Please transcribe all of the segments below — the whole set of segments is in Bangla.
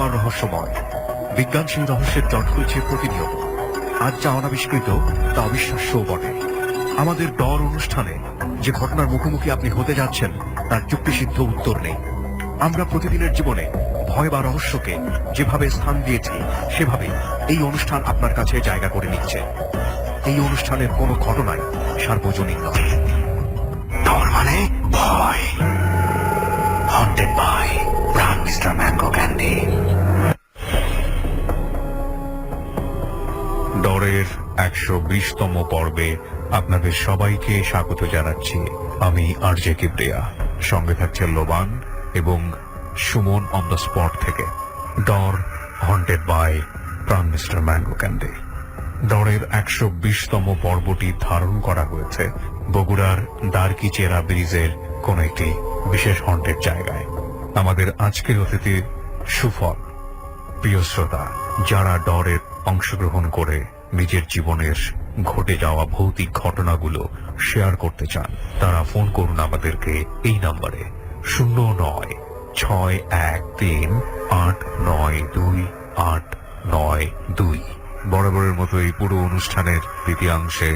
ভয়ঙ্কর রহস্যময়। বিজ্ঞান সেই রহস্যের জট খুলছে প্রতিনিয়ত। আজ যা অনাবিষ্কৃত তা অবিশ্বাস্যও বটে। আমাদের ডর অনুষ্ঠানে যে ঘটনার মুখোমুখি আপনি হতে যাচ্ছেন তার যুক্তিসিদ্ধ উত্তর নেই। আমরা প্রতিদিনের জীবনে ভয় বা রহস্যকে যেভাবে স্থান দিয়েছি সেভাবে এই অনুষ্ঠান আপনার কাছে জায়গা করে নিচ্ছে। এই অনুষ্ঠানের কোনো ঘটনাই সার্বজনীন নয়। ডর মানে ভয়। হন্টেড বাই প্রাণ মিস্টার ম্যাঙ্গো ক্যান্ডি। ডরের 120তম পর্বে আপনাদের সবাইকে স্বাগত জানাচ্ছি। আমি আরজে কিবরিয়া, সঙ্গে থাকছে লোবান এবং সুমন অন দ্য স্পট থেকে। ডর হন্টেড বাই প্রাণ মিস্টার ম্যাঙ্গো ক্যান্ডি। ডরের 120তম পর্বটি ধারণ করা হয়েছে বগুড়ার দারকিচেরা ব্রিজের কোন একটি বিশেষ হন্টেড জায়গায়। আমাদের আজকের অতিথি সুফল। প্রিয় শ্রোতা, যারা ডরের অংশগ্রহণ করে নিজের জীবনের ঘটে যাওয়া ভৌতিক ঘটনাগুলো শেয়ার করতে চান, তারা ফোন করুন আমাদেরকে এই নম্বরে 0961389282। বরাবরের মতো এই পুরো অনুষ্ঠানের দ্বিতীয়াংশে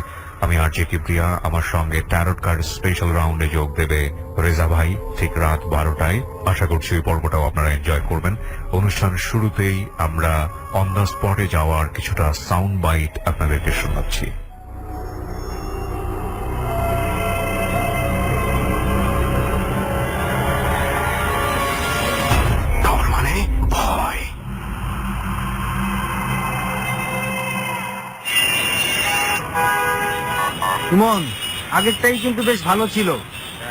আমি আরজে কিবরিয়া, আমার সঙ্গে ট্যারট কার্ড স্পেশাল রাউন্ডে যোগ দেবে রেজা ভাই ঠিক রাত 12টায়। আশা করছি এই পর্বটাও আপনারা এনজয় করবেন। অনুষ্ঠান শুরুতেই আমরা অন দ্য স্পটে যাওয়ার কিছুটা সাউন্ড বাইট আপনাদেরকে শোনাচ্ছি। ডর মানে ভয়। সুমন, আগেরটাই কিন্তু বেশ ভালো ছিল।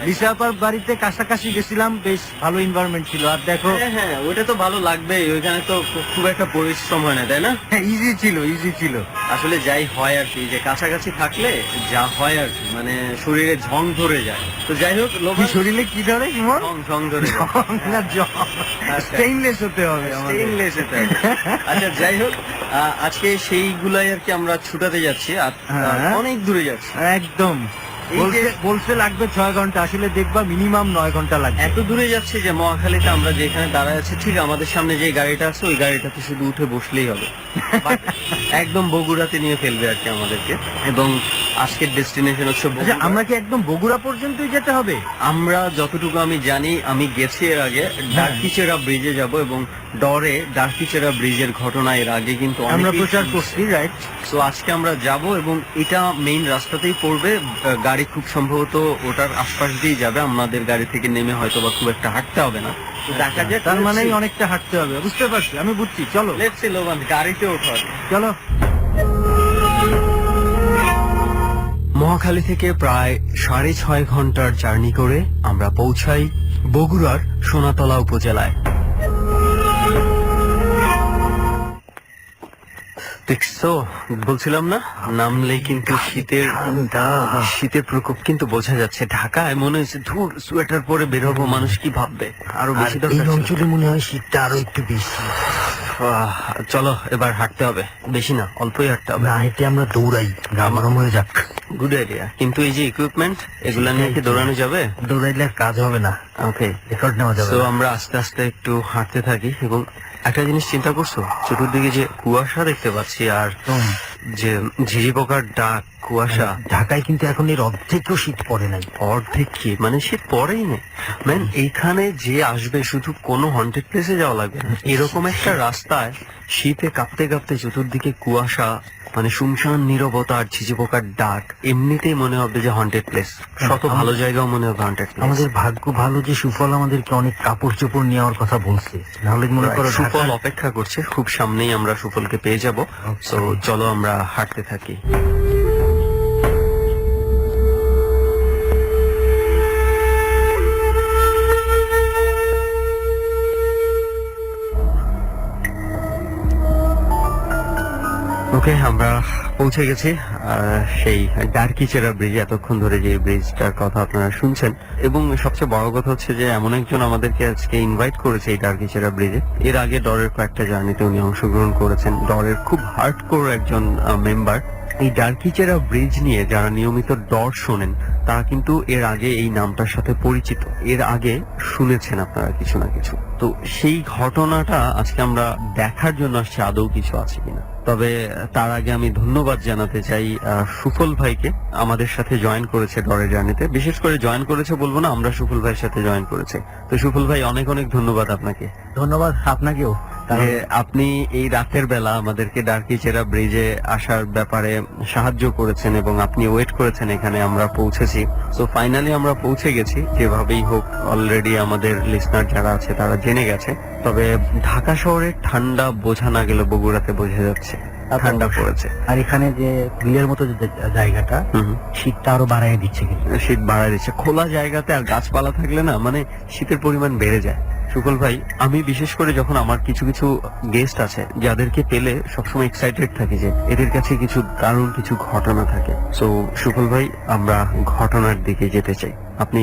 লিসাপার বাড়িতে কাছাকাছি গেছিলাম, বেশ ভালো এনভায়রনমেন্ট ছিল। আর দেখো, হ্যাঁ ওইটা তো ভালো লাগবে, ওইখানে তো খুব একটা পরিশ্রম হয় না, তাই না? ইজি ছিল। আসলে যাই হয় আর কি, যে কাছাকাছি থাকলে যা হয় আর কি, মানে শরীরে ঝং ধরে যায়। তো যাই হোক, কি শরীরে কি ধরে সুমন? ঝং ধরে যায়। না, স্টেইনলেস হতে হবে, Stainless হতে হবে। আচ্ছা যাই হোক, আজকে সেইগুলাই আর কি আমরা ছুটাতে যাচ্ছি, আর অনেক দূরে যাচ্ছি একদম। বলছে লাগবে 6 ঘন্টা, আসলে দেখবা মিনিমাম 9 ঘন্টা লাগবে। এত দূরে যাচ্ছে যে মহাখালীতে আমরা যেখানে দাঁড়ায় আছি, ঠিক আমাদের সামনে যে গাড়িটা আছে ওই গাড়িটাতে শুধু উঠে বসলেই হবে। একদম বগুড়াতে নিয়ে ফেলবে আর কি আমাদেরকে। এবং আজকের ডেস্টিনেশন হচ্ছে আচ্ছা, আমরা কি একদম বগুড়া পর্যন্তই যেতে হবে? আমরা যতটুকু আমি জানি, আমি গেছি এর আগে ডার্কিচেরা ব্রিজে যাব, এবং ডরে ডার্কিচেরা ব্রিজের ঘটনা এর আগে কিন্তু আমরা প্রচার করছি, রাইট? তো আজকে আমরা যাব এবং এটা মেইন রাস্তাতেই পড়বে। গাড়ি খুব সম্ভবত ওটার আশপাশ দিয়ে যাবে, আমাদের গাড়ি থেকে নেমে হয়তো বা খুব একটা হাঁটতে হবে না। তো দেখা যাক, তার মানে অনেকটা হাঁটতে হবে। বুঝতে পারছি, আমি বুঝছি। চলো লেটস সি লোবান, গাড়িতে ওঠা। চলো। মহাখালী থেকে প্রায় 6.5 ঘন্টার জার্নি করে আমরা পৌঁছাই বগুড়ার সোনাতলা উপজেলায়। দেখছো, বলছিলাম না, নামলেই কিন্তু শীতের প্রকোপ কিন্তু বোঝা যাচ্ছে। ঢাকায় মনে হচ্ছে ধুর, সোয়েটার পরে বের হবো, মানুষ কি ভাববে। আরো বেশি এই অঞ্চলে মনে হয় শীতটা আরো একটু বেশি। চলো এবার হাঁটতে হবে, বেশি না, অল্পই হাঁটতে হবে। না হেঁটে আমরা দৌড়াই, গরম হয়ে যাক। গুড আইডিয়া, কিন্তু এই যে ইকুইপমেন্ট, এগুলা নিয়ে কি দৌড়ানো যাবে? দৌড়াইলে কাজ হবে না। ওকে, রেকর্ড নেওয়া যাবে। তো আমরা আস্তে আস্তে একটু হাঁটতে থাকি, এবং একটা জিনিস চিন্তা করছো, চতুর্দিকে যে কুয়াশা দেখতে পাচ্ছি, আর যে ঝিঝি পোকার ডাক, কুয়াশা। ঢাকায় কিন্তু এখন এর অর্ধেকও শীত পড়ে নাই। অর্ধেক কি, মানে শীত পড়েই নেই ম্যান। এইখানে যে আসবে শুধু কোনো হন্টেড প্লেসে যাওয়া লাগবে না, এরকম একটা রাস্তায় শীতে কাঁপতে কাঁপতে চতুর্দিকে কুয়াশা, মানে শুনশান নীরবতা আর ঝিঝি পোকার ডাক, এমনিতেই মনে হবে যে হন্টেড প্লেস। শত ভালো জায়গাও মনে হবে হন্টেড প্লেস। আমাদের ভাগ্য ভালো যে সুফল আমাদেরকে অনেক কাপড় চোপড় নেওয়ার কথা বলছে, নাহলে মনে করো সুফল অপেক্ষা করছে, খুব সামনেই আমরা সুফলকে পেয়ে যাব। তো চলো আমরা হাঁটতে থাকি। ওকে, আমরা পৌঁছে গেছি সেই ডার্কিচেরা ব্রিজ। এতক্ষণ ধরে যে ব্রিজটার কথা আপনারা শুনছেন, এবং সবচেয়ে বড় কথা হচ্ছে যে এমন একজন আমাদেরকে আজকে ইনভাইট করেছে এই ডার্কিচেরা ব্রিজে। এর আগে ডরের কয়েকটা জার্নিতে উনি অংশগ্রহণ করেছেন, ডরের খুব হার্ডকোর একজন মেম্বার। এই ডার্কিচেরা ব্রিজ নিয়ে যারা নিয়মিত ডট শোনেন তারা কিন্তু এর আগে এই নামটার সাথে পরিচিত, এর আগে শুনেছেন আপনারা কিছু না কিছু। তো সেই ঘটনাটা আজকে আমরা দেখার জন্য আসছি আদৌ কিছু আছে কিনা। তবে তার আগে আমি ধন্যবাদ জানাতে চাই সুফল ভাইকে, আমাদের সাথে জয়েন করেছে ডরের জার্নিতে। বিশেষ করে জয়েন করেছে বলবো না, আমরা সুফল ভাইয়ের সাথে জয়েন করেছে। তো সুফল ভাই অনেক অনেক ধন্যবাদ আপনাকে। ধন্যবাদ আপনাকেও। যে আপনি এই রাতের বেলা আমাদেরকে ডার্কিচেরা ব্রিজে আসার ব্যাপারে সাহায্য করেছেন এবং আপনি ওয়েট করেছেন এখানে আমরা পৌঁছেছি। সো ফাইনালি আমরা পৌঁছে গেছি, যেভাবেই হোক। অলরেডি আমাদের লিসনার যারা আছে তারা জেনে গেছে। তবে ঢাকা শহরের ঠান্ডা বোঝা না গেলে বগুড়াতে বোঝা যাচ্ছে ঠান্ডা পড়েছে। আর এখানে যে গ্রিলের মতো যে জায়গাটা, শীতটা আরো বাড়াই দিচ্ছে, কিন্তু শীত বাড়ায় দিচ্ছে। খোলা জায়গাতে আর গাছপালা থাকলে না মানে শীতের পরিমাণ বেড়ে যায়। সুকল ভাই, আমি বিশেষ করে যখন আমার কিছু কিছু গেস্ট আছে যাদেরকে পেলে সবসময় এক্সাইটেড থাকি যে এদের কাছে কিছু দারুণ কিছু ঘটনা থাকে। সো সুকল ভাই, আমরা ঘটনার দিকে যেতে চাই। আপনি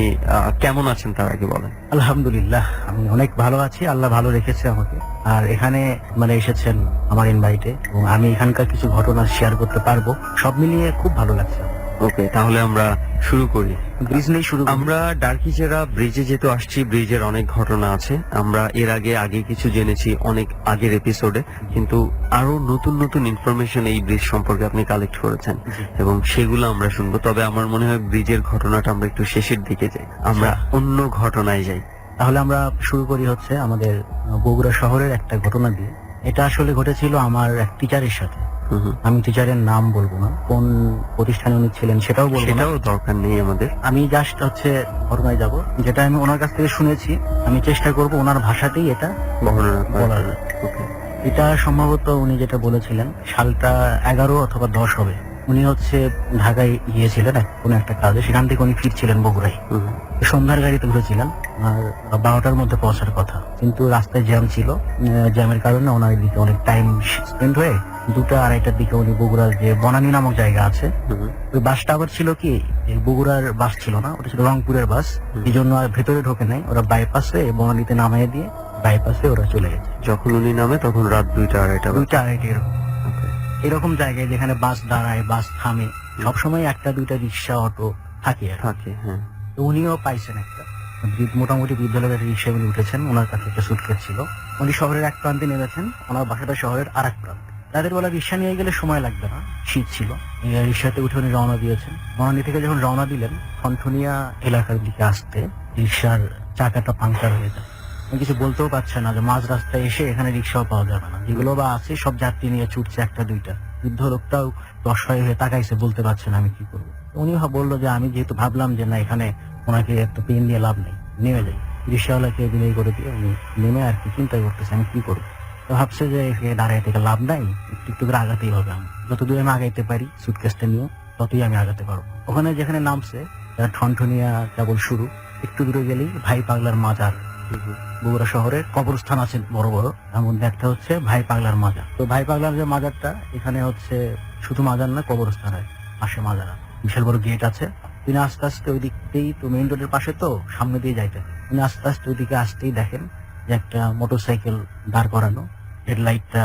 কেমন আছেন তার আগে বলেন। আলহামদুলিল্লাহ, আমি অনেক ভালো আছি, আল্লাহ ভালো রেখেছে আমাকে। আর এখানে মানে এসেছেন আমার ইনভাইটে, এবং আমি এখানকার কিছু ঘটনা শেয়ার করতে পারবো। সব মিলিয়ে খুব ভালো লাগছে। ওকে, তাহলে আমরা শুরু করি। ব্রিজ নেই শুরু। আমরা ডার্কিচেরা ব্রিজে যেহেতু আসছি, ব্রিজের অনেক ঘটনা আছে। আমরা এর আগে কিছু জেনেছি অনেক আগের এপিসোডে, কিন্তু আরো নতুন নতুন ইনফরমেশন এই ব্রিজ সম্পর্কে আপনি কালেক্ট করেছেন এবং সেগুলো আমরা শুনবো। তবে আমার মনে হয় ব্রিজের ঘটনাটা আমরা একটু শেষের দিকে যাই, আমরা অন্য ঘটনায় যাই। তাহলে আমরা শুরু করি হচ্ছে আমাদের বগুড়া শহরের একটা ঘটনা দিয়ে। এটা আসলে ঘটেছিল আমার এক টিচারের সাথে। আমি টিচারের নাম বলবো না, কোন প্রতিষ্ঠানে উনি ছিলেন সেটাও বলবো না, সেটাও দরকার নেই আমাদের। আমি জাস্ট হচ্ছে ঘটনায় যাব, যেটা আমি ওনার কাছ থেকে শুনেছি। আমি চেষ্টা করব ওনার ভাষাতেই এটা বলার। এটা সম্ভবত উনি যেটা বলেছিলেন সালটা 11 অথবা 10 হবে। উনি হচ্ছে ঢাকায় গিয়েছিলেন কোনো একটা কাজে, সেখান থেকে উনি ফিরছিলেন বগুড়ায়। সন্ধ্যার গাড়িতে উঠেছিলেন, আর 12টার মধ্যে পৌঁছার কথা, কিন্তু রাস্তায় জ্যাম ছিল। জ্যামের কারণে ওনার দিকে অনেক টাইম স্পেন্ড হয়ে 2টা 2:30টার দিকে উনি বগুড়ার যে বনানী নামক জায়গা আছে, ওই বাসটা আবার ছিল কি বগুড়ার বাস ছিল না, ওটা ছিল রংপুরের বাস। এই জন্য আর ভেতরে ঢোকে নাই, ওরা বাইপাসে বনানীতে নামিয়ে দিয়ে বাইপাসে ওরা চলে গেছে। যখন উনি নামে তখন রাত 2টা 2:30 এরকম জায়গায় যেখানে বাস দাঁড়ায়, বাস থামে, সবসময় 1টা 2টা রিক্সা অটো থাকে। হ্যাঁ, তো উনিও পাইছেন একটা মোটামুটি বিদ্যালয়ের রিক্সায় উনি উঠেছেন। ওনার কাছে একটা সুটকেস ছিল। উনি শহরের এক প্রান্তে নেমেছেন, ওনার বাসাটা শহরের আর এক প্রান্তে। রাতের বেলা রিক্সা নিয়ে গেলে সময় লাগবে না, শীত ছিল। রিক্সাতে উঠে উনি রওনা দিয়েছেন। বনানী থেকে যখন রওনা দিলেন, ঠনঠনিয়া এলাকার দিকে আসতে রিক্সার চাকাটা পাংচার হয়ে যায়। উনি কিছু বলতেও পারছে না, যে মাঝ রাস্তায় এসে এখানে রিক্সাও পাওয়া যাবে না, যেগুলো বা আছে সব যাত্রী নিয়ে ছুটছে 1টা 2টা। বৃদ্ধ লোকটাও অসহায় হয়ে তাকাইছে, বলতে পারছে না আমি কি করবো। উনি বললো যে আমি যেহেতু ভাবলাম যে না, এখানে ওনাকে একটা পেন দিয়ে লাভ নেই, নেমে যাই। রিক্সাওয়ালাকে বিনয় করে দিয়ে উনি নেমে আর কি চিন্তা করতেছে আমি কি করবো। তো ভাবছে যে দাঁড়ায় থেকে লাভ নাই, একটু একটু করে আগাতেই হবে। আমি যতদূর আমি আগাইতে পারি সুটকেসটা নিয়ে, ততই আমি আগাতে পারবো। ওখানে যেখানে নামছে ঠনঠনিয়া কেবল শুরু, একটু দূরে গেলেই ভাই পাগলার মাজার। বগুড়া শহরে কবরস্থান আছে বড় বড়, তার মধ্যে একটা হচ্ছে ভাই পাগলার মাজার। তো ভাই পাগলার যে মাজারটা, এখানে হচ্ছে শুধু মাজার না, কবরস্থান হয় পাশে মাজার, বিশাল বড় গেট আছে। তিনি আস্তে আস্তে ওই দিকতেই, তো মেইন রোডের পাশে তো সামনে দিয়ে যাইতেন। তিনি আস্তে আস্তে ওইদিকে আসতেই দেখেন যে একটা মোটরসাইকেল দাঁড় করানো। হেডলাইটটা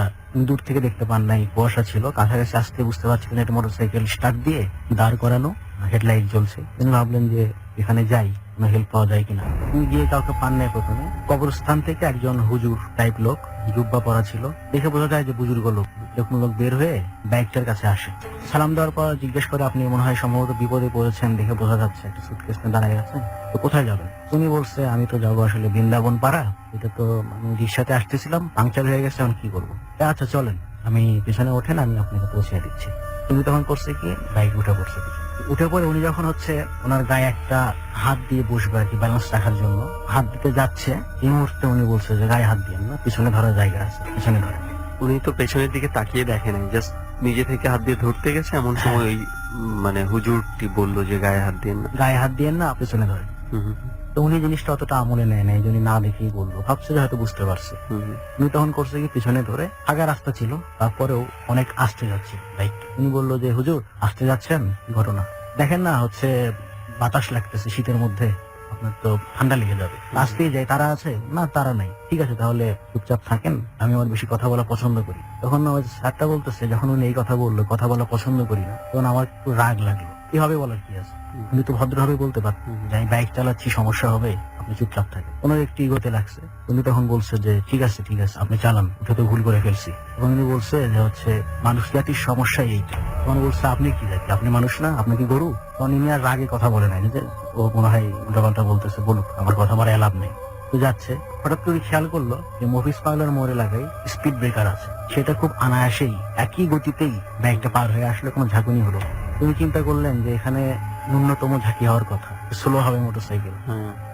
দূর থেকে দেখতে পান নাই, কুয়াশা ছিল। কাছাকাছি আসতে বুঝতে পারছিলেন একটা মোটরসাইকেল স্টার্ট দিয়ে দাঁড় করানো, হেডলাইট জ্বলছে। তিনি ভাবলেন যে এখানে যাই, কোনো হেল্প পাওয়া যায় কিনা। তিনি গিয়ে কাউকে পান নাই প্রথমে। কবরস্থান থেকে একজন হুজুর টাইপ লোক, জুব্বা পরা ছিল, দেখে বোঝা যায় যে বুজুর্গ লোক। যখন লোক বের হয়ে বাইকটার কাছে আসে, সালাম দেওয়ার পর জিজ্ঞেস করে আপনি মনে হয় সম্ভবত বিপদে পড়েছেন, দেখে বোঝা যাচ্ছে একটা সুটকেস নিয়ে দাঁড়ায় গেছেন, তো কোথায় যাবেন? তুমি বলছে আমি তো যাবো আসলে বৃন্দাবন পাড়া, এটা তো আমি রিক্সাতে আসতেছিলাম, পাংচার হয়ে গেছে, এখন কি করবো? আচ্ছা চলেন, আমি পিছনে ওঠেন, আমি আপনাকে পৌঁছে দিচ্ছি। তুমি তখন করছে কি, বাইক উঠে পড়ছে। উঠে পড়ে উনি যখন হচ্ছে ওনার গায়ে একটা হাত দিয়ে বসবে আর কি, ব্যালেন্স রাখার জন্য হাত দিতে যাচ্ছে, এই মুহূর্তে উনি বলছে যে গায়ে হাত দিয়ে না, পিছনে ধরার জায়গা আছে, পিছনে ধরে। উনি তো পেছনের দিকে তাকিয়ে দেখে নাই, জাস্ট নিজে থেকে হাত দিয়ে ধরতে গেছে। এমন সময় ওই মানে হুজুরটি বললো যে গায়ে হাত দিয়ে না, গায়ে হাত দিয়ে না, পেছনে ধরে। তো উনি জিনিসটা অতটা আমলে নেয় না, এই জন্য না দেখেই বললো, ভাবছে যে হয়তো বুঝতে পারছে। উনি তখন করছে কি, পিছনে ধরে, ফাঁকা রাস্তা ছিল, তারপরেও অনেক আসতে যাচ্ছে বাইক। উনি বললো যে হুজুর আসতে যাচ্ছেন, ঘটনা দেখেন না, হচ্ছে বাতাস লাগতেছে শীতের মধ্যে, আপনার তো ঠান্ডা লেগে যাবে। আসতেই যাই, তারা আছে না, তারা নাই, ঠিক আছে তাহলে চুপচাপ থাকেন, আমি আমার বেশি কথা বলা পছন্দ করি। তখন ওই স্যারটা বলতেছে, যখন উনি এই কথা বললো কথা বলা পছন্দ করি না, তখন আমার একটু রাগ লাগলো। কিভাবে বলার কি আছে, উনি তো ভদ্রভাবে বলতে পারতেন যে আমি বাইক চালাচ্ছি, সমস্যা হবে, আপনি চুপচাপ থাকেন। ওনার একটু ইগোতে লাগছে। উনি তখন বলছে যে ঠিক আছে আপনি চালান, ওটা তো ভুল করে ফেলছি। এবং উনি বলছে যে হচ্ছে মানুষ জাতির সমস্যা এইটা। তখন বলছে আপনি কি জাতি, আপনি মানুষ না, আপনি কি গরু? তখন ইনি আর রাগে কথা বলে নাই, যে ও মনে হয় উল্টাপাল্টা বলতেছে, বলুক, আমার কথা আমার এলাভ নেই। তো যাচ্ছে, হঠাৎ করে খেয়াল করলো যে মফিজ পাগলার মোড় এলাকায় স্পিড ব্রেকার আছে। সেটা খুব অনায়াসেই একই গতিতেই বাইকটা পার হয়ে আসলে কোনো ঝাঁকুনি হলো না। তুমি চিন্তা করলেন যে এখানে ন্যূনতম ঝাঁকি হওয়ার কথা, স্লো হবে মোটরসাইকেল,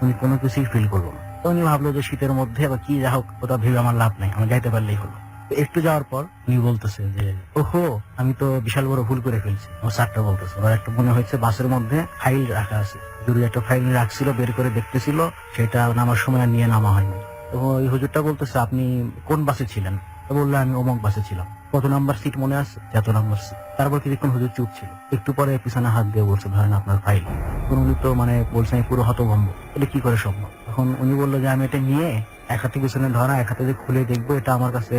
উনি কোনো কিছুই ফিল করলো না। তো উনি ভাবলো যে শীতের মধ্যে বা কি যা হোক, ওটা ভেবে আমার লাভ নাই, আমি যাইতে পারলেই হলো। তো একটু যাওয়ার পর উনি বলতেছে যে ওহো, আমি তো বিশাল বড় ভুল করে ফেলছি। আমার স্যারটা বলতেছে, ওর একটা মনে হয়েছে বাসের মধ্যে ফাইল রাখা আছে, যদি একটা ফাইল রাখছিল, বের করে দেখতেছিল, সেটা নামার সময় আর নিয়ে নামা হয়নি। তো ওই হুজুরটা বলতেছে আপনি কোন বাসে ছিলেন? তো বললো আমি অমুক বাসে ছিলাম। কত নাম্বার সিট মনে আছে? এত নাম্বার সিট। তারপর কিছুক্ষণ হুজুর চুপ ছিল, একটু পরে পিছনে হাত দিয়ে বলছে ধরেন আপনার ফাইল। উনি তো মানে বলছে আমি পুরো হতভম্ব, এটা কি করে সম্ভব? তখন উনি বললো যে আমি এটা নিয়ে এক হাতে পিছনে ধরা, এক হাতে যে খুলে দেখবো, এটা আমার কাছে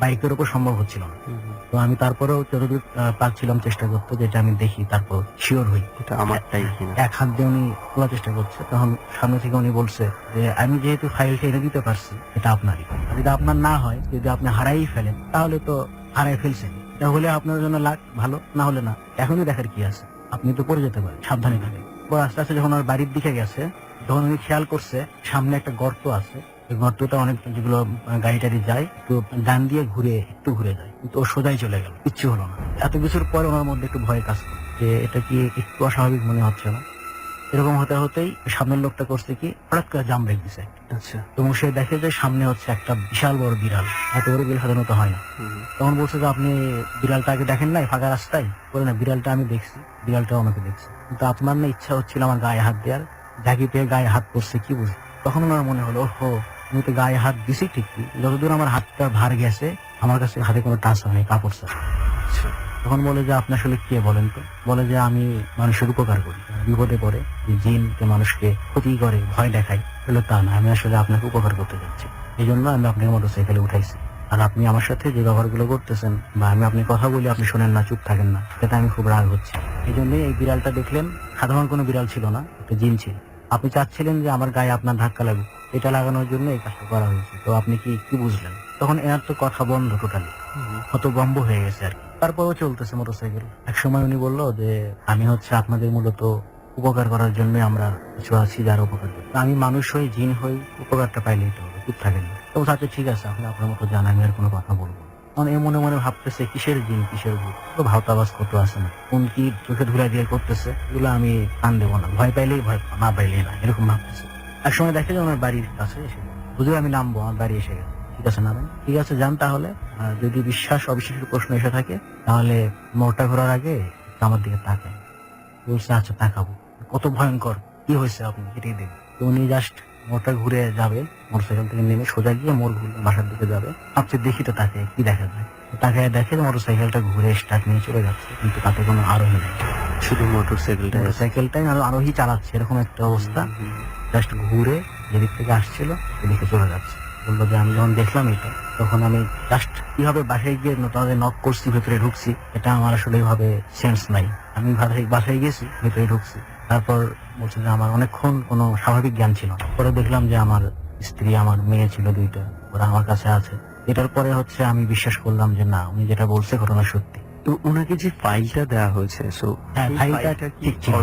বাইকের উপর সম্ভব হচ্ছিল না। তো আমি তারপরেও যতদূর পারছিলাম চেষ্টা করতে, যেটা আমি দেখি তারপর শিওর হই এটা আমারটাই কিনা। এক হাত দিয়ে উনি খোলার চেষ্টা করছে। তখন সামনে থেকে উনি বলছে যে আমি যেহেতু ফাইলটা এনে দিতে পারছি, এটা আপনারই। আর যদি আপনার না হয়, যদি আপনি হারাই ফেলেন, তাহলে তো হারাই ফেলছেন, তাহলে আপনার জন্য লাখ ভালো, না হলে না, এখনই দেখার কি আছে, আপনি তো পড়ে যেতে পারেন, সাবধানে থাকেন। পর আস্তে আস্তে যখন ওর বাড়ির দিকে গেছে, তখন উনি খেয়াল করছে সামনে একটা গর্ত আছে। ওই গর্তটা অনেক যেগুলো গাড়ি টাড়ি যায়, তো ডান দিয়ে একটু ঘুরে যায়, কিন্তু ও সোজাই চলে গেল, কিচ্ছু হলো না। এত কিছুর পরে ওনার মধ্যে একটু ভয় কাজ করে যে এটা কি একটু অস্বাভাবিক মনে হচ্ছে না। এরকম হতে হতেই সামনের লোকটা করছে কি, হঠাৎ করে জাম ব্রেক দিছে। আচ্ছা। এবং সে দেখে যে সামনে হচ্ছে একটা বিশাল বড় বিড়াল। এত বড় বিড়াল সাধারণত হয় না। তখন বলছে যে আপনি বিড়ালটা আগে দেখেন নাই ফাঁকা রাস্তায়? বলে না, বিড়ালটা আমি দেখছি, বিড়ালটাও আমাকে দেখছি, কিন্তু আপনার না ইচ্ছা হচ্ছিল আমার গায়ে হাত দেওয়ার, ঝাঁকি পেয়ে গায়ে হাত পড়ছে, কি বুঝি? তখন ওনার মনে হলো, ওহো, আমি তো গায়ে হাত দিছি ঠিকই, যতদূর আমার হাতটা ভার গেছে, আমার কাছে হাতে কোনো টাচ হয়নি, কাপড় ছাড়া। তখন বলে যে আপনি আসলে কে বলেন তো? বলে যে আমি মানুষের উপকার করি, বিপদে পড়ে যে জিনকে মানুষকে ক্ষতি করে, ভয় দেখাই, বলে তা না, আমি আসলে আপনাকে উপকার করতে যাচ্ছি, এই জন্য আমি আপনাকে মোটরসাইকেলে উঠাইছি। আর আপনি আমার সাথে যে ব্যবহারগুলো করতেছেন, বা আমি আপনি কথা বলি আপনি শোনেন না, চুপ থাকেন না, সেটা আমি খুব রাগ হচ্ছে। এই জন্যই এই বিড়ালটা দেখলেন, সাধারণ কোনো বিড়াল ছিল না, একটা জিন ছিল। আপনি চাচ্ছিলেন যে আমার গায়ে আপনার ধাক্কা লাগুক, এটা লাগানোর জন্য এই কাজটা করা হয়েছে। তো আপনি কি বুঝলেন? তখন এনার তো কথা বন্ধ, টোটালি হতভম্ব হয়ে গেছে আর কি। তারপরও চলতেছে মোটরসাইকেল। এক সময় উনি বললো যে আমি হচ্ছে আপনাদের মূলত উপকার করার জন্য আমরা কিছু আছি, যার উপকার করি। আমি মানুষ হই, জিন হই, উপকারটা পাইলেই তো হবে, চুপ থাকেন না। তো আচ্ছা ঠিক আছে, আপনি আপনার মতো জান, আমি আর কোনো কথা বলবো না। কারণ এ মনে মনে ভাবতেছে কিসের জিন কিসের ভূত, তো ভাওতাবাজ কত আছে না, কোন কি চোখে ধুলা দিয়ে করতেছে, এগুলো আমি কান দেবো না, ভয় পাইলেই ভয়, না পাইলেই না, এরকম ভাবতেছে। এক সময় দেখে যে আমার বাড়ির কাছে এসে, বুঝলে আমি নামবো, আমার বাড়ি এসে গেছে। ঠিক আছে নামেন, ঠিক আছে যান তাহলে। আর যদি বিশ্বাস অবিশ্বাসের প্রশ্ন এসে থাকে, তাহলে মোড়টা ঘোরার আগে আমার দিকে তাকায়। বলছে আচ্ছা তাকাবো। কত ভয়ঙ্কর, কি হয়েছে আপনি এটাই দেখবেন। তো উনি জাস্ট মোড়টা ঘুরে যাবে, মোটরসাইকেল থেকে নেমে সোজা গিয়ে মোড় ঘুরে বাসার দিকে যাবে। ভাবছে দেখি তো তাকে কি দেখা যায়। তাকায় দেখে মোটরসাইকেলটা ঘুরে স্টার্ট নিয়ে চলে যাচ্ছে, কিন্তু তাতে কোনো আরোহী নেই, শুধু মোটরসাইকেলটাই আরোহী চালাচ্ছে, এরকম একটা অবস্থা। জাস্ট ঘুরে যেদিক থেকে আসছিল সেদিকে চলে যাচ্ছে। বললো যে আমি যখন দেখলাম এটা, তখন আমি জাস্ট কিভাবে বাসায় গিয়ে তাদের নক করছি, ভেতরে ঢুকছি, এটা আমার আসলে এইভাবে সেন্স নাই। আমি বাসায় গেছি, ভেতরে ঢুকছি, তারপর বলছে যে আমার অনেকক্ষণ কোনো স্বাভাবিক জ্ঞান ছিল না। পরে দেখলাম যে আমার স্ত্রী, আমার মেয়ে ছিল দুইটা, ওরা আমার কাছে আছে। এটার পরে হচ্ছে আমি বিশ্বাস করলাম যে না, উনি যেটা বলছে ঘটনা সত্যি। তো ওনাকে যে ফাইলটা দেওয়া হয়েছে, হ্যাঁ, ফাইলটা ঠিক ছিল,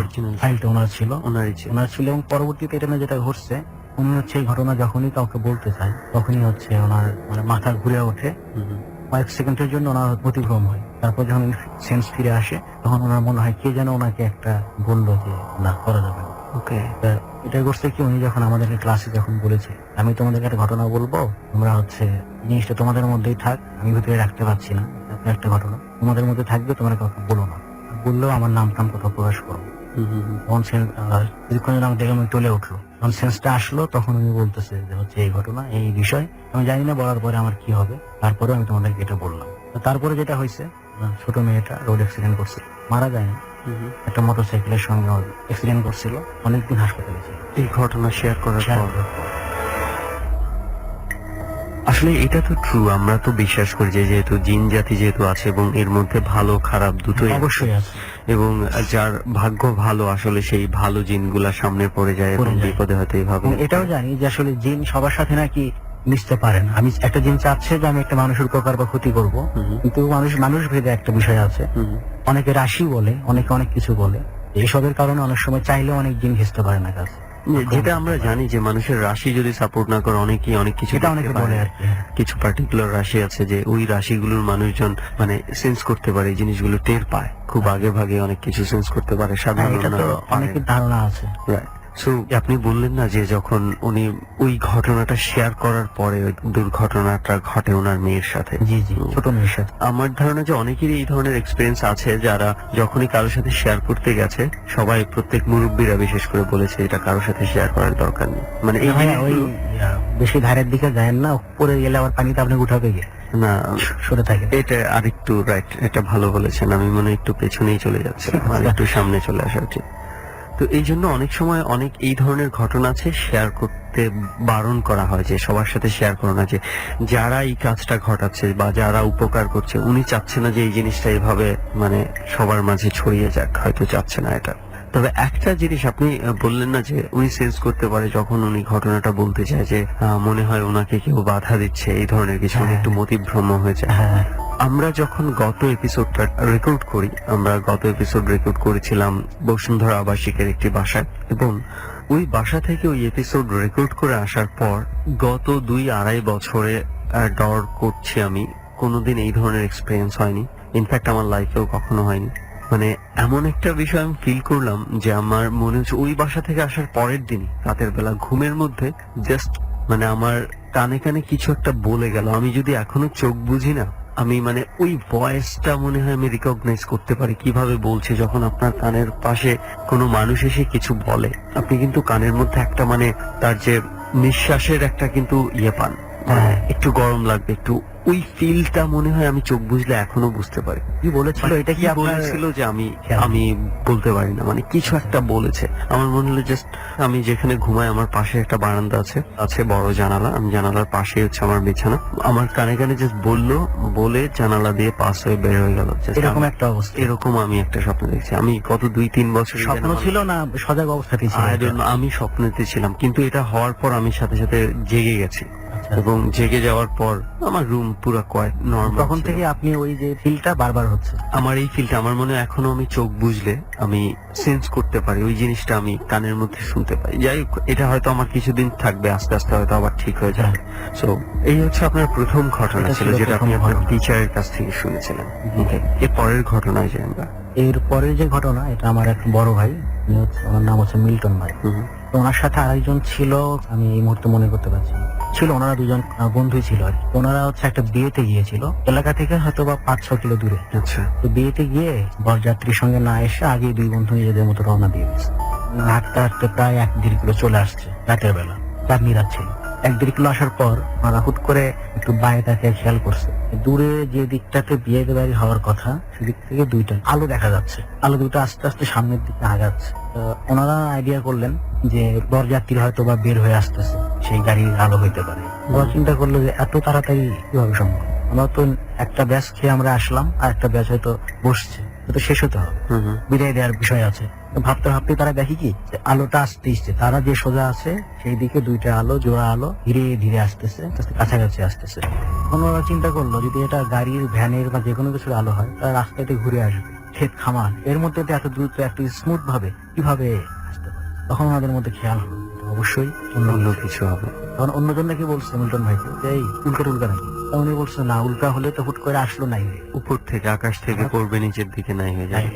ফাইলটা ওনার ছিল, ওনার ছিল। এবং পরবর্তীতে এটা যেটা ঘটছে, উনি হচ্ছে এই ঘটনা যখনই কাউকে বলতে চায়, তখনই হচ্ছে ওনার মানে মাথা ঘুরে ওঠে, কয়েক সেকেন্ডের জন্য ওনার প্রতিভ্রম হয়। তারপর যখন সেন্স ফিরে আসে, তখন ওনার মনে হয় কে যেন ওনাকে একটা বললো যে না, করা যাবে না। ওকে, এটা করছে কি, উনি যখন আমাদেরকে ক্লাসে যখন বলেছে আমি তোমাদেরকে একটা ঘটনা বলবো, তোমরা হচ্ছে জিনিসটা তোমাদের মধ্যেই থাক, আমি ভিতরে রাখতে পারছি না, একটা ঘটনা তোমাদের মধ্যে থাকবে, তোমরা কাউকে বলো না, বললেও আমার নাম টাম কথা প্রকাশ করো। তখন কিছুক্ষণ আমার দেখে আমি টলে উঠলো, যখন সেন্সটা আসলো, তখন উনি বলতেছে যে হচ্ছে এই ঘটনা, এই বিষয় আমি জানি না, বলার পরে আমার কি হবে, তারপরে আমি তোমাদেরকে এটা বললাম। তারপরে যেটা হয়েছে, ছোট মেয়েটা রোড অ্যাক্সিডেন্ট করছে, মারা যায়নি, একটা মোটরসাইকেলের সঙ্গে অ্যাক্সিডেন্ট করছিল, অনেকদিন হাসপাতালে ছিল। এই ঘটনা শেয়ার করার শেয়ার পর করার পর আসলে এটা তো ট্রু, আমরা তো বিশ্বাস করি যে যেহেতু জিন জাতি যেহেতু আছে এবং এর মধ্যে ভালো খারাপ দুটোই আছে। অবশ্যই আছে। এবং যার ভাগ্য ভালো আসলে সেই ভালো জিনগুলা সামনে পড়ে যায় এবং পড়ে যায়। বিপদে হয়তো এইভাবে এবং এটাও জানি যে আসলে জিন সবার সাথে নাকি মিশতে পারে না। আমি একটা জিন চাচ্ছে যে আমি একটা মানুষের উপকার বা ক্ষতি করব, কিন্তু মানুষ ভেদে একটা বিষয় আছে। অনেকে রাশি বলে, অনেকে অনেক কিছু বলে। এইসবের কারণে অনেক সময় চাইলেও অনেক জিন ঘেঁচতে পারে না কাছে। যেটা আমরা জানি যে মানুষের রাশি যদি সাপোর্ট না করে অনেকেই অনেক কিছু এটা দেখতে অনেকে পারে বলে না। আর কি। কিছু পার্টিকুলার রাশি আছে যে ওই রাশিগুলোর মানুষজন মানে সেন্স করতে পারে, এই জিনিসগুলো টের পায় খুব আগে ভাগে, অনেক কিছু সেন্স করতে পারে হ্যাঁ, সাধারণ এটা তো অন্যরা পারে অনেকের ধারণা আছে। সো আপনি বললেন না যে যখন উনি ওই ঘটনাটা শেয়ার করার পরে ওই দুর্ঘটনাটা ঘটে ওনার মেয়ের সাথে। জি জি, ছোট মেয়ের সাথে। আমার ধারণা যে অনেকেরই এই ধরনের এক্সপিরিয়েন্স আছে, যারা যখনই কারোর সাথে শেয়ার করতে গেছে সবাই প্রত্যেক মুরব্বীরা বিশেষ করে বলেছে এটা কারোর সাথে শেয়ার করার দরকার নেই, মানে এই ভাইয়া, ওই জিনিসগুলো- বেশি ধারের দিকে যায় না, পরে গেলে আবার পানিতে আপনি উঠাবে গিয়ে না সরে থাকে। এটা আরেকটু রাইট, এটা ভালো বলেছেন। আমি মনে হয় একটু পেছনেই চলে যাচ্ছে, আর একটু সামনে চলে আসা উচিত। তো এই জন্য অনেক সময় অনেক এই ধরনের ঘটনা আছে শেয়ার করতে বারণ করা হয় যে সবার সাথে শেয়ার করো না, যে যারা এই কাজটা ঘটাচ্ছে বা যারা উপকার করছে উনি চাচ্ছে না যে এই জিনিসটা এভাবে মানে সবার মাঝে ছড়িয়ে যাক, হয়তো চাচ্ছে না এটা। তবে একটা জিনিস আপনি বললেন না যে উনি সেন্স করতে পারে যখন উনি ঘটনাটা বলতে চায় যে মনে হয় ওনাকে কেউ বাধা দিচ্ছে, এই ধরনের কিছু, উনি একটু মতিভ্রম হয়ে যায়। হ্যাঁ, আমরা যখন গত এপিসোডটা রেকর্ড করি, আমরা গত এপিসোড রেকর্ড করেছিলাম বসুন্ধরা আবাসিকের একটি বাসায়, এবং ওই বাসা থেকে ওই এপিসোড রেকর্ড করে আসার পর গত 2-2.5 বছরে ডর করছি আমি, কোনোদিন এই ধরনের এক্সপিরিয়েন্স হয়নি। ইনফ্যাক্ট আমার লাইফেও কখনো হয়নি। মানে এমন একটা বিষয় আমি ফিল করলাম যে আমার মনে হচ্ছে ওই বাসা থেকে আসার পরের দিন রাতের বেলা ঘুমের মধ্যে জাস্ট মানে আমার কানে কানে কিছু একটা বলে গেল। আমি যদি এখনো চোখ বুঝি না, আমি মানে ওই ভয়েসটা মনে হয় আমি রিকগনাইজ করতে পারি কিভাবে বলছে। যখন আপনার কানের পাশে কোনো মানুষ এসে কিছু বলে, আপনি কিন্তু কানের মধ্যে একটা মানে তার যে নিঃশ্বাসের একটা কিন্তু ইয়ে পান, হ্যাঁ। একটু গরম লাগবে, একটু ওই ফিলটা মনে হয় আমি চোখ বুঝলে এখনো বুঝতে পারি। কি বলেছিল এটা কি আপনার? বলেছিল যে আমি খেয়াল? আমি বলতে পারি না, মানে কিছু একটা বলেছে। আমার মনে হলো জাস্ট আমি যেখানে ঘুমাই আমার পাশে একটা বারান্দা আছে বড় জানালা, আমি জানালার পাশে হচ্ছে আমার বিছানা, আমার কানে কানে জাস্ট বললো, বলে জানালা দিয়ে পাস হয়ে বের হয়ে গেল। Just এরকম আমি- একটা অবস্থা। এরকম আমি একটা স্বপ্ন দেখছি। আমি গত 2-3 বছর স্বপ্ন ছিল না সজাগ অবস্থাতেই ছিল এটা? আমি স্বপ্নেতে ছিলাম, কিন্তু এটা হওয়ার পর আমি সাথে সাথে জেগে গেছি, আচ্ছা। এবং জেগে যাওয়ার পর আমার রুম পুরো কোয়াইট নরমাল। তখন থেকে আপনি ওই যে ফিলটা বারবার হচ্ছে? আমার এই ফিলটা আমার মনে হয় এখনো আমি চোখ বুঝলে আমি সেন্স করতে পারি, ওই জিনিসটা আমি কানের মধ্যে শুনতে পাই। যাই হোক, এটা হয়তো আমার কিছুদিন থাকবে, আস্তে আস্তে হয়তো আবার ঠিক হয়ে যাবে। সো এই হচ্ছে আপনার প্রথম ঘটনা এটা ছিল ছিল যেটা আপনি প্রথম আপনার ঘটনা। টিচারের কাছ থেকে শুনেছিলেন। Okay, এর পরের ঘটনায় যাই আমরা। এর পরের যে ঘটনা, এটা আমার এক বড় ভাই, ওনার নাম হচ্ছে মিল্টন ভাই। তো ওনার সাথে আরেকজন ছিল, আমি এই মুহূর্তে মনে করতে পারছি না। ছিল, ওনারা দুজন বন্ধুই ছিল আর কি। তো ওনারা হচ্ছে একটা বিয়েতে গিয়েছিল, এলাকা থেকে হয়তো বা 5-6 কিলো দূরে। আচ্ছা, তো বিয়েতে গিয়ে বরযাত্রীর সঙ্গে না এসে আগে দুই বন্ধু নিজেদের মতো রওনা দিয়ে দিয়েছে। হাঁটতে হাঁটতে প্রায় 1-1.5 কিলো চলে আসছে রাতের বেলা, রাত নিরাত ছিল। 1-1.5 কিলো আসার পর ওনারা হুট করে একটু বাইরেটাকে খেয়াল করছে, দূরে যে দিকটাতে বিয়ে বাড়ি হওয়ার কথা সেদিক থেকে দুইটা আলো দেখা যাচ্ছে। আলো দুটো আস্তে আস্তে সামনের দিকে আগাচ্ছে। তো ওনারা আইডিয়া করলেন যে বরযাত্রী হয়তো বা বের হয়ে আসতেছে, সেই গাড়ির আলো হইতে পারে। ওরা চিন্তা করলো যে এত তাড়াতাড়ি কিভাবে সম্ভব, আমরা তো একটা ব্যাচ খেয়ে আমরা আসলাম, আর একটা ব্যাচ হয়তো বসছে, তো শেষ হতে হবে, বিদায় দেওয়ার বিষয় আছে। তো ভাবতে ভাবতে তারা দেখি কি যে আলোটা আসতে তারা যে সোজা আছে সেই দিকে দুইটা আলো, জোড়া আলো ধীরে ধীরে আসতেছে, কাছাকাছি আসতেছে। ওনারা চিন্তা করলো যদি এটা গাড়ির, ভ্যানের বা যে কোনো কিছুর আলো হয়, তারা রাস্তাতে ঘুরে আসবে, ক্ষেত খামার এর মধ্যে তো এত দ্রুত এত স্মুথ ভাবে কিভাবে আসতে পারে। তখন ওনাদের মধ্যে খেয়াল হলো অবশ্যই অন্য কিছু হবে। তখন অন্যজন নাকি বলছে মিল্টন ভাইকে যে এই উল্কা টুলকা নাকি। তা উনি বলছে না, উল্কা হলে তো হুট করে আসলো নাই, উপর থেকে আকাশ থেকে পড়বে, নিচের দিকে নাই হয়ে যায়।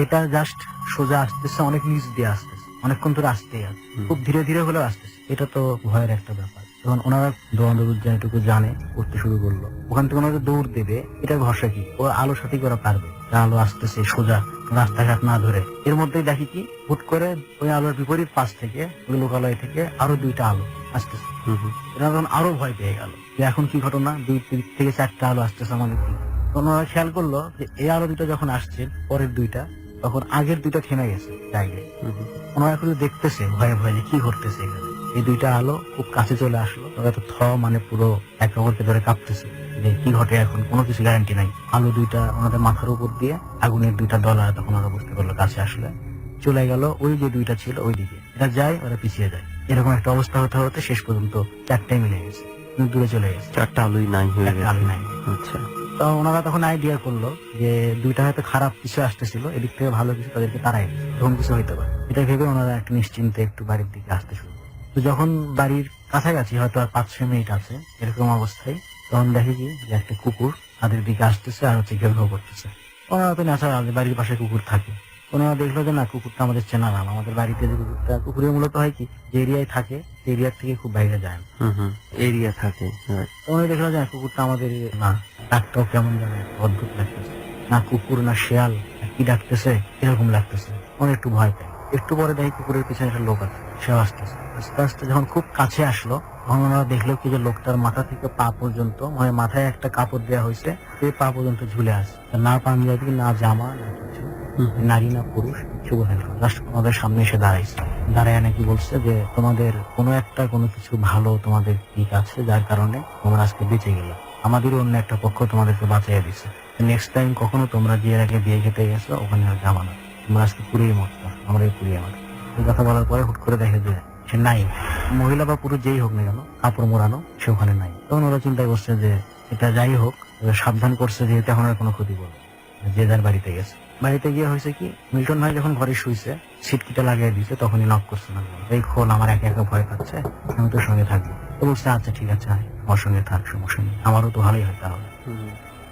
এটা জাস্ট সোজা আসতেছে, অনেক নিচ দিয়ে আসতেছে, অনেকক্ষণ ধরে আসতেই আছে, খুব ধীরে ধীরে হলেও আসতেছে। এটা তো ভয়ের একটা ব্যাপার। তখন ওনারা দৌড় যেটুকু জানে করতে শুরু করলো। ওখান থেকে ওনারা দৌড় দেবে, এটা ভরসা কি, ও আলো সাথে করা পারবে, আলো আসতেছে সোজা, রাস্তাঘাট না ধরে। এর মধ্যেই দেখি কি হুট করে ওই আলোর বিপরীত পাশ থেকে, ওই লোকালয় থেকে আরো দুইটা আলো আসতেছে। এরা তখন আরো ভয় পেয়ে গেল যে এখন কি ঘটনা, 2 থেকে 4টা আলো আসতেছে আমাদের দিকে। ওনারা খেয়াল করলো যে এই আলো দুটো যখন আসছে, পরের দুইটা তখন আগের দুইটা থেমে গেছে জায়গায়। ওনারা শুধু দেখতেছে ভয়ে ভয়ে যে কি ঘটতেছে এখানে। এই দুইটা আলো খুব কাছে চলে আসলো, ওরা তো মানে পুরো একে অপরকে ধরে কাঁপতেছে যে কি ঘটে এখন, কোনো কিছু গ্যারান্টি নাই। আলো দুইটা ওনাদের মাথার উপর দিয়ে আগুনের দুইটা দলা, তখন ওরা বুঝতে পারলো কাছে আসলে চলে গেল ওই যে দুইটা ছিল ওই দিকে, এটা যায় ওরা পিছিয়ে যায়। এরকম একটা অবস্থা হতে হতে শেষ পর্যন্ত চারটায় মিলে গেছে, দূরে চলে গেছে, চারটা আলোই নাই হয়ে একটা আলো গেছে। নাই। আচ্ছা, তো ওনারা তখন আইডিয়া করলো যে দুইটা হয়তো খারাপ কিছু আসতেছিল, এদিক থেকে ভালো কিছু তাদেরকে তারাই এরকম কিছু হইতে পারে। এটা ভেবে ওনারা একটু নিশ্চিন্তে একটু বাড়ির দিকে আসতে শুরু করলো। তো যখন বাড়ির কাছাকাছি হয়তো আর 5-6 মিনিট আছে এরকম অবস্থায়, তখন দেখে কি যে একটা কুকুর তাদের দিকে আসতেছে আর হচ্ছে ঘেউ ঘেউ করতেছে। ওনারা তো ন্যাচারাল বাড়ির পাশে কুকুর থাকে, ওনারা দেখলো যে না, কুকুরটা আমাদের চেনা নাম, আমাদের বাড়িতে যে কুকুরটা, কুকুরের মূলত হয় কি যে এরিয়ায় থাকে এরিয়ার থেকে খুব বাইরে যায় না, এরিয়া থাকে। Right. তো উনি দেখলো যে কুকুরটা আমাদের না, ডাকটাও কেমন যেন অদ্ভুত লাগতেছে, না কুকুর না শেয়াল, কি ডাকতেছে এরকম লাগতেছে। উনি একটু ভয় পায়। একটু পরে দেখি কুকুরের পিছনে একটা লোক আছে, সেও আসতেছে। আস্তে আস্তে যখন খুব কাছে আসলো তখন ওনারা দেখলো কি যে লোকটার মাথা থেকে পা পর্যন্ত, মানে মাথায় একটা কাপড় দেওয়া হয়েছে, সেই পা পর্যন্ত ঝুলে আছে, না পাঞ্জাবি না জামা না কিছু, নারী না পুরুষ কিছু বোঝা গেল। জাস্ট আমাদের সামনে এসে দাঁড়াইছে, দাঁড়ায় নাকি বলছে যে তোমাদের কোনো কিছু ভালো তোমাদের দিক আছে যার কারণে তোমরা আজকে বেঁচে গেলে, আমাদেরও অন্য একটা পক্ষ তোমাদেরকে বাঁচিয়ে দিছে। নেক্সট টাইম কখনো তোমরা যে আগে বিয়ে খেতে গেছো ওখানে আর যাবা না, তোমরা আজকে পুড়িয়ে মরতো, আমরা পুড়িয়ে মারো। এই কথা বলার পরে হুট করে দেখে যে সে নাই, মহিলা বা পুরুষ যেই হোক না কেন কাপড় মোড়ানো, সে ওখানে নাই। তখন ওরা চিন্তা করছে যে এটা যাই হোক, সাবধান করছে যে এটা এখন আর কোনো ক্ষতি করবে, যে যার বাড়িতে গেছে। বাড়িতে গিয়ে হয়েছে কি, মিল্টন ভাই যখন ঘরে শুইছে সিটকিটা লাগিয়ে দিয়েছে, তখনই নক করছে না, এই খোল, আমার একা একা ভয় পাচ্ছে, আমি তোর সঙ্গে থাকবো। তো বলছে আচ্ছা ঠিক আছে আয়, আমার সঙ্গে থাক, সমস্যা নেই, আমারও তো ভালোই হয় তাহলে।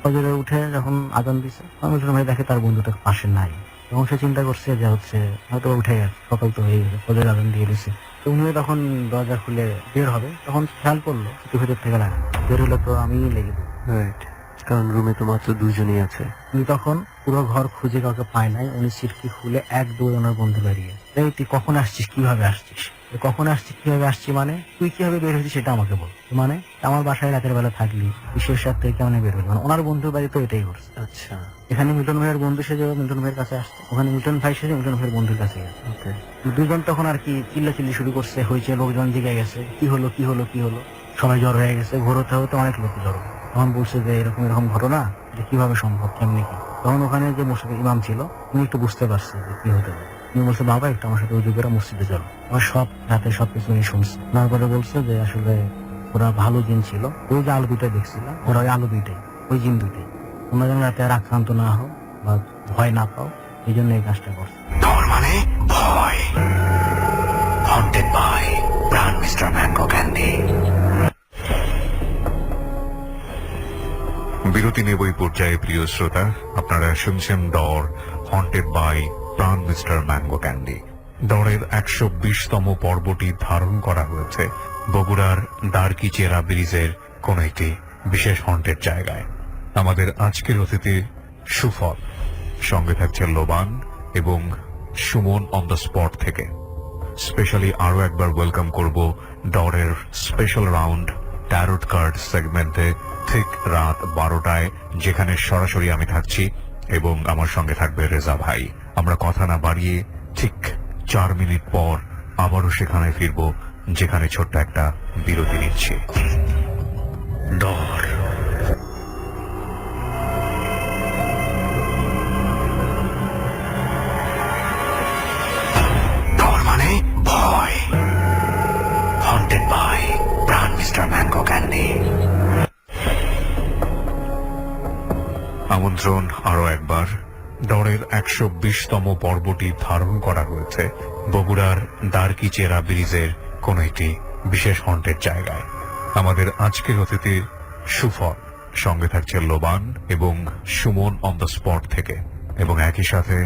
ফজরে উঠে যখন আজান দিছে, মিল্টন ভাই দেখে তার বন্ধুটা পাশে নাই। তখন সে চিন্তা করছে যে হচ্ছে হয়তো উঠে গেছে, সকাল তো হয়ে গেছে, ফজরের আজান দিয়ে দিছে। তো উনি তখন দরজা খুলে বের হবে, তখন খেয়াল করলো একটু ভেতর থেকে লাগে, বের হলে তো আমিই লেগে দেবো। রাইট, কারণ রুমে তো মাত্র দুজনই আছে। উনি তখন পুরো ঘর খুঁজে কাউকে পায় নাই, উনি সিটকি খুলে এক দৌড়ে ওনার বন্ধু বেরিয়ে, এই তুই কখন আসছিস, কিভাবে আসছিস, কখন আসছিস কিভাবে আসছি, মানে তুই কিভাবে বের হয়েছিস সেটা আমাকে বল, মানে আমার বাসায় রাতের বেলা থাকলি, বিশেষ রাত থেকে কেমন বের হলি, মানে ওনার বন্ধুর বাড়ি তো এটাই করছে। আচ্ছা, এখানে মিল্টন ভাইয়ের বন্ধু সেজে মিল্টন ভাইয়ের কাছে আসছে, ওখানে মিল্টন ভাই সেজে মিল্টন ভাইয়ের বন্ধুর কাছে গেছে। ওকে, দুজন তখন আর কি চিল্লাচিল্লি শুরু করছে, হয়েছে, লোকজন দিকে গেছে, কি হলো কি হলো কি হলো, সবাই জ্বর হয়ে গেছে, ভোর হতে হতে অনেক লোক জ্বর। তখন বলছে যে এরকম এরকম ঘটনা, এটা কিভাবে সম্ভব, কেমনি কি। তখন ওখানে যে মসজিদের ইমাম ছিল উনি একটু বুঝতে পারছে যে কি হতে পারে। উনি বলছে বাবা একটু আমার সাথে উজু করে মসজিদে চলো। আমার সব রাতে সবকিছু উনি শুনছে, তারপরে বলছে যে আসলে ওরা ভালো জিন ছিল, ওই যে আলো দুইটাই দেখছিলাম, ওরা ওই আলো দুইটাই, ওই জিন দুইটাই, তোমরা যেন রাতে আর আক্রান্ত না হও বা ভয় না পাও, এই জন্য এই কাজটা করছে। তার মানে ভয়, হন্টেড বাই প্রাণ মিস্টার ম্যাঙ্গো ক্যান্ডি। বিরতি নেব এই পর্যায়ে। প্রিয় শ্রোতা, আপনারা শুনছেন ডর, হন্টেড বাই প্রাণ মিস্টার ম্যাঙ্গো ক্যান্ডি। ডরের 120তম পর্বটি ধারণ করা হয়েছে বগুড়ার দারকিচেরা ব্রিজের কোন একটি বিশেষ হন্টেড জায়গায়। আমাদের আজকের অতিথি সুফল, সঙ্গে থাকছে লোবান এবং সুমন অন দ্য স্পট থেকে। স্পেশালি আরো একবার ওয়েলকাম করব ডরের স্পেশাল রাউন্ড ট্যারোট কার্ড সেগমেন্টে ঠিক রাত 12টায়, যেখানে সরাসরি আমি থাকছি এবং আমার সঙ্গে থাকবে রেজা ভাই। আমরা কথা না বাড়িয়ে ঠিক 4 মিনিট পর আবারও সেখানে ফিরবো, যেখানে ছোট্ট একটা বিরতি নিচ্ছি। ডর। ডর মানে ভয়, হন্টেড বাই প্রাণ মিস্টার ম্যাঙ্গো ক্যান্ডি। আমন্ত্রণ আরো একবার। ডরের 120তম পর্বটি ধারণ করা হয়েছে বগুড়ার দারকিচেরা ব্রিজের কোন একটি বিশেষ হন্টেড জায়গায়। আমাদের আজকের অতিথি সুফল, সঙ্গে থাকছে লোবান এবং সুমন অন দ্য স্পট থেকে। এবং একই সাথে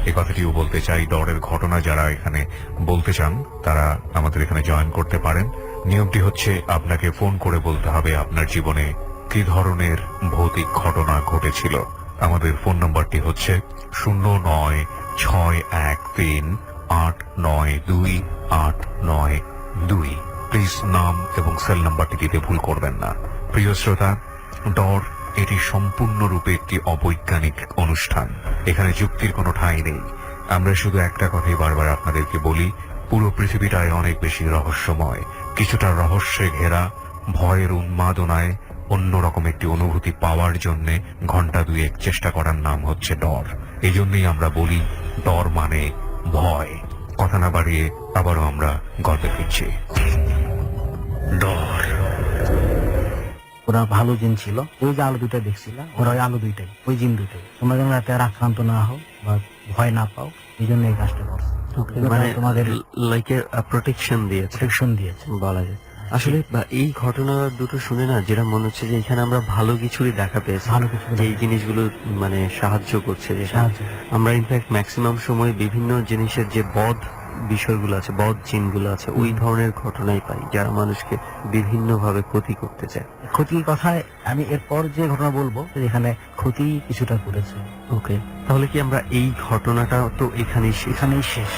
এই কথাটিও বলতে চাই, ডরের ঘটনা যারা এখানে বলতে চান তারা আমাদের এখানে জয়েন করতে পারেন। নিয়মটি হচ্ছে আপনাকে ফোন করে বলতে হবে আপনার জীবনে কি ধরনের ভৌতিক ঘটনা ঘটেছিল। আমাদের ফোন নম্বরটি হচ্ছে 0961389282। প্লিজ নাম এবং সেল নাম্বারটি দিতে ভুল করবেন না। প্রিয় শ্রোতা, ডর এটি সম্পূর্ণরূপে একটি অবৈজ্ঞানিক অনুষ্ঠান। এখানে যুক্তির কোনো ঠাঁই নেই। আমরা শুধু একটা কথাই বারবার আপনাদেরকে বলি, পুরো পৃথিবীটাই অনেক বেশি রহস্যময়, কিছুটা রহস্যে ঘেরা। ভয়ের উন্মাদনায় অন্যরকম একটি অনুভূতি পাওয়ার জন্য ঘন্টা দুয়েক চেষ্টা করার নাম হচ্ছে ডর। এই জন্যই আমরা বলি ডর মানে ভয়। কথা না বাড়িয়ে আবারও আমরা গল্পে ফিরছি। ডর। ওরা ভালো জিন ছিল, ওই যে আলো দুইটা দেখছিলাম, ওরা ওই আলো দুইটাই, ওই জিন দুইটাই। তোমরা যেন রাতে আর আক্রান্ত না হও বা ভয় না পাও, এই জন্য এই কাজটা করছে। মানে তোমাদের লাইক প্রোটেকশন দিয়েছে, প্রোটেকশন দিয়েছে বলা যায়। আসলে এই ঘটনা দুটো শুনে না যেটা মনে হচ্ছে যে এখানে আমরা ভালো কিছুরই দেখা পেয়েছি, ভালো কিছু যে এই জিনিসগুলো মানে সাহায্য করছে। যে সাহায্য। আমরা ইনফ্যাক্ট ম্যাক্সিমাম সময় বিভিন্ন জিনিসের যে বদ বিষয়গুলো আছে, বদ জিনগুলো আছে, ওই ধরনের ঘটনাই পাই যারা মানুষকে বিভিন্ন ভাবে ক্ষতি করতে চায়। ক্ষতির কথায় আমি এরপর যে ঘটনা বলবো যেখানে ক্ষতি কিছুটা করেছে। ওকে, তাহলে কি আমরা এই ঘটনাটা তো এখানেই এখানেই শেষ।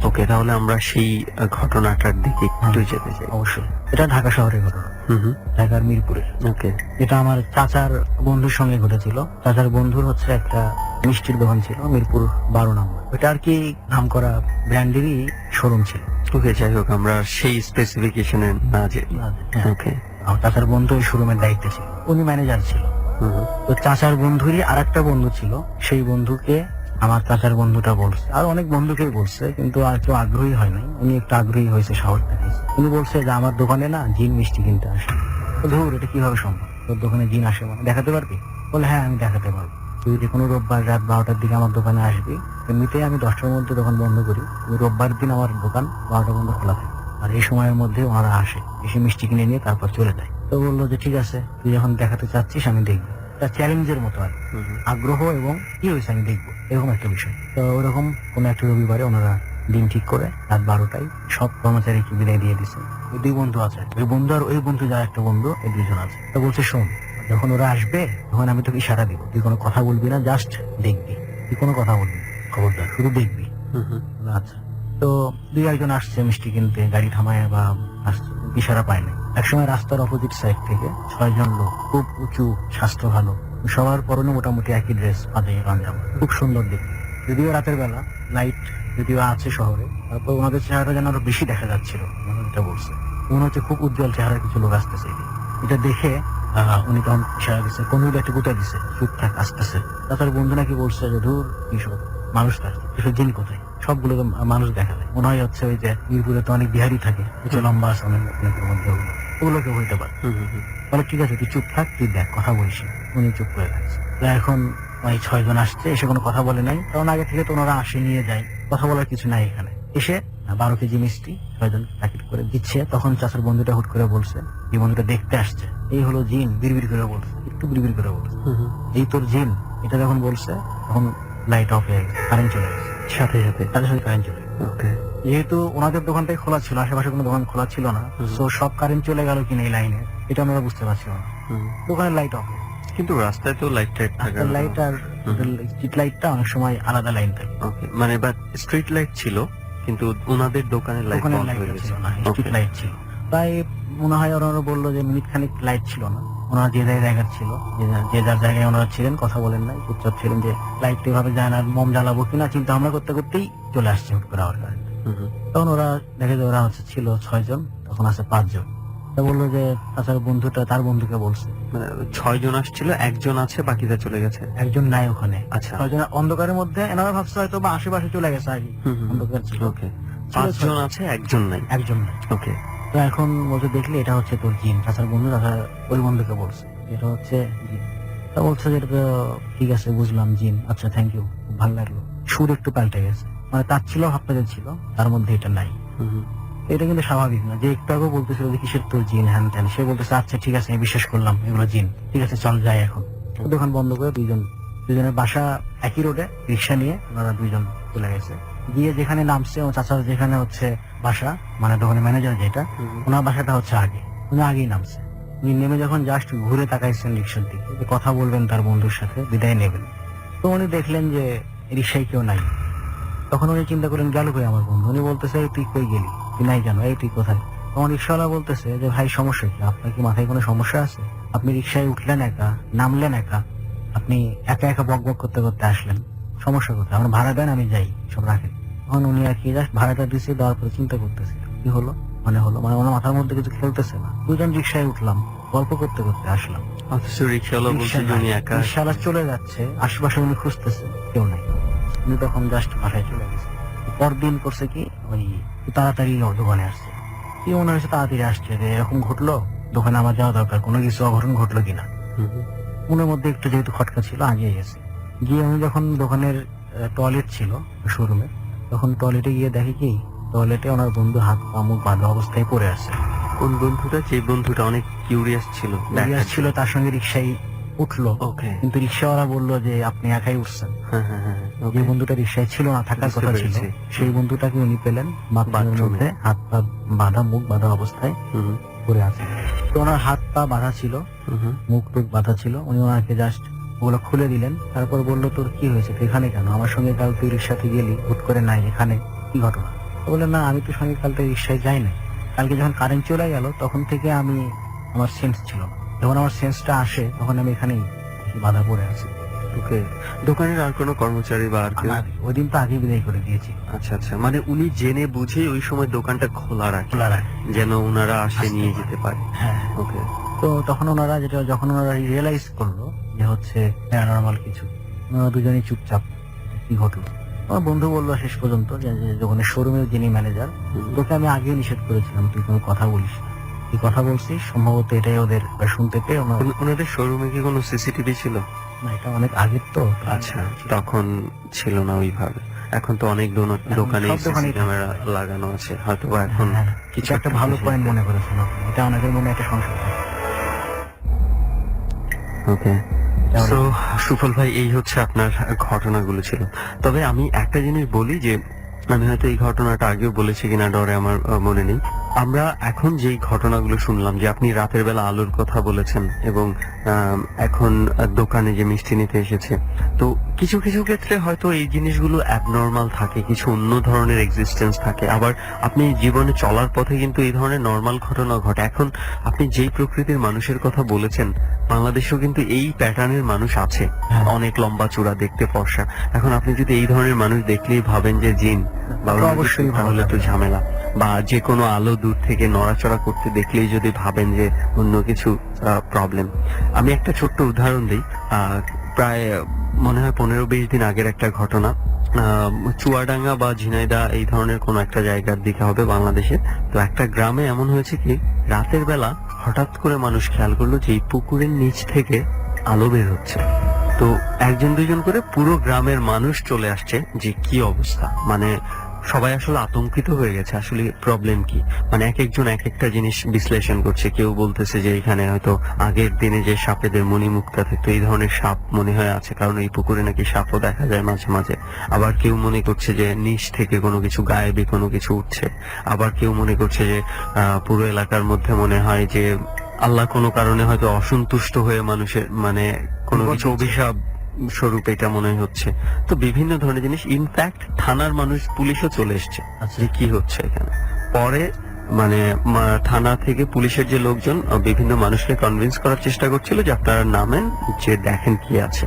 ওকে, তাহলে আমরা সেই ঘটনাটার দিকে একটু যেতে চাই। অবশ্যই এটা ঢাকা শহরের ঘটনা, হুম। ঢাকার মিরপুরে। ওকে। এটা আমার চাচার বন্ধুর সঙ্গে ঘটেছিল। চাচার বন্ধুর হচ্ছে একটা মিষ্টির দোকান ছিল মিরপুর 12 নম্বর। ওটা আর কি নাম করা ব্র্যান্ডেরই শোরুম ছিল। ওকে, যাই হোক আমরা সেই স্পেসিফিকেশনে না যে। হ্যাঁ। ওকে। আমার চাচার বন্ধু ওই শোরুমের দায়িত্বে ছিল, উনি ম্যানেজার ছিল। হুম। তো চাচার বন্ধুরই আর একটা বন্ধু ছিল, সেই বন্ধুকে আমার চাচার বন্ধুটা বলছে, আর অনেক বন্ধুকেই বলছে, কিন্তু আর কেউ আগ্রহী হয় নাই। উনি একটু আগ্রহী হয়েছে, সাহস দেখাইছে। উনি বলছে যে আমার দোকানে না জিন মিষ্টি কিনতে আসে। তো ধর এটা কিভাবে সম্ভব, তোর দোকানে জিন আসে মানে দেখাতে পারবি? বলে হ্যাঁ আমি দেখাতে পারবো। তুই যে কোনো রোববার রাত 12টার দিকে আমার দোকানে আসবি। এমনিতেই আমি 10টার মধ্যে দোকান বন্ধ করি, রোববার দিন আমার দোকান 12টা পর্যন্ত খোলা থাকে। আর এই সময়ের মধ্যে ওনারা আসে, এসে মিষ্টি কিনে নিয়ে তারপর চলে যায়। তো বললো যে ঠিক আছে, তুই যখন দেখাতে চাচ্ছিস আমি দেখবো। একটা চ্যালেঞ্জের মতো আর আগ্রহ এবং কি হয়েছে আমি দেখবো, এরকম একটা বিষয়। তো ওরকম কোন একটা রবিবারে ওনারা দিন ঠিক করে রাত 12টায় সব কর্মচারীকে বিদায় দিয়ে দিছে। ওই দুই বন্ধু আছে, ওই বন্ধু আর ওই বন্ধু যার একটা বন্ধু, এই দুইজন আছে। তো বলছে শোন, যখন ওরা আসবে তখন আমি তোকে ইশারা দিব, তুই কোনো কথা বলবি না, জাস্ট দেখবি। তুই কোনো কথা বলবি, খবরদার, শুধু দেখবি। আচ্ছা। তো দুই একজন আসছে মিষ্টি কিনতে, গাড়ি থামায় বা আসছে, ইশারা পায় না। একসময় রাস্তার অপোজিট সাইড থেকে 6 জন লোক, খুব উঁচু, স্বাস্থ্য ভালো, সবার পরনে মোটামুটি একই ড্রেস, পাঞ্জাবি পাঞ্জামা, খুব সুন্দর দেখতে। যদিও রাতের বেলা, লাইট যদিও আছে শহরে, তারপর ওনাদের চেহারা যেন আরো বেশি দেখা যাচ্ছিল। এটা বলছে মনে হচ্ছে খুব উজ্জ্বল চেহারার কিছু লোক আসতেছে। এটা দেখে উনি তখন ইশারা দিচ্ছে, কোন একটা গুতা দিচ্ছে, চুপ থাক, আসতেছে। তাছাড়া বন্ধু নাকি বলছে যে ধুর এইসব মানুষ আসছে, এসব জিন কোথায়, সবগুলো তো মানুষ দেখা যায়। মনে হয় হচ্ছে ওই যে মিরপুরে তো অনেক বিহারি থাকে, কিছু লম্বা আছে অনেকের মধ্যে, ওগুলো কেউ হইতে পারে। বলে ঠিক আছে তুই চুপ থাক, তুই দেখ, কথা বলিস। উনি চুপ করে থাকছে। এখন ওই 6 জন আসছে, এসে কোনো কথা বলে নাই, কারণ আগে থেকে তো ওনারা আসে নিয়ে যায়, কথা বলার কিছু নাই এখানে। এসে 12 কেজি মিষ্টি 6 জন প্যাকেট করে দিচ্ছে। তখন চাচার বন্ধুটা হুট করে বলছে, যে বন্ধুটা দেখতে আসছে, এই হলো জিন, বিড়বিড় করে বলছে, একটু বিড়বিড় করে বলছে, এই তোর জিন। এটা যখন বলছে তখন লাইট অফ হয়ে গেছে, কারেন্ট চলে গেছে, সাথে সাথে কারেন্ট চলে গেছে। যেহেতু ওনাদের দোকানটাই খোলা ছিল, আশেপাশে কোনো দোকান খোলা ছিল না, তো সব কারেন্ট চলে গেল কিনা এই লাইনে, এটা আমরা বুঝতে পারছিলাম না। দোকানের লাইট অফ, কিন্তু রাস্তায় তো লাইট থাকে, লাইট আর স্ট্রিট লাইটটা অনেক সময় আলাদা লাইন থাকে। মানে বাট স্ট্রিট লাইট ছিল, কিন্তু ওনাদের দোকানের লাইট বন্ধ হয়ে গেছে, স্ট্রিট লাইট ছিল। তাই মনে হয় ওনারা বললো যে মিনিট খানিক লাইট ছিল না, ওনারা যে জায়গায় ছিল, যে যার জায়গায় ওনারা ছিলেন, কথা বলেন নাই, চুপচাপ ছিলেন, যে লাইট এভাবে যায় না, মম জ্বালাবো কিনা চিন্তা ভাবনা করতে করতেই চলে আসছে হুট করে আবার কারেন্ট। তখন ওরা দেখে যে ওরা হচ্ছে ছিল 6 জন, তখন আছে 5 জন। তা বললো যে তাছাড়া বন্ধুটা তার বন্ধুকে বলছে, মানে 6 জন আসছিল, একজন আছে, বাকিটা চলে গেছে, একজন নাই ওখানে। আচ্ছা, 6 জন অন্ধকারের মধ্যে, এনারা ভাবছে হয়তো বা আশেপাশে চলে গেছে, আগে অন্ধকার ছিল। ওকে, 5 জন আছে, একজন নাই। ওকে। তো এখন বলছে দেখলে এটা হচ্ছে তোর জিন। চাচার বন্ধু তাছাড়া ওই বন্ধুকে বলছে এটা হচ্ছে জিন। তা বলছে যে এটা তো ঠিক আছে, বুঝলাম জিন, আচ্ছা থ্যাংক ইউ, ভালো লাগলো। সুর একটু পাল্টে গেছে, মানে তার ছিল ভাবতে ছিল, তার মধ্যে এটা নাই। এটা কিন্তু স্বাভাবিক না, যে একটু আগে বলতেছিল যে কিসের তোর জিন, হ্যান ত্যান, সে বলতেছে আচ্ছা ঠিক আছে আমি বিশ্বাস করলাম এগুলো জিন, ঠিক আছে চল যাই এখন। দোকান বন্ধ করে দুজনের বাসা একই রোডে, রিক্সা নিয়ে ওনারা 2 জন চলে গেছে। গিয়ে যেখানে নামছে ও চাচার যেখানে হচ্ছে বাসা, মানে দোকানের ম্যানেজার যেটা, ওনার বাসাটা হচ্ছে আগে, উনি আগেই নামছে। উনি নেমে যখন জাস্ট ঘুরে তাকাইছেন রিক্সার দিকে, যে কথা বলবেন তার বন্ধুর সাথে, বিদায় নেবেন, তো উনি দেখলেন যে রিক্সায় কেউ নাই। তখন উনি চিন্তা করলেন গেল কই আমার বন্ধু। উনি বলতেছে তুই কই গেলি, তুই নাই কেন, এই তুই কোথায়? তখন রিক্সাওয়ালা বলতেছে যে ভাই সমস্যা কি, আপনার কি মাথায় কোনো সমস্যা আছে? আপনি রিক্সায় উঠলেন একা, নামলেন একা, আপনি একা একা বক বক করতে করতে আসলেন, সমস্যা কোথায়, আমরা ভাড়া দেন, আমি যাই, সব রাখেন। তখন উনি আর কি জাস্ট ভাড়াটা দিছে, দেওয়ার পরে চিন্তা করতেছিল কি হলো, মানে ওনার মাথার মধ্যে কিছু খেলতেছে না। দুজন রিক্সায় উঠলাম, গল্প করতে করতে আসলাম। অথচ রিক্সাওয়ালা বলছে যে উনি একা। রিক্সাওয়ালা চলে যাচ্ছে, আশেপাশে উনি খুঁজতেছে, কেউ নাই। উনি তখন জাস্ট বাসায় চলে গেছে। পরদিন করছে কি, ওই তাড়াতাড়ি ওর দোকানে আসছে, কি মনে হয়েছে তাড়াতাড়ি আসছে যে এরকম ঘটলো, দোকানে আমার যাওয়া দরকার, কোনো কিছু অঘটন ঘটলো কিনা। মনের মধ্যে একটু যেহেতু খটকা ছিল, আগিয়ে গেছে। গিয়ে আমি যখন দোকানের টয়লেট ছিল শোরুমে, তখন টয়লেটে গিয়ে দেখি কি, টয়লেটে ওনার বন্ধু হাত পা মুখ বাঁধা অবস্থায় পড়ে আছে। কোন বন্ধুটা? যে বন্ধুটা অনেক কিউরিয়াস ছিল, ছিল, তার সঙ্গে রিক্সায় উঠলো, ওকে। কিন্তু রিক্সাওয়ালা বললো যে আপনি একাই উঠছেন। হ্যাঁ হ্যাঁ হ্যাঁ, যে বন্ধুটা রিক্সায় ছিল না, থাকার বুঝতে কথা ছিল, পেরেছি। সেই বন্ধুটাকে উনি পেলেন বাথরুমের বাথরুমে। মধ্যে হাত পা বাঁধা, মুখ বাঁধা অবস্থায় পড়ে আছে। তো ওনার হাত পা বাঁধা ছিল, মুখ টুক বাঁধা ছিল। উনি ওনাকে জাস্ট ওগুলো খুলে দিলেন, তারপর বললো তোর কি হয়েছে, তুই এখানে কেন, আমার সঙ্গে কাল তুই রিক্সাতে গেলি, হুট করে নাই, এখানে কি ঘটনা? তো বললেন না, আমি তোর সঙ্গে কাল তো রিক্সায় যাই না, কালকে যখন কারেন্ট চলে গেল তখন থেকে আমার সেন্স ছিল না, যখন আমার সেন্সটা আসে তখন আমি এখানেই বাধা পড়ে আছি। ওকে। দোকানের আর কোনো কর্মচারী বা আর কেউ? ওই দিন তো আগে বিদায় করে দিয়েছি। আচ্ছা আচ্ছা, মানে উনি জেনে বুঝে ওই সময় দোকানটা খোলা রাখে খোলা রাখে, যেন ওনারা আসে আসতে নিয়ে পারে। যেতে পারে। হ্যাঁ। ওকে। তো তখন যখন ওনারা রিয়েলাইজ করলো যে হচ্ছে প্যারানর্মাল কিছু, ওনারা দুজনেই চুপচাপ, কি ঘটলো। আমার বন্ধু বললো শেষ পর্যন্ত যে দোকানের শোরুমের যিনি ম্যানেজার, তোকে আমি আগে নিষেধ করেছিলাম তুই কোনো কথা বলিস না, তুই কথা বলছিস, সম্ভবত এটাই ওদের শুনতে পেয়ে ওনাদের শোরুমে কি কোনো সিসিটিভি ছিল? না, এটা অনেক আগের তো। আচ্ছা, তখন ছিল না ওইভাবে। এখন তো অনেক দোকানে সব দোকানেই ক্যামেরা লাগানো আছে, হয়তো বা এখন হ্যাঁ, কিছু কিছু একটা ভালো পয়েন্ট মনে করেছেন আপনি, এটা অনেকের মনে একটা সংশয় থাকে। ওকে। তো সুফল ভাই, এই হচ্ছে আপনার ঘটনাগুলো ছিল। তবে আমি একটা জিনিস বলি যে আমি হয়তো এই ঘটনাটা আগেও বলেছি কিনা ডরে আমার মনে নেই। আমরা এখন যেই ঘটনাগুলো শুনলাম, যে আপনি রাতের বেলা আলোর কথা বলেছেন এবং এখন দোকানে যে মিষ্টি নিতে এসেছে, তো কিছু কিছু ক্ষেত্রে হয়তো এই জিনিসগুলো অ্যাবনর্মাল থাকে, কিছু অন্য ধরনের এক্সিস্টেন্স থাকে। আবার আপনি জীবনে চলার পথে কিন্তু এই ধরনের নর্মাল ঘটনা ঘটে। এখন আপনি যেই প্রকৃতির মানুষের কথা বলেছেন, বাংলাদেশেও কিন্তু এই প্যাটার্নের মানুষ আছে, অনেক লম্বা চূড়া, দেখতে ফর্সা। এখন আপনি যদি এই ধরনের মানুষ দেখলেই ভাবেন যে জিন বা অন্য কিছু, অবশ্যই তাহলে তো ঝামেলা। বা যে কোনো আলো দূর থেকে নড়াচড়া করতে দেখলেই যদি ভাবেন যে অন্য কিছু প্রবলেম। আমি একটা ছোট্ট উদাহরণ দিই। প্রায় মনে হয় 15-20 দিন আগের একটা ঘটনা। চুয়াডাঙ্গা বা ঝিনাইদহ এই ধরনের কোন একটা জায়গার দিকে হবে বাংলাদেশে। তো একটা গ্রামে এমন হয়েছে কি, রাতের বেলা হঠাৎ করে মানুষ খেয়াল করলো যে এই পুকুরের নিচ থেকে আলো বের হচ্ছে। তো একজন দুজন করে পুরো গ্রামের মানুষ চলে আসছে যে কি অবস্থা, মানে সবাই আসলে আতঙ্কিত হয়ে গেছে, আসলে প্রবলেম কি। মানে এক একজন এক একটা জিনিস বিশ্লেষণ করছে। কেউ বলতেছে যে এখানে হয়তো আগের দিনে যে সাপেদের মণিমুক্তা থাকতো, এই ধরনের সাপ মনে হয় আছে, কারণ এই পুকুরে নাকি সাপও দেখা যায় মাঝে মাঝে। আবার কেউ মনে করছে যে নিচ থেকে কোনো কিছু গায়েবী কোনো কিছু উঠছে। আবার কেউ মনে করছে যে পুরো এলাকার মধ্যে মনে হয় যে আল্লাহ কোনো কারণে হয়তো অসন্তুষ্ট হয়ে মানুষের মানে কোনো কিছু অভিশাপ স্বরূপ এটা মনে হচ্ছে। তো বিভিন্ন ধরনের জিনিস, ইনফ্যাক্ট থানার মানুষ, পুলিশও চলে এসছে যে কি হচ্ছে এখানে। পরে মানে থানা থেকে পুলিশের যে লোকজন বিভিন্ন মানুষকে কনভিন্স করার চেষ্টা করছিল যে আপনারা নামেন, যে দেখেন কি আছে।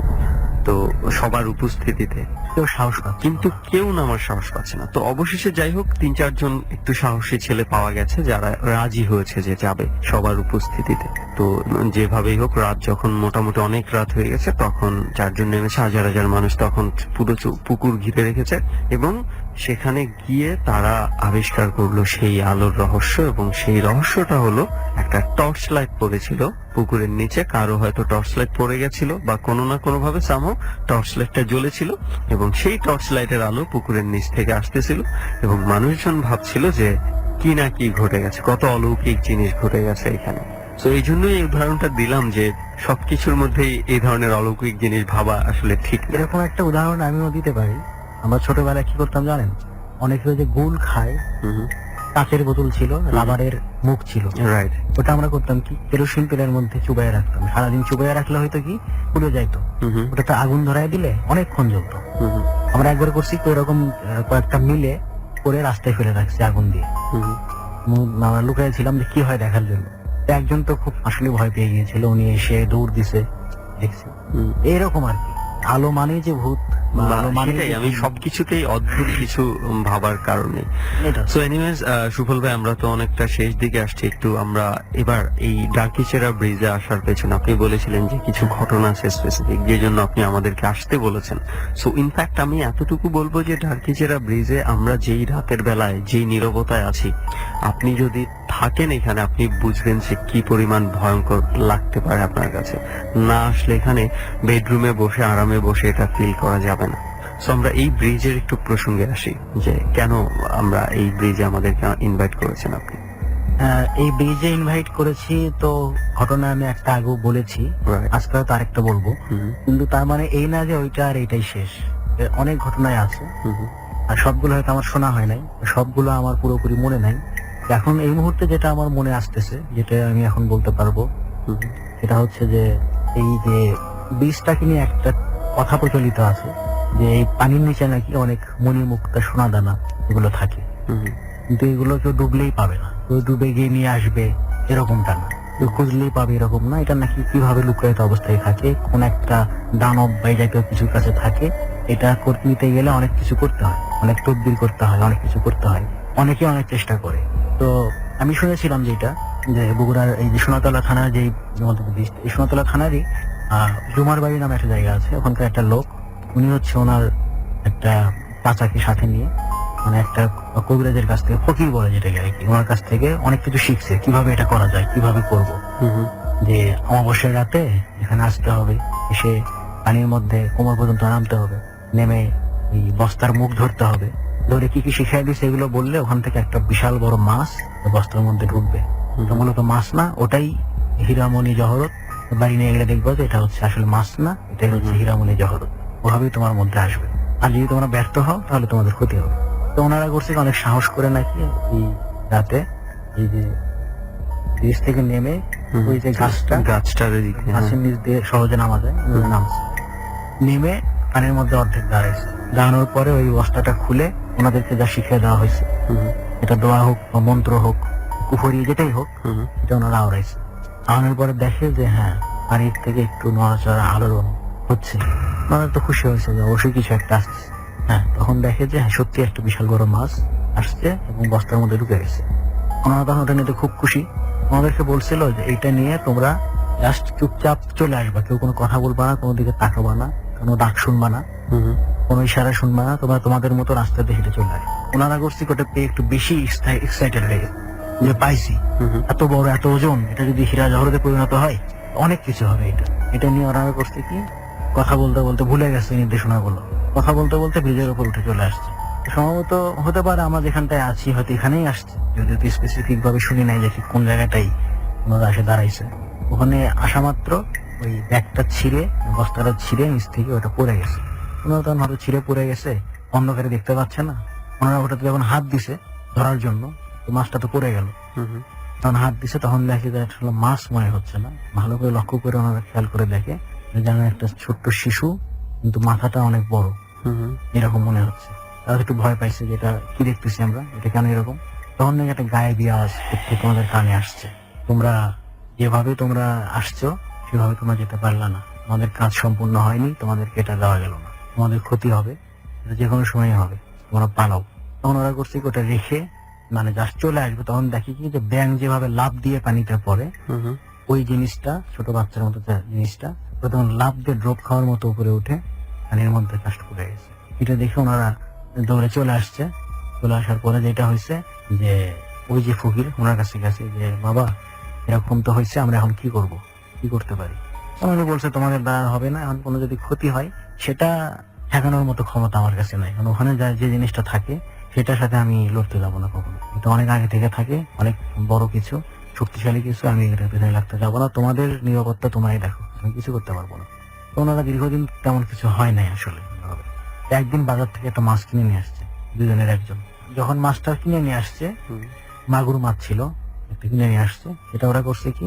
তো সবার উপস্থিতিতে কেউ সাহস পাচ্ছে, কিন্তু কেউ নামার সাহস পাচ্ছে না। তো অবশেষে যাই হোক 3-4 জন একটু সাহসী ছেলে পাওয়া গেছে যারা রাজি হয়েছে যে যাবে সবার উপস্থিতিতে। তো যেভাবেই হোক, রাত যখন মোটামুটি অনেক রাত হয়ে গেছে, তখন 4 জন নেমেছে। হাজার হাজার মানুষ তখন পুরো পুকুর ঘিরে রেখেছে এবং সেখানে গিয়ে তারা আবিষ্কার করলো সেই আলোর রহস্য। এবং সেই রহস্যটা হলো একটা টর্চ লাইট পড়েছিল পুকুরের নিচে, কারো হয়তো টর্চ লাইট পড়ে গেছিল বা কোনো না কোনো ভাবে সামহাও টর্চ লাইটটা জ্বলেছিল এবং সেই টর্চ লাইটের আলো পুকুরের নিচ থেকে আসতেছিল এবং মানুষজন ভাবছিল যে কি না কি ঘটে গেছে, কত অলৌকিক জিনিস ঘটে গেছে এখানে। তো এই জন্যই এই উদাহরণটা দিলাম যে সবকিছুর মধ্যেই এই ধরনের অলৌকিক জিনিস ভাবা আসলে ঠিক না। এরকম একটা উদাহরণ আমিও দিতে পারি। আমরা ছোটবেলায় কি করতাম জানেন, অনেকে ওই যে গুল খায়, কাঁচের বোতল ছিল, রাবারের মুখ ছিল, রাইট। ওটা আমরা করতাম কি, কেরোসিন তেলের মধ্যে চুবাইয়া রাখতাম। সারাদিন চুবাইয়া রাখলে হয়তো কি পুড়ে যাইতো, ওটাতে আগুন ধরায় দিলে অনেকক্ষণ জ্বলতো। আমরা একবার করছি তো এরকম, কয়েকটা মিলে করে রাস্তায় ফেলে রাখছি আগুন দিয়ে। আমরা লুকাইছিলাম যে কি হয় দেখার জন্য। তো একজন তো খুব আসলে ভয় পেয়ে গিয়েছিল, উনি এসে দৌড় দিছে, দেখছি। এইরকম আর কি, আলো মানে যে ভূত বা বা ভালো মানের সেটাই, আমি সবকিছুতেই অদ্ভুত কিছু ভাবার কারণে। এটা সো এনিওয়েজ, সুফল ভাই, আমরা তো অনেকটা শেষ দিকে আসছি। একটু আমরা এবার এই ডাকিচেরা ব্রিজে আসার পেছনে আপনি বলেছিলেন যে কিছু ঘটনা আছে স্পেসিফিক, যে জন্য আপনি আমাদেরকে আসতে বলেছেন। সো ইনফ্যাক্ট আমি এতটুকু বলবো যে ডাকিচেরা ব্রিজে আমরা যেই রাতের বেলায় যেই নীরবতায় আছি, আপনি যদি থাকেন এখানে আপনি বুঝবেন যে কি পরিমাণ ভয়ঙ্কর লাগতে পারে আপনার কাছে। না আসলে এখানে বেডরুমে বসে আরামে বসে এটা ফিল করা যাবে না। সো আমরা এই ব্রিজের একটু প্রসঙ্গে আসি, যে কেন আমরা এই ব্রিজে আমাদেরকে ইনভাইট করেছেন আপনি। এই ব্রিজে ইনভাইট করেছি তো ঘটনা আমি একটা আগেও বলেছি, Right. আজকে তো আরেকটা বলবো। হুম, কিন্তু তার মানে এই না যে ওইটা আর এইটাই শেষ। অনেক ঘটনায় আছে, হুম, হুম, আর সবগুলো হয়তো আমার শোনা হয় নাই, সবগুলো আমার পুরোপুরি মনে নাই। এখন এই মুহূর্তে যেটা আমার মনে আসতেছে, যেটা আমি এখন বলতে পারবো, হুম, সেটা হচ্ছে যে এই যে বীজটাকে নিয়ে একটা কথা প্রচলিত আছে যে এই পানির নিচে নাকি অনেক মণিমুক্তা সোনা দানা এগুলো থাকে, হুম, কিন্তু এগুলো কেউ ডুবলেই পাবে না, কেউ ডুবে গিয়ে নিয়ে আসবে এরকমটা না, কেউ খুঁজলেই পাবে এরকম না। এটা নাকি কিভাবে লুকায়িত অবস্থায় থাকে, কোন একটা দানব বা এই জাতীয় কিছুর কাছে থাকে। এটা করতে নিতে গেলে অনেক কিছু করতে হয়, অনেক তদবির করতে হয়, অনেক কিছু করতে হয়, অনেকে অনেক চেষ্টা করে। তো আমি শুনেছিলাম যেটা, যে বগুড়ার এই যে সোনাতলা থানার যে এই সোনাতলা থানারই জুমার বাড়ি নামে একটা জায়গা আছে, ওখানকার একটা লোক, উনি হচ্ছে ওনার একটা চাচাকে সাথে নিয়ে, মানে একটা কবিরাজের কাছ থেকে, ফকির বলে যেটাকে আর কি, ওনার কাছ থেকে অনেক কিছু শিখছে, কিভাবে এটা করা যায়, কিভাবে করব। হুম, যে অমাবস্যার রাতে এখানে আসতে হবে, এসে পানির মধ্যে কোমর পর্যন্ত নামতে হবে, নেমে এই বস্তার মুখ ধরতে হবে, ধরে কি কি শিখাই দিচ্ছে এগুলো বললে ওখান থেকে একটা বিশাল বড় মাছ ওই বস্তার মধ্যে ঢুকবে। তো মূলত মাছ না, ওটাই হীরামণি জহরত। বাড়ি নিয়ে গেলে দেখবো যে এটা হচ্ছে আসলে মাছ না, এটাই হচ্ছে হীরামণি জহরত। ওভাবেই তোমার মধ্যে আসবে, আর যদি তোমরা ব্যর্থ হও তাহলে তোমাদের ক্ষতি হবে। তো ওনারা করছে কি, অনেক সাহস করে নাকি এই রাতে এই যে ব্রিজ থেকে নেমে হুম। ওই যে গাছটার দিকে, হ্যাঁ। গাছের নিচ দিয়ে সহজে নামা যায়, ওখানে নামছে, নেমে পানির মধ্যে অর্ধেক দাঁড়াইছে। দাঁড়ানোর পরে ওই বস্তাটা খুলে ওনাদেরকে যা শিখিয়ে দেওয়া হয়েছে, হুম, এটা দোয়া হোক বা মন্ত্র হোক, কুফরি যেটাই হোক, হুম, এটা ওনারা আওড়াইছে। আওড়ানোর পরে দেখে যে হ্যাঁ, পানির থেকে একটু নড়াচড়া আলোড়ন হচ্ছে। ওনারা তো খুশি হয়েছে যে অবশ্যই কিছু একটা আসছে। হ্যাঁ, তখন দেখে যে হ্যাঁ, সত্যি একটা বিশাল বড় মাছ আসছে এবং বস্তার মধ্যে ঢুকে গেছে। ওনারা তখন ওটা নিতে খুব খুশি। আমাদেরকে বলছিল যে এইটা নিয়ে তোমরা জাস্ট চুপচাপ চলে আসবা, কেউ কোনো কথা বলবা না, কোনো দিকে তাকাবা না, কোনো ডাক শুনবা না, হুম, কোনো ইশারা শুনবা না, তোমরা তোমাদের মতো রাস্তা দিয়ে হেঁটে চলে আসবে। ওনারা করছি ওটা পেয়ে একটু বেশি এক্সাইটেড হয়ে গেছে যে পাইছি হুম, এত বড় এত ওজন, এটা যদি হীরা জহরতে পরিণত হয় অনেক কিছু হবে। এটা নিয়ে ওনারা করছে কি, কথা বলতে বলতে ভুলে গেছে নির্দেশনাগুলো, কথা বলতে বলতে ব্রিজের উপর উঠে চলে আসছে। সম্ভবত হতে পারে আমরা যেখানটায় আছি হয়তো এখানেই আসছে, যদি স্পেসিফিক ভাবে শুনি নাই যে ঠিক কোন জায়গাটাই ওনারা এসে দাঁড়াইছে। ওখানে আসা মাত্র ওই ব্যাগটা ছিঁড়ে, বস্তাটা ছিঁড়ে নিচ থেকে ওটা পড়ে গেছে। ওনারা তখন হয়তো ছিঁড়ে পড়ে গেছে, অন্ধকারে দেখতে পাচ্ছে না। ওনারা ওটাতে যখন হাত দিছে ধরার জন্য, তো মাছটা তো পড়ে গেল। হুম, তখন হাত দিছে, তখন দেখে যে আসলে মাছ মনে হচ্ছে না। ভালো করে লক্ষ্য করে ওনারা খেয়াল করে দেখে যে যেন একটা ছোট্ট শিশু, কিন্তু মাথাটা অনেক বড়, হুম, এরকম মনে হচ্ছে। তারা একটু ভয় পাইছে যে এটা কি দেখতেছি আমরা, এটা কেন এরকম। তখন নাকি একটা গায়েবী আওয়াজ থেকে তোমাদের কানে আসছে, তোমরা যেভাবে তোমরা আসছো সেভাবে তোমরা যেতে পারলা না, তোমাদের কাজ সম্পূর্ণ হয়নি, তোমাদেরকে এটা দেওয়া গেল না, তোমাদের ক্ষতি হবে, এটা যে কোনো সময় হবে, তোমরা পালাও। তখন ওরা করছে কি, ওটা রেখে মানে জাস্ট চলে আসবে। তখন দেখি কি যে ব্যাঙ যেভাবে লাফ দিয়ে পানিতে পড়ে, হুম, ওই জিনিসটা, ছোট বাচ্চার মতো যে জিনিসটা, ওটা তখন লাফ দিয়ে ড্রপ খাওয়ার মতো উপরে উঠে পানির মধ্যে কাষ্ট করে গেছে। এটা দেখে ওনারা দৌড়ে চলে আসছে। চলে আসার পরে যেটা হয়েছে যে ওই যে ফকির ওনার কাছে গেছে যে বাবা এরকম তো হয়েছে, আমরা এখন কি করব, কি করতে পারি। উনি বলছে তোমাদের দ্বারা হবে না, এখন কোনো যদি ক্ষতি হয় সেটা ঠেকানোর মতো ক্ষমতা আমার কাছে নাই, কারণ ওখানে যে জিনিসটা থাকে সেটার সাথে আমি লড়তে যাবো না কখনো। এটা অনেক আগে থেকে থাকে, অনেক বড় কিছু, শক্তিশালী কিছু, আমি এটার পেছনে লাগতে যাবো না, তোমাদের নিরাপত্তা তোমরাই দেখো, আমি কিছু করতে পারবো না। তো ওনারা দীর্ঘদিন তেমন কিছু হয় নাই আসলে। একদিন বাজার থেকে একটা মাছ কিনে নিয়ে আসছে, দুজনের একজন। যখন মাছটা কিনে নিয়ে আসছে, মাগুর মাছ ছিল, একটা কিনে নিয়ে আসছে। এটা ওরা করছে কি,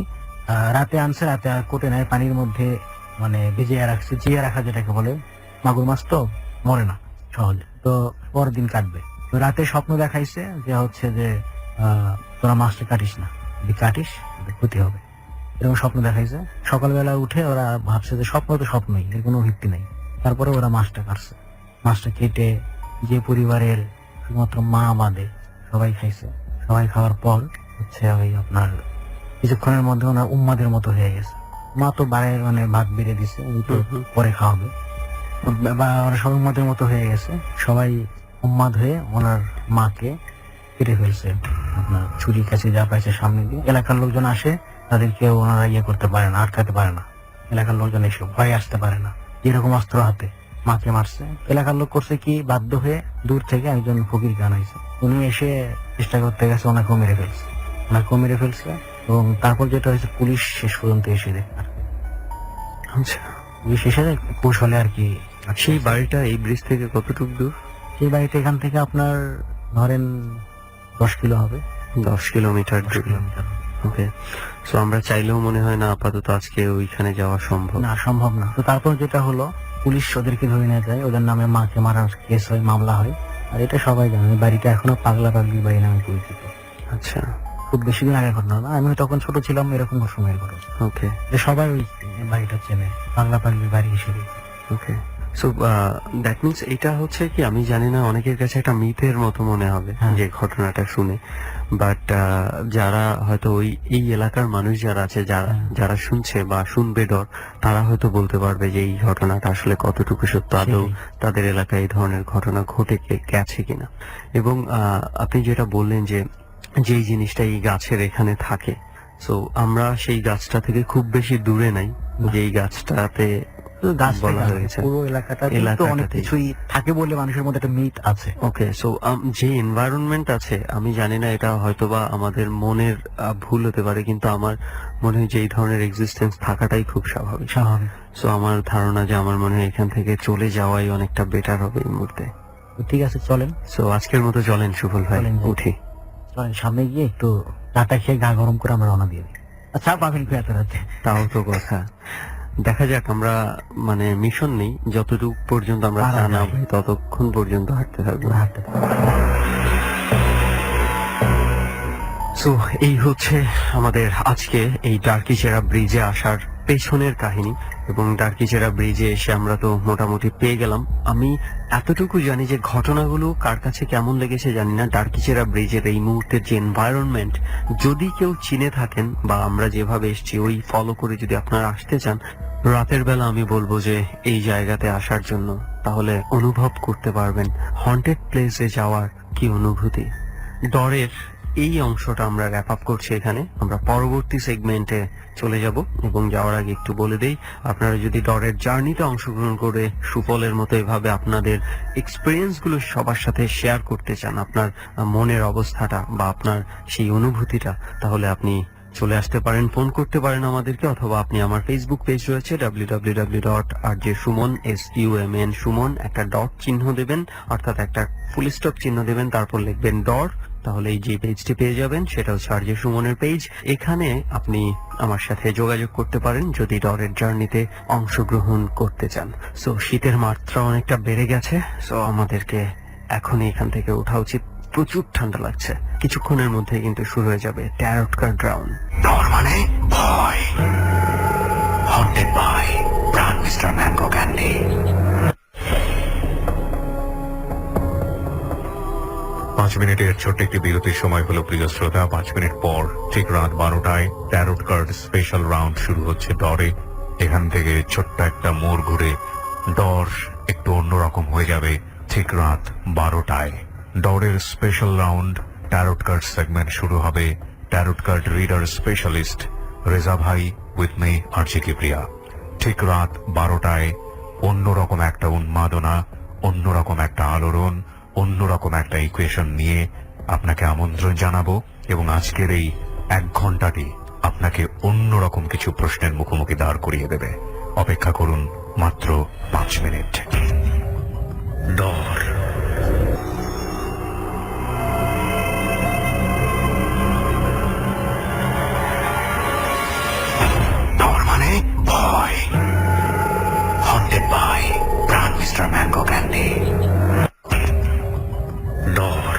রাতে আনছে, রাতে আর কোটে নাই, পানির মধ্যে মানে ভিজিয়ে রাখছে, জিয়ে রাখা যেটাকে বলে। মাগুর মাছ তো মরে না সহজে, তো পরের দিন কাটবে। তো রাতে স্বপ্ন দেখাইছে যে হচ্ছে যে তোরা মাছটা কাটিস না, যদি কাটিস তাহলে ক্ষতি হবে, এরকম স্বপ্ন দেখাইছে। সকালবেলা উঠে ওরা ভাবছে যে স্বপ্ন তো স্বপ্নই, এর কোনো ভিত্তি নেই। তারপরে ওরা মাছটা কাটছে। মাছটা কেটে যে পরিবারের শুধুমাত্র মা বাদে সবাই খাইছে। সবাই খাওয়ার পর হচ্ছে ওই আপনার কিছুক্ষণের মধ্যে ওনার উম্মাদের মতো হয়ে গেছে। মা তো বাইরে মানে ভাত বেড়ে দিছে, ওই তো পরে খাওয়াবে, বা ওরা সবাই উম্মাদের মতো হয়ে গেছে। সবাই উম্মাদ হয়ে ওনার মাকে কেটে ফেলছে আপনার ছুরি কাছে যা পাইছে সামনে দিয়ে। এলাকার লোকজন আসে, তাদেরকে ওনারা ইয়ে করতে পারে না, আটকাতে পারে না। এলাকার লোকজন এসে ভয়ে আসতে পারে না, যেরকম অস্ত্র হাতে মাকে মারছে। এলাকার লোক করছে কি, বাধ্য হয়ে দূর থেকে একজন ফকির গান হয়েছে, উনি এসে চেষ্টা করতে গেছে, ওনাকেও মেরে ফেলছে। এবং তারপর যেটা হয়েছে, পুলিশ শেষ পর্যন্ত এসে দেখে, আচ্ছা, পুলিশ এসে কৌশলে আর কি। সেই বাড়িটা এই ব্রিজ থেকে কতটুকু দূর? সেই বাড়িটা এখান থেকে আপনার ধরেন 10 কিলো হবে, 10 কিলোমিটার 10 দূর। কিলোমিটার। ওকে, সো আমরা চাইলেও মনে হয় না আপাতত আজকে ওইখানে যাওয়া সম্ভব। না, সম্ভব না। তো তারপর যেটা হলো, পুলিশ ওদেরকে ধরে নিয়ে যায়, ওদের নামে মাকে মারার কেস হয়, মামলা হয়। আর এটা সবাই জানে, এই বাড়িটা এখনো পাগলা পাগলি বাড়ি নামে পরিচিত। আচ্ছা, খুব বেশি দিন আগের ঘটনা না, আমি তখন ছোট ছিলাম, এরকম সময়ের ঘটনা। ওকে যে সবাই ওই বাড়িটা চেনে পাগলা পাগলি বাড়ি হিসেবে। ওকে, সো দ্যাট মিনস এটা হচ্ছে কি, আমি জানি না, অনেকের কাছে একটা মিথের মতো মনে হবে হ্যাঁ। যে ঘটনাটা শুনে, বাট যারা হয়তো এই এলাকার মানুষ যারা আছে, যারা শুনছে বা শুনবে ডর, তারা হয়তো বলতে পারবে যে এই ঘটনাটা আসলে কতটুকু সত্য, আদৌ তাদের এলাকায় এই ধরনের ঘটনা ঘটে গেছে কিনা। এবং আপনি যেটা বললেন যে যেই জিনিসটা এই গাছের এখানে থাকে, সো আমরা সেই গাছটা থেকে খুব বেশি দূরে নাই, যে এই গাছটাতে বলা হয়েছে পুরো এলাকাটা কিন্তু এলাকাটাতেই। অনেক কিছুই থাকে বলে মানুষের মধ্যে একটা মিথ আছে। ওকে, সো যে এনভায়রনমেন্ট আছে, আমি জানি না এটা হয়তোবা আমাদের মনের ভুল হতে পারে, কিন্তু আমার মনে হয় যে এই ধরনের এক্সিস্টেন্স থাকাটাই খুব স্বাভাবিক। সো আমার ধারণা যে আমার মনে হয় এখান থেকে চলে যাওয়াই অনেকটা বেটার হবে এই মুহূর্তে। তো ঠিক আছে, চলেন। সো আজকের মতো চলেন সুফল ভাই, চলেন যাই। উঠি। চলেন সামনে গিয়ে একটু চাটা খেয়ে গা গরম করে আমরা রওনা দিয়ে দিই। আচ্ছা, পাবেন কি এত রাতে? তাও তো কথা, দেখা যাক। আমরা মানে মিশন নেই, যতটুকু পর্যন্ত আমরা পারা চা না যায়। পাই ততক্ষণ পর্যন্ত হাঁটতে থাকবো। হাঁটতে থাকবো। সো এই হচ্ছে আমাদের আজকে এই ডার্কিচেরা ব্রিজে আসার পেছনের কাহিনী। এবং ডার্কিচেরা ব্রিজে এসে আমরা তো মোটামুটি পেয়ে গেলাম। আমি এতটুকু জানি যে ঘটনাগুলো কার কাছে কেমন লেগেছে জানি না। ডার্কিচেরা ব্রিজের এই মুহূর্তের যে এনভায়রনমেন্ট, যদি কেউ চিনে থাকেন বা আমরা যেভাবে এসেছি ওই ফলো করে যদি আপনারা আসতে চান রাতের বেলা, আমি বলবো যে এই জায়গাতে আসার জন্য, তাহলে অনুভব করতে পারবেন হন্টেড প্লেসে যাওয়ার কি অনুভূতি। ডরের এই অংশটা আমরা র্যাপ আপ করছি এখানে, আমরা পরবর্তী সেগমেন্টে চলে যাব। এবং যাওয়ার আগে একটু বলে দেই, আপনারা যদি ডরের জার্নিতে অংশগ্রহণ করে সুফলের মতো এভাবে আপনাদের এক্সপিরিয়েন্স গুলো সবার সাথে শেয়ার করতে চান, আপনার মনের অবস্থাটা বা আপনার সেই অনুভূতিটা, তাহলে আপনি চলে আসতে পারেন, ফোন করতে পারেন আমাদেরকে, অথবা আপনি আমার ফেসবুক পেজ রয়েছে www.rjsuman SUMN সুমন, একটা ডট চিহ্ন দেবেন, অর্থাৎ একটা ফুল স্টপ চিহ্ন দেবেন, তারপর লিখবেন ডর, তাহলে এই যে পেজটি পেয়ে যাবেন সেটা হচ্ছে আরজে সুমনের পেজ। এখানে আপনি আমার সাথে যোগাযোগ করতে পারেন যদি ডরের জার্নিতে অংশগ্রহণ করতে চান। সো শীতের মাত্রা অনেকটা বেড়ে গেছে, সো আমাদেরকে এখনই এখান থেকে ওঠা উচিত। প্রচুর ঠান্ডা লাগছে, কিছুক্ষণের মধ্যে কিন্তু শুরু হয়ে যাবে ট্যারট কার্ড রাউন্ড। ডর মানে ভয়, হন্টেড বাই প্রাণ মিস্টার ম্যাঙ্গো ক্যান্ডি। 5 মিনিটের ছোট্ট একটি বিরতির সময় হলো প্রিয় শ্রোতা। 5 মিনিট পর ঠিক রাত 12টায় ট্যারট কার্ড স্পেশাল রাউন্ড শুরু হচ্ছে ডরে। এখান থেকে ছোট্ট একটা মোড় ঘুরে ডর একটু অন্যরকম হয়ে যাবে ঠিক রাত 12টায়। ডরের special round tarot card segment শুরু হবে। Tarot card reader specialist Reza ভাই উইথ মি আরজে কিবরিয়া। ঠিক রাত 12টায় অন্যরকম একটা উন্মাদনা, অন্যরকম একটা আলোড়ন, অন্যরকম একটা ইকুয়েশন নিয়ে আপনাকে আমন্ত্রণ জানাবো। এবং আজকের এই 1 ঘন্টাটি আপনাকে অন্যরকম কিছু প্রশ্নের মুখোমুখি দাঁড় করিয়ে দেবে। অপেক্ষা করুন মাত্র 5 মিনিট। ডর। ডর মানে ভয়, হন্টেড বাই প্রাণ মিস্টার ম্যাঙ্গো ক্যান্ডি। ডর।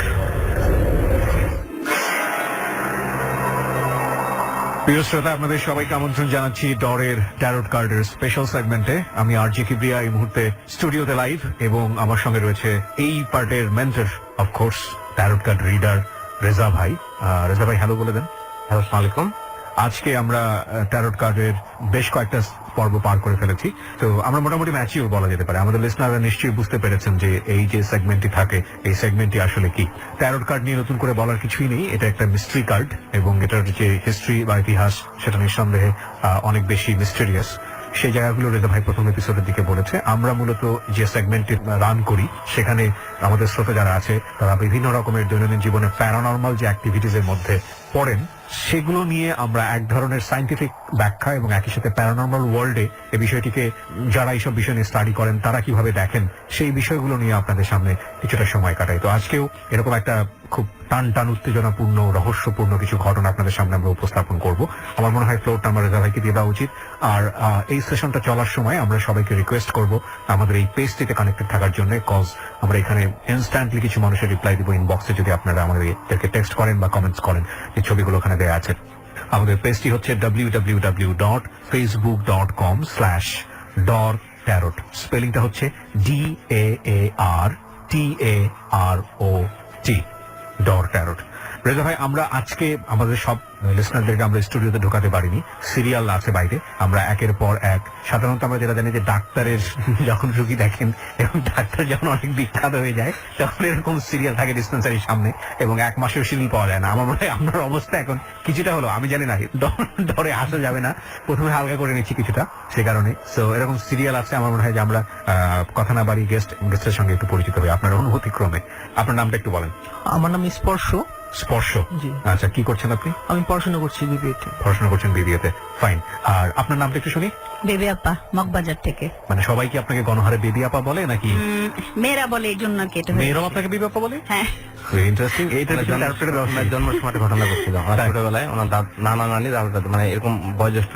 প্রিয় শ্রোতা, আপনাদের সবাইকে আমন্ত্রণ জানাচ্ছি ডরের ট্যারোট কার্ডের স্পেশাল সেগমেন্টে। আমি আরজে কিবরিয়া এই মুহূর্তে স্টুডিওতে লাইভ, এবং আমার সঙ্গে রয়েছে এই পার্টের mentor of course tarot card reader Reza ভাই। রেজা ভাই হ্যালো বলে দেন। আসসালামু আলাইকুম। আজকে আমরা ট্যারোট কার্ডের বেশ কয়েকটা পর্ব পার করে ফেলেছি, তো আমরা মোটামুটি ম্যাচিওর বলা যেতে পারে। আমাদের লিসনাররা নিশ্চয়ই বুঝতে পেরেছেন যে এই যে সেগমেন্টটি থাকে, এই সেগমেন্টটি আসলে কি। ট্যারোট কার্ড নিয়ে নতুন করে বলার কিছুই নেই, এটা একটা মিস্ট্রি কার্ড, এবং এটার যে হিস্ট্রি বা ইতিহাস সেটা নিঃসন্দেহে অনেক বেশি মিস্টেরিয়াস। সেই জায়গাগুলো রেজা ভাই প্রথম এপিসোডের দিকে বলেছে। আমরা মূলত যে সেগমেন্টটি রান করি সেখানে আমাদের শ্রোতা যারা আছে তারা বিভিন্ন রকমের দৈনন্দিন জীবনে প্যারানর্মাল যে অ্যাক্টিভিটিস এর মধ্যে পড়েন, সেগুলো নিয়ে আমরা এক ধরনের সায়েন্টিফিক ব্যাখ্যা এবং একই সাথে প্যারানর্মাল ওয়ার্ল্ডে এই বিষয়টিকে যারা এইসব বিষয় নিয়ে স্টাডি করেন তারা কিভাবে দেখেন সেই বিষয়গুলো নিয়ে আপনাদের সামনে কিছুটা সময় কাটাই। তো আজকেও এরকম একটা খুব টান টান উত্তেজনাপূর্ণ রহস্যপূর্ণ কিছু ঘটনা আপনাদের সামনে আমরা উপস্থাপন করব। আমার মনে হয় ফ্লোরটা আমরা রেজা ভাইকে দিয়ে দেওয়া উচিত। আর এই সেশনটা চলার সময় আমরা সবাইকে রিকোয়েস্ট করব আমাদের এই পেজটিতে কানেক্টেড থাকার জন্য, কজ আমরা এখানে ইনস্ট্যান্টলি কিছু মানুষের রিপ্লাই দিব ইনবক্সে, যদি আপনারা আমাদেরকে টেক্সট করেন বা কমেন্টস করেন। এই ছবিগুলো ওখানে দেওয়া আছে। আমাদের পেজটি হচ্ছে www.facebook.com/dortarot। স্পেলিংটা হচ্ছে DAARTAROT, ডর ট্যারোট। রেজা ভাই, আমরা আজকে আমাদের সব লিসনারদেরকে আমরা স্টুডিওতে ঢোকাতে পারিনি, সিরিয়াল আছে বাইরে। আমরা একের পর এক, সাধারণত আমরা যেটা জানি যে ডাক্তারের যখন রোগী দেখেন এবং ডাক্তার যখন অনেক বিখ্যাত হয়ে যায় তখন এরকম সিরিয়াল থাকে ডিসপেন্সারির সামনে, এবং এক মাসের সিল পাওয়া যায় না। আমার মনে হয় আপনার অবস্থা এখন কিছুটা হলো, আমি জানি না, ডরে আসা যাবে না, প্রথমে হালকা করে নিচ্ছি কিছুটা সে কারণে। সো এরকম সিরিয়াল আছে। আমার মনে হয় যে আমরা কথা না বাড়ি গেস্টের সঙ্গে একটু পরিচিত হই আপনার অনুমতি ক্রমে। আপনার নামটা একটু বলেন। আমার নাম স্পর্শ। স্পর্শ, জি। আচ্ছা, কি করছেন আপনি? আমি পড়াশোনা করছি বিবিএতে। পড়াশোনা করছেন বিবিএতে, ফাইন। আর আপনার নামটা একটু শুনি। বেবি আপা, মগবাজার থেকে। মানে সবাই কি আপনাকে গণহারে বেবি আপা বলে নাকি? মেয়েরা বলে, এই জন্য আর কি এটা হয়েছে। মেয়েরাও আপনাকে বেবি আপা বলে? হ্যাঁ। ইন্টারেস্টিং। এইটার পিছনে ক্যারেক্টারের ওনার জন্মের সময় একটা ঘটনা ঘটছিল। আমার তাই? ছোটবেলায় ওনার নানা নানি দাদা মানে এরকম বয়োজ্যেষ্ঠ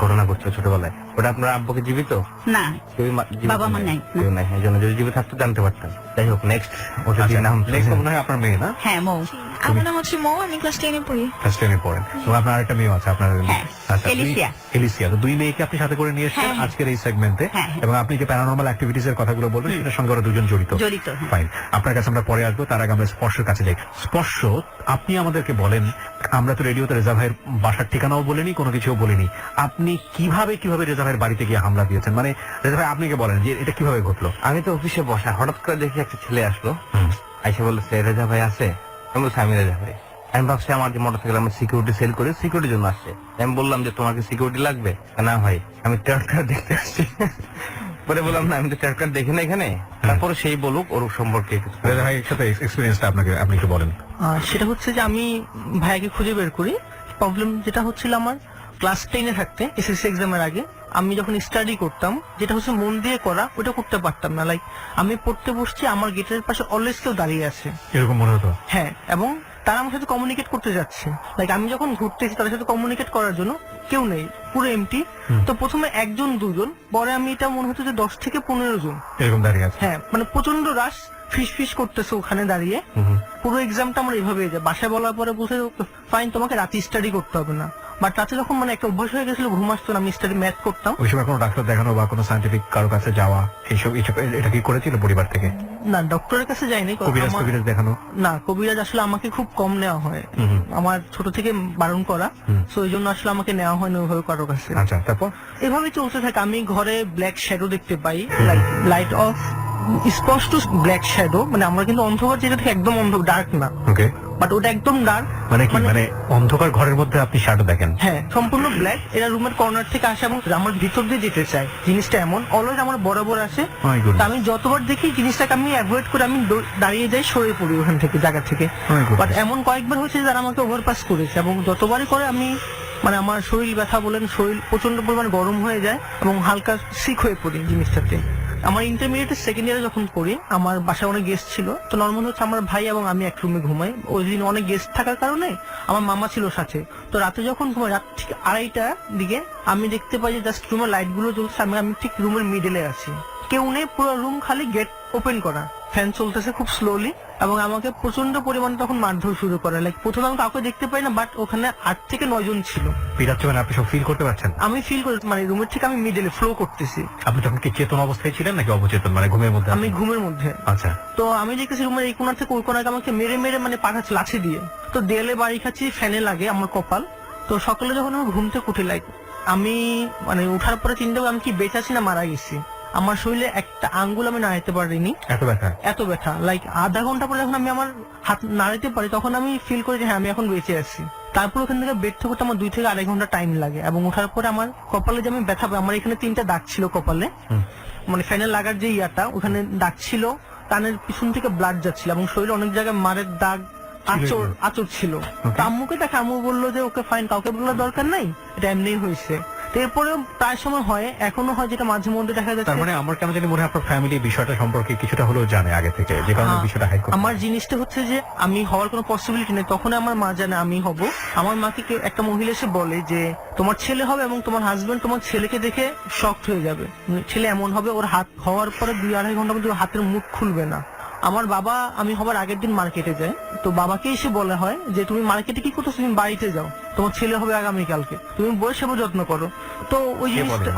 ঘটনা ঘটছিল ছোটবেলায়। ওটা আপনার আব্বুকে জীবিত? না, কেউই জীবিত বাবা মা নাই, না। কেউ নাই, এই জন্য যদি জীবিত থাকতো জানতে পারতাম। যাই হোক, নেক্সট ওটা দিয়ে নাম নেক্সট মনে হয় আপনার মেয়ে না? হ্যাঁ, মৌ। আমার নাম হচ্ছে মৌ, আমি ক্লাস 10 এ পড়ি। ফার্স্ট টেনে পড়েন, এবং আপনার আরেকটা মেয়ে আছে আপনার? হ্যাঁ, আচ্ছা, এলিসিয়া। এলিসিয়া। তো দুই মেয়েকে আপনি সাথে করে নিয়ে এসেছেন হ্যাঁ, হ্যাঁ। আজকের এই সেগমেন্টে, হ্যাঁ, হ্যাঁ। এবং আপনি যে প্যারানর্মাল অ্যাক্টিভিটিস এর কথাগুলো বলবেন সেটার সঙ্গে ওরা দুজন জড়িত। জড়িত, হ্যাঁ। ফাইন, আপনার কাছে আমরা পরে আসবো। তার আগে আমরা স্পর্শের কাছে যাই। স্পর্শ, আপনি আমাদেরকে বলেন, আমরা তো রেডিওতে রেজা ভাইয়ের বাসার ঠিকানাও বলিনি, কোনো কিছুও বলিনি, আপনি কিভাবে রেজা ভাইয়ের বাড়িতে গিয়ে হামলা দিয়েছেন? মানে রেজা ভাই, আপনি কি বলেন যে এটা কিভাবে ঘটলো? আমি তো অফিসে বসা, হঠাৎ করে দেখি একটা ছেলে আসলো, আইসা বলছে রেজা ভাই আছে। আমি বলছি আমি রেজা ভাই। আমি ভাবছি আমার যে মোটরসাইকেল আমি সিকিউরিটি সেল করি, সিকিউরিটির জন্য আসছে। আমি বললাম যে তোমার কি সিকিউরিটি লাগবে? না ভাই, আমি ট্যারোট কার্ড দেখতে আসছি। পরে বললাম না, আমি তো ট্যারোট কার্ড দেখি না এখানে। তারপরে সেই বলুক ওর সম্পর্কে কিছু। রেজা ভাইয়ের সাথে এক্সপিরিয়েন্সটা আপনি একটু বলেন। সেটা হচ্ছে যে আমি ভাইয়াকে খুঁজে বের করি। প্রবলেম যেটা হচ্ছিল, আমার ক্লাস 10-এ থাকতে এসএসসি এক্সামের আগে আমি যখন স্টাডি করতাম, যেটা হচ্ছে মন দিয়ে করা, ওটা করতে পারতাম না। লাইক আমি পড়তে বসছি, আমার গেটের পাশে অলওয়েজ কেউ দাঁড়িয়ে আছে। এরকম মনে হতো? হ্যাঁ, এবং তারা আমার সাথে কমিউনিকেট করতে যাচ্ছে। লাইক আমি যখন ঘুরতেছি তাদের সাথে কমিউনিকেট করার জন্য কেউ নেই, পুরো এমটি। তো প্রথমে একজন দুজন, পরে আমি এটা মনে হতো যে 10 থেকে 15 জন এরকম দাঁড়িয়ে আছে। হ্যাঁ, মানে প্রচন্ড রাশ ফিস ফিস করতেছে ওখানে দাঁড়িয়ে। পুরো এক্সামটা আমার এইভাবে যায়। বাসায় বলার পরে বসে ফাইন, তোমাকে রাতে স্টাডি করতে হবে না। বাট রাতে যখন মানে একটা অভ্যাস হয়ে গেছিল, ঘুম আসতো না, আমি স্টাডি ম্যাথ করতাম। ওই সময় কোনো ডাক্তার দেখানো বা কোনো সায়েন্টিফিক কারো কাছে যাওয়া এইসব এটা কি করেছিল পরিবার থেকে? না, ডক্টরের কাছে যাইনি। কবিরাজ দেখানো? না, কবিরাজ আসলে আমাকে খুব কম নেওয়া হয়। আমার ছোট থেকে বারণ করা, তো এই জন্য আসলে আমাকে নেওয়া হয়নি ওইভাবে কারো কাছে। আচ্ছা, তারপর? এভাবে চলতে থাকে। আমি ঘরে ব্ল্যাক শ্যাডো দেখতে পাই, লাইট অফ, স্পষ্ট ব্ল্যাক শ্যাডো। মানে আমরা কিন্তু অন্ধকার যেটা থেকে একদম ডার্ক না, ওকে, বাট ওটা একদম ডার্ক। মানে কি, মানে অন্ধকার ঘরের মধ্যে আপনি শ্যাডো দেখেন? হ্যাঁ, সম্পূর্ণ ব্ল্যাক। এরা রুমের কর্নার থেকে আসে এবং আমার ভিতর দিয়ে যেতে চায়। জিনিসটা এমন অলওয়েজ আমার বরাবর আসে। My goodness. তা আমি যতবার দেখি জিনিসটাকে আমি অ্যাভয়েড করে আমি দাঁড়িয়ে যাই, সরে পড়ি ওখান থেকে, জায়গা থেকে। My goodness. বাট এমন কয়েকবার হয়েছে যে তারা আমাকে ওভারপাস করেছে, এবং যতবারই করে আমি মানে আমার শরীর ব্যথা বলেন, শরীর প্রচন্ড পরিমাণ গরম হয়ে যায় এবং হালকা সিক হয়ে পড়ি জিনিসটাতে। আমার ইন্টারমিডিয়েটের সেকেন্ড ইয়ারে যখন পড়ি, আমার বাসায় অনেক গেস্ট ছিল। তো নর্মাল হচ্ছে আমার ভাই এবং আমি এক রুমে ঘুমাই। ওই দিন অনেক গেস্ট থাকার কারণে আমার মামা ছিল সাথে। তো রাতে যখন ঘুমাই, রাত ঠিক 2:30টার দিকে আমি দেখতে পাই যে জাস্ট রুমের লাইট গুলো জ্বলছে, আমি ঠিক রুমের মিডলে আছি, কেউ নেই, পুরো রুম খালি, গেট ওপেন করা। ফ্যান চলতেছে খুব স্লোলি, এবং আমাকে প্রচন্ড পরিমাণে তখন মারধর শুরু করে। লাইক প্রথমে আমি কাউকে দেখতে পাই না, বাট ওখানে 8 থেকে 9 জন ছিল। পিটাচ্ছে মানে আপনি সব ফিল করতে পারছেন? আমি ফিল করি মানে রুমের থেকে আমি মিডলে ফ্লো করতেছি। আপনি তখন কি চেতন অবস্থায় ছিলেন নাকি অবচেতন, মানে ঘুমের মধ্যে? আমি ঘুমের মধ্যে। আচ্ছা। তো আমি দেখতেছি রুমের এই কোণা থেকে ওই কোণাকে আমাকে মেরে মেরে মানে পাঠাচ্ছে লাঠি দিয়ে। তো দেয়ালে বাড়ি খাচ্ছি, ফ্যানে লাগে আমার কপাল। তো সকালে যখন আমি ঘুম থেকে উঠি, লাইক আমি মানে উঠার পরে চিন্তা করি আমি কি বেঁচে আছি না মারা গেছি। আমার শরীরে একটা আঙ্গুল আমি নাড়াইতে পারিনি, এত ব্যথা? এত ব্যথা। লাইক আধা ঘন্টা পরে যখন আমি আমার হাত নাড়াইতে পারি তখন আমি ফিল করি যে হ্যাঁ আমি এখন বেঁচে আছি। তারপর ওখান থেকে বেড থেকে উঠতে আমার 2 থেকে 2.5 ঘন্টা টাইম লাগে, এবং ওঠার পরে আমার কপালে যে আমি ব্যথা পাই, আমার এখানে 3টা দাগ ছিল কপালে, মানে ফ্যানে লাগার যে ইয়াটা ওখানে দাগ ছিল, কানের পিছন থেকে ব্লাড যাচ্ছিল, এবং শরীরে অনেক জায়গায় মারের দাগ, আচর ছিল। তো আম্মুকে দেখে আম্মু বললো যে ওকে ফাইন, কাউকে বলার দরকার নাই, এটা এমনিই হয়েছে। এরপরেও প্রায় সময় হয়, এখনো হয়, যেটা মাঝে মধ্যে দেখা যাচ্ছে। তার মানে আমার কেন জানি মনে হয় আপনার ফ্যামিলি বিষয়টা সম্পর্কে কিছুটা হলেও জানে আগে থেকে, যে কারণে বিষয়টা হাইড করে। আমার জিনিসটা হচ্ছে যে আমি হওয়ার কোনো পসিবিলিটি নেই, তখন আমার মা জানে আমি হব। আমার মাকে একটা মহিলা এসে বলে যে তোমার ছেলে হবে, এবং তোমার হাজবেন্ড তোমার ছেলেকে দেখে শকড হয়ে যাবে, ছেলে এমন হবে, ওর হাত হওয়ার পরে 2-2.5 ঘন্টার মধ্যে হাতের মুখ খুলবে না। আমার বাবা আমি হবার আগের দিন মার্কেটে যায়, তো বাবাকে এসে বলা হয় যে তুমি মার্কেটে কি করছো, তুমি বাড়িতে যাও, তোমার ছেলে হবে আগামীকালকে, তুমি বই সেবা যত্ন করো। তো ওই জিনিসটা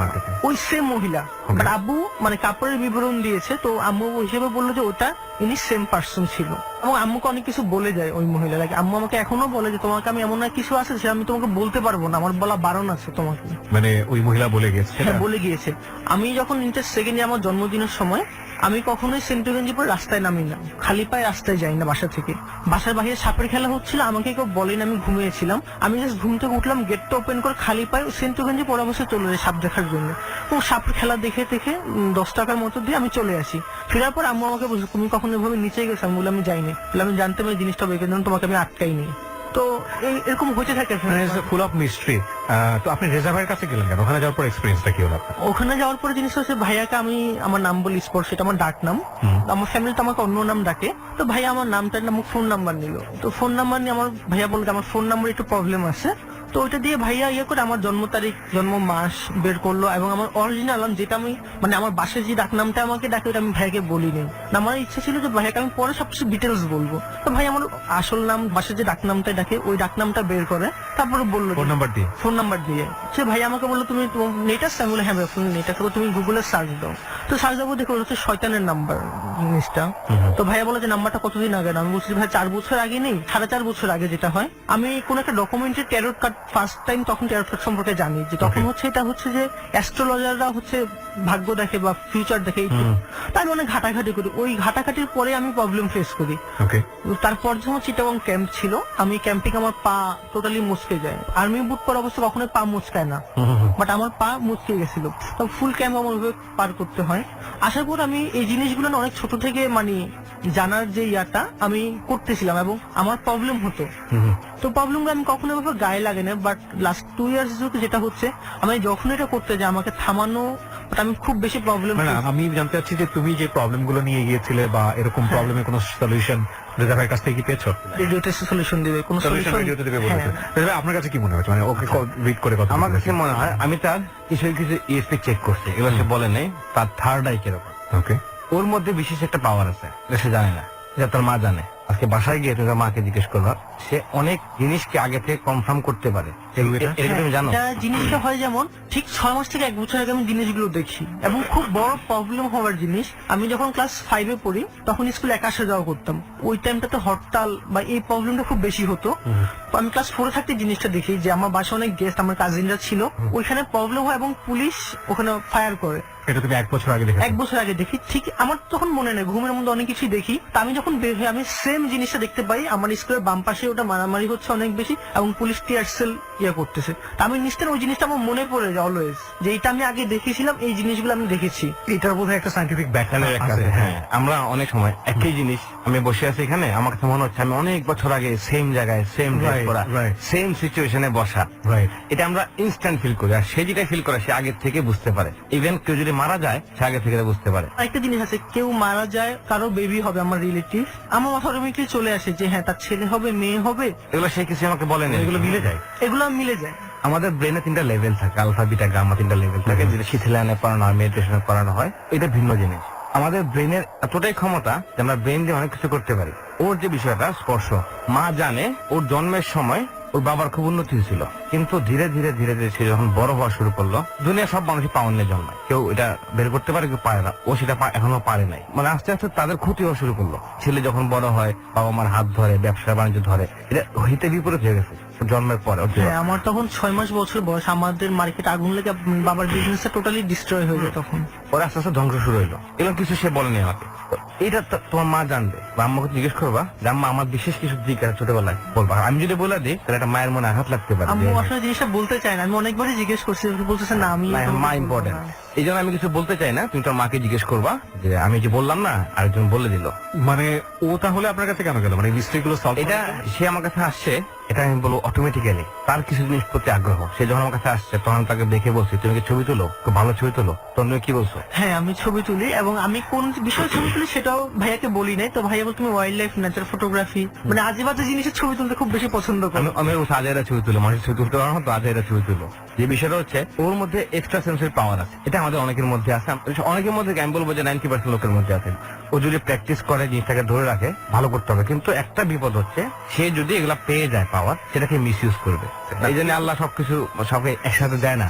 ওই সেম মহিলা, বাট আব্বু মানে কাপড়ের বিবরণ দিয়েছে, তো আম্মু হিসেবে বললো যে ওটা ইনি সেম পার্সন ছিল। এবং আম্মুকে অনেক কিছু বলে যায় ওই মহিলা, লাগে আম্মু আমাকে এখনো বলে যে তোমাকে আমি এমন কিছু আছে সেটা আমি তোমাকে বলতে পারবো না, আমার বলা বারণ আছে তোমাকে। মানে ওই মহিলা বলে গেছে? হ্যাঁ বলে গিয়েছে। আমি যখন ইন্টার সেকেন্ড ইয়ার আমার জন্মদিনের সময় আমি কখনোই সেন্টুগঞ্জি পরে রাস্তায় নামি না, খালি পায়ে রাস্তায় যাই না বাসা থেকে। বাসার বাইরে সাপের খেলা হচ্ছিল, আমাকে কেউ বলেন, আমি ঘুমিয়েছিলাম। আমি জাস্ট ঘুম থেকে উঠলাম, গেটটা ওপেন করে খালি পায়ে সেন্টুগঞ্জি পরে বসে চলে যাই সাপ দেখার জন্য। তো সাপের খেলা দেখে দেখে 10 টাকার মতো দিয়ে আমি চলে আসি। ফেরার পর আম্মু আমাকে বলছে তুমি কখনো এভাবে নিচে গেছো? আমি বলে আমি যাইনি, আমি জানতাম এই জিনিসটা বের করে তোমাকে আমি আটকাইনি। তো এরকম হতে থাকে, ফুল অফ মিস্ট্রি। তো আপনি রেজা ভাইয়ের কাছে গেলেন কেন? ওখানে যাওয়ার পর এক্সপেরিয়েন্সটা কি হলো আপনার? ওখানে যাওয়ার পরে জিনিস হচ্ছে ভাইয়াকে আমি আমার নাম বলি স্পোর্ট, সেটা আমার ডাক নাম। আমার ফ্যামিলি তো আমাকে অন্য নাম ডাকে। তো ভাইয়া আমার নামটার নাম ফোন নাম্বার নিল। তো ফোন নাম্বার নিয়ে আমার ভাইয়া বলতে আমার ফোন নাম্বার একটু প্রবলেম আছে, তো ওইটা দিয়ে ভাইয়া ইয়ে করে আমার জন্ম তারিখ জন্ম মাস বের করলো, এবং আমার অরিজিনাল নাম যেটা আমি মানে আমার বাসায় যে ডাক নামটা আমাকে ডাকে ওটা আমি ভাইয়াকে বলিনি। আমার ইচ্ছা ছিল যে ভাইয়াকে আমি পরে সবকিছু ডিটেলস বলবো। তো ভাই আমার আসল নাম বাসায় যে ডাক নামটা ডাকে ওই ডাক নামটা বের করে তারপরে বললো ফোন নাম্বার দিয়ে সে ভাই আমাকে বললো তুমি নেট আছে? আমি বলে হ্যাঁ ভাই ফোন নেট আছে। তুমি গুগলে সার্চ দাও। তো সার্চ দেবো দেখো হচ্ছে শয়তানের নাম্বার জিনিসটা। তো ভাইয়া বলে যে নাম্বারটা কতদিন আগে? আমি বলছি ভাই 4 বছর আগে নেই, 4.5 বছর আগে যেটা হয়। আমি কোন একটা ডকুমেন্টের ট্যারোট কার্ড ফার্স্ট টাইম তখন ট্যারোট কার্ড সম্পর্কে জানি, যে তখন হচ্ছে এটা হচ্ছে যে অ্যাস্ট্রোলজাররা হচ্ছে ভাগ্য দেখে বা ফিউচার দেখে। তাই অনেক ঘাটাঘাটি করি, ওই ঘাটাঘাটির পরে আমি প্রবলেম ফেস করি। তারপর যখন চিটাগং ক্যাম্প ছিল, আমি ক্যাম্পিং আমার পা টোটালি মুচকে যায়। আর্মি বুট পরা অবস্থা কখনোই পা মুচকায় না, বাট আমার পা মুচকে গেছিল। তো ফুল ক্যাম্প আমার পার করতে হয়। আসার পর আমি এই জিনিসগুলো না অনেক ছোট থেকে মানে জানার যে ইয়াটা আমি করতেছিলাম, এবং আমার প্রবলেম হতো। তো প্রবলেমগুলো আমি কখনো এভাবে গায়ে লাগে না, বাট লাস্ট 2 ইয়ার্স যেটা হচ্ছে আমি যখন এটা করতে যাই আমাকে থামানো, বাট আমি খুব বেশি প্রবলেম। আমি জানতে চাচ্ছি যে তুমি যে প্রবলেম গুলো নিয়ে গিয়েছিলে বা এরকম প্রবলেমের কোনো সলিউশন রেজা ভাইয়ের কাছ থেকে কি পেয়েছো? রেডিওতে সলিউশন দিবে, কোন সলিউশন রেডিওতে দেবে বলেছে। রেজা ভাই আপনার কাছে কি মনে হচ্ছে, মানে ওকে রিড করে কথা? আমার কাছে মনে হয় আমি তার কিছু কিছু ইএসপি চেক করছি, এবার সে বলে নেই তার থার্ড আই কিরকম। ওকে, ওর মধ্যে বিশেষ একটা পাওয়ার আছে, সে জানে না, এটা তার মা জানে। আজকে বাসায় গিয়ে তুমি মাকে জিজ্ঞেস করবা, সে অনেক জিনিসকে আগে থেকে কনফার্ম করতে পারে। এটা তুমি জানো? জিনিসটা হয় যেমন ঠিক 6 মাস থেকে 1 বছর আগে আমি জিনিসগুলো দেখি, এবং খুব বড় প্রবলেম হওয়ার জিনিস। আমি যখন ক্লাস 5-এ পড়ি তখন স্কুলে একা আসা যাওয়া করতাম। ওই টাইমটাতে হরতাল বা এই প্রবলেমটা খুব বেশি হতো। আমি ক্লাস 4-এ থাকতে জিনিসটা দেখি যে আমার বাসায় অনেক গেস্ট, আমার কাজিনরা ছিল, ওইখানে প্রবলেম হয় এবং পুলিশ ওখানে ফায়ার করে। এটা তুমি 1 বছর আগে দেখেছো? 1 বছর আগে দেখি। ঠিক আমার তখন মনে নেই, ঘুমের মধ্যে অনেক কিছুই দেখি। তা আমি যখন বের হই আমি সেম জিনিসটা দেখতে পাই, আমার স্কুলের বাম পাশে ওটা মারামারি হচ্ছে অনেক বেশি, এবং পুলিশ টিয়ার সেল ইয়ে করতেছে। তা আমি নিশ্চয় ওই জিনিসটা আমার মনে পড়ে যায় অলওয়েজ, যে এটা আমি আগে দেখেছিলাম, এই জিনিসগুলো আমি দেখেছি। এটার বোধহয় একটা সায়েন্টিফিক ব্যাখ্যা আছে। হ্যাঁ, আমরা অনেক সময় একই জিনিস, আমি বসে আছি এখানে, আমার কাছে মনে হচ্ছে আমি অনেক বছর আগে সেম জায়গায় সেম ড্রেস পরা সেম সিচুয়েশনে বসা। এটা আমরা ইনস্ট্যান্ট ফিল করি, আর সে যেটা ফিল করে সে আগে থেকে বুঝতে পারে। ইভেন কেউ যদি মারা যায় সে আগে থেকে বুঝতে পারে। আরেকটা জিনিস আছে, কেউ মারা যায়, কারো বেবি হবে, আমার রিলেটিভ, আমার মাথা অটোমেটিকলি চলে আসে যে হ্যাঁ তার ছেলে হবে মেয়ে হবে। এগুলো সে কিছু আমাকে বলে না, এগুলো মিলে যায়, এগুলো মিলে যায়। আমাদের ব্রেনে 3টা লেভেল থাকে, আলফা বিটা গামা 3টা লেভেল থাকে, যেটা শিথিলায়নে পড়ানো হয়, মেডিটেশনে পড়ানো হয়। এটা ভিন্ন জিনিস। আমাদের ব্রেনের এতটাই ক্ষমতা যে আমরা ব্রেন দিয়ে অনেক কিছু করতে পারি। ওর যে বিষয়টা স্পর্শ, মা জানে ওর জন্মের সময় ওর বাবার খুব উন্নতি ছিল, কিন্তু ধীরে ধীরে ধীরে ধীরে সে যখন বড় হওয়া শুরু করলো, দুনিয়া সব মানুষই পাওয়ার নিয়ে জন্মায়, কেউ এটা বের করতে পারে কেউ পারে না, ও সেটা এখনো পারে নাই। মানে আস্তে আস্তে তাদের ক্ষতি হওয়া শুরু করলো। ছেলে যখন বড় হয় বাবা মার হাত ধরে, ব্যবসা বাণিজ্য ধরে, এটা হিতে বিপরীত হয়ে গেছে জন্মের পরে। হ্যাঁ, আমার তখন 6 মাস বছর বয়স, আমাদের মার্কেট আগুন লেগে বাবার বিজনেসটা টোটালি ডিস্ট্রয় হয়ে যায় তখন। ওরা আস্তে আস্তে ধ্বংস শুরু হইলো। এগুলো কিছু সে বলেনি আমাকে। তো এটা তোমার মা জানবে বা আম্মাকে জিজ্ঞেস করবা যে আম্মা আমার বিশেষ কিছু জিজ্ঞাসা ছোটবেলায় বলবা। আমি যদি বলে দিই তাহলে একটা মায়ের মনে আঘাত লাগতে পারে। আম্মু আসলে জিনিসটা বলতে চায় না, আমি অনেকবারই জিজ্ঞেস করছি, বলতেছে না আমি মা ইম্পর্টেন্ট, এই জন্য আমি কিছু বলতে চাই না। তুমি তোর মাকে জিজ্ঞেস করবা যে আমি যে বললাম না আরেকজন বলে দিল। মানে ও তাহলে আপনার কাছে কেন গেল? মানে মিস্ট্রিগুলো সলভ এটা সে আমার কাছে আসছে, এটা আমি বলবো অটোমেটিক্যালি তার কিছু জিনিস প্রতি আগ্রহ। সে যখন আমার কাছে আসছে তখন তাকে দেখে বলছি তুমি কি ছবি তুলো, খুব ভালো ছবি তুলো, তখন তুমি কি বলছো? হ্যাঁ, আমি ছবি তুলি এবং আমি কোন বিষয়ে ছবি তুলি সেটাও ভাইয়াকে বলি নাই। তো ভাইয়া বল তুমি ওয়াইল্ড লাইফ, নেচার ফটোগ্রাফি, মানে আজেবাজে জিনিসের ছবি তুলতে খুব বেশি পছন্দ করি। আমি আজেরা ছবি তুলো, মানুষের ছবি তুলতে পারো না তো আজেরা ছবি তুলো। যে বিষয়টা হচ্ছে ওর মধ্যে এক্সট্রা সেন্সরি পাওয়ার আছে, এটা আমাদের অনেকের মধ্যে আছে। অনেকের মধ্যে আমি বলবো যে 90% লোকের মধ্যে আছে। ও যদি প্র্যাকটিস করে জিনিসটাকে ধরে রাখে ভালো করতে হবে, কিন্তু একটা বিপদ হচ্ছে সে যদি এগুলা পেয়ে যায় পাওয়ার, সেটাকে মিসইউজ করবে। এই জন্য আল্লাহ সবকিছু সবকে একসাথে দেয় না।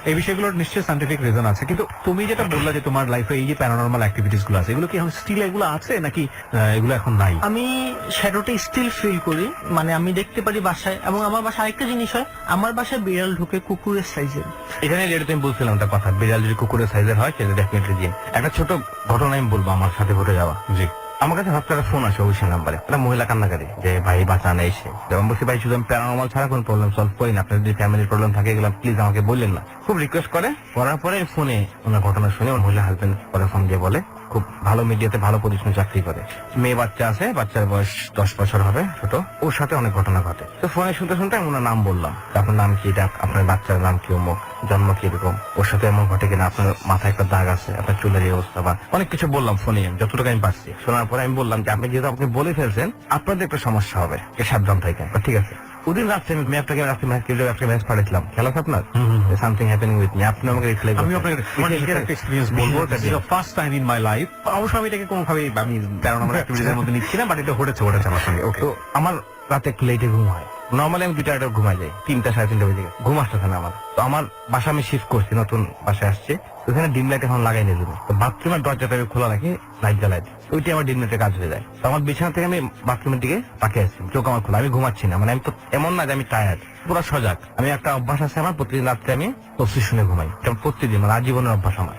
এই বিষয়গুলোর নিশ্চয়ই সাইন্টিফিক রিজন আছে, কিন্তু তুমি যেটা বললা যে তোমার লাইফে এই যে প্যারানরমাল অ্যাক্টিভিটিস গুলো আছে, এগুলো কি এখন স্টিল এগুলো আছে নাকি এগুলো এখন নাই? আমি শ্যাডোটা স্টিল ফিল করি, মানে আমি দেখতে পারি বাসায়। এবং আমার বাসায় আরেকটা জিনিস হয়, আমার বাসায় বিড়াল ঢুকে কুকুরের সাইজের। এখানে যেটা তুমি বলছিলাম একটা কথা, বিড়াল যদি কুকুরের সাইজের হয় সেটা ডেফিনেটলি জিন। একটা ছোট ঘটনা আমি বলবো আমার সাথে ঘটে যাওয়া। জি, আমার কাছে হঠাৎ একটা ফোন আসে অভিষেক নাম্বারে, একটা মহিলা কান্নাকারী যে ভাই বাঁচান এসে। যেমন বলছি ভাই শুধু আমি প্যারানরমাল ছাড়া কোনো প্রবলেম সলভ করি না, আপনার যদি ফ্যামিলির প্রবলেম থাকে এগুলো প্লিজ আমাকে বললেন না। খুব রিকোয়েস্ট করে, করার পরে ফোনে ওনার ঘটনা শুনে ওর মহিলা হাজবেন্ড পরে ফোন দিয়ে বলে খুব ভালো মিডিয়াতে ভালো পজিশনে চাকরি করে, মেয়ে বাচ্চা আছে, বাচ্চার বয়স 10 বছর হবে ছোট, ওর সাথে অনেক ঘটনা ঘটে। তো ফোনে শুনতে শুনতে আমি ওনার নাম বললাম, আপনার নাম কি, এটা আপনার বাচ্চার নাম কি, অমুক, জন্ম কি এরকম, ওর সাথে এমন ঘটে কিনা, আপনার মাথায় একটা দাগ আছে, আপনার চুলের এই অবস্থা, বা অনেক কিছু বললাম ফোনে যতটুকু আমি পারছি। শোনার পরে আমি বললাম যে আপনি যেহেতু আপনি বলে ফেলছেন আপনাদের একটা সমস্যা হবে, সাবধান থাকেন। ঠিক আছে। ওদিন রাত্রে আমি ম্যাপটাকে রাত্রে একটা ম্যাচ পাঠিয়েছিলাম, খেলা আছে আপনার সামথিং হ্যাপেনিং উইথ মি, আপনি আমাকে রিপ্লাই আমি আপনাকে এক্সপেরিয়েন্স বলবো, first time in my life. অবশ্যই আমি এটাকে কোনোভাবে আমি প্যারানরমাল অ্যাক্টিভিটির মধ্যে নিচ্ছি না, বাট এটা ঘটেছে আমার সঙ্গে। ওকে, তো আমার রাতে একটু লেটে ঘুম হয়, নর্মালি আমি 2টা ঘুমাই যাই, 3টা 3:30 বাজে ঘুম আসতেছে না আমার। তো আমার বাসা আমি শিফট করছি, নতুন বাসায় আসছে, ওখানে ডিম লাইট এখন লাগাই নিয়ে যাবো। তো বাথরুমের দরজাটা আমি খোলা রাখি, লাইট জ্বালাই দিই, ওইটা আমার ডিম লাইটের কাজ হয়ে যায়। তো আমার বিছানা থেকে আমি বাথরুমের দিকে তাকিয়ে আছি, চোখ আমার খোলা, আমি ঘুমাচ্ছি না। মানে আমি তো এমন না যে আমি টায়ার্ড, পুরো সজাগ। আমি একটা অভ্যাস আছে আমার, প্রতিদিন রাত্রে আমি তফসিল শুনে ঘুমাই, এটা প্রতিদিন, মানে আজীবনের অভ্যাস আমার।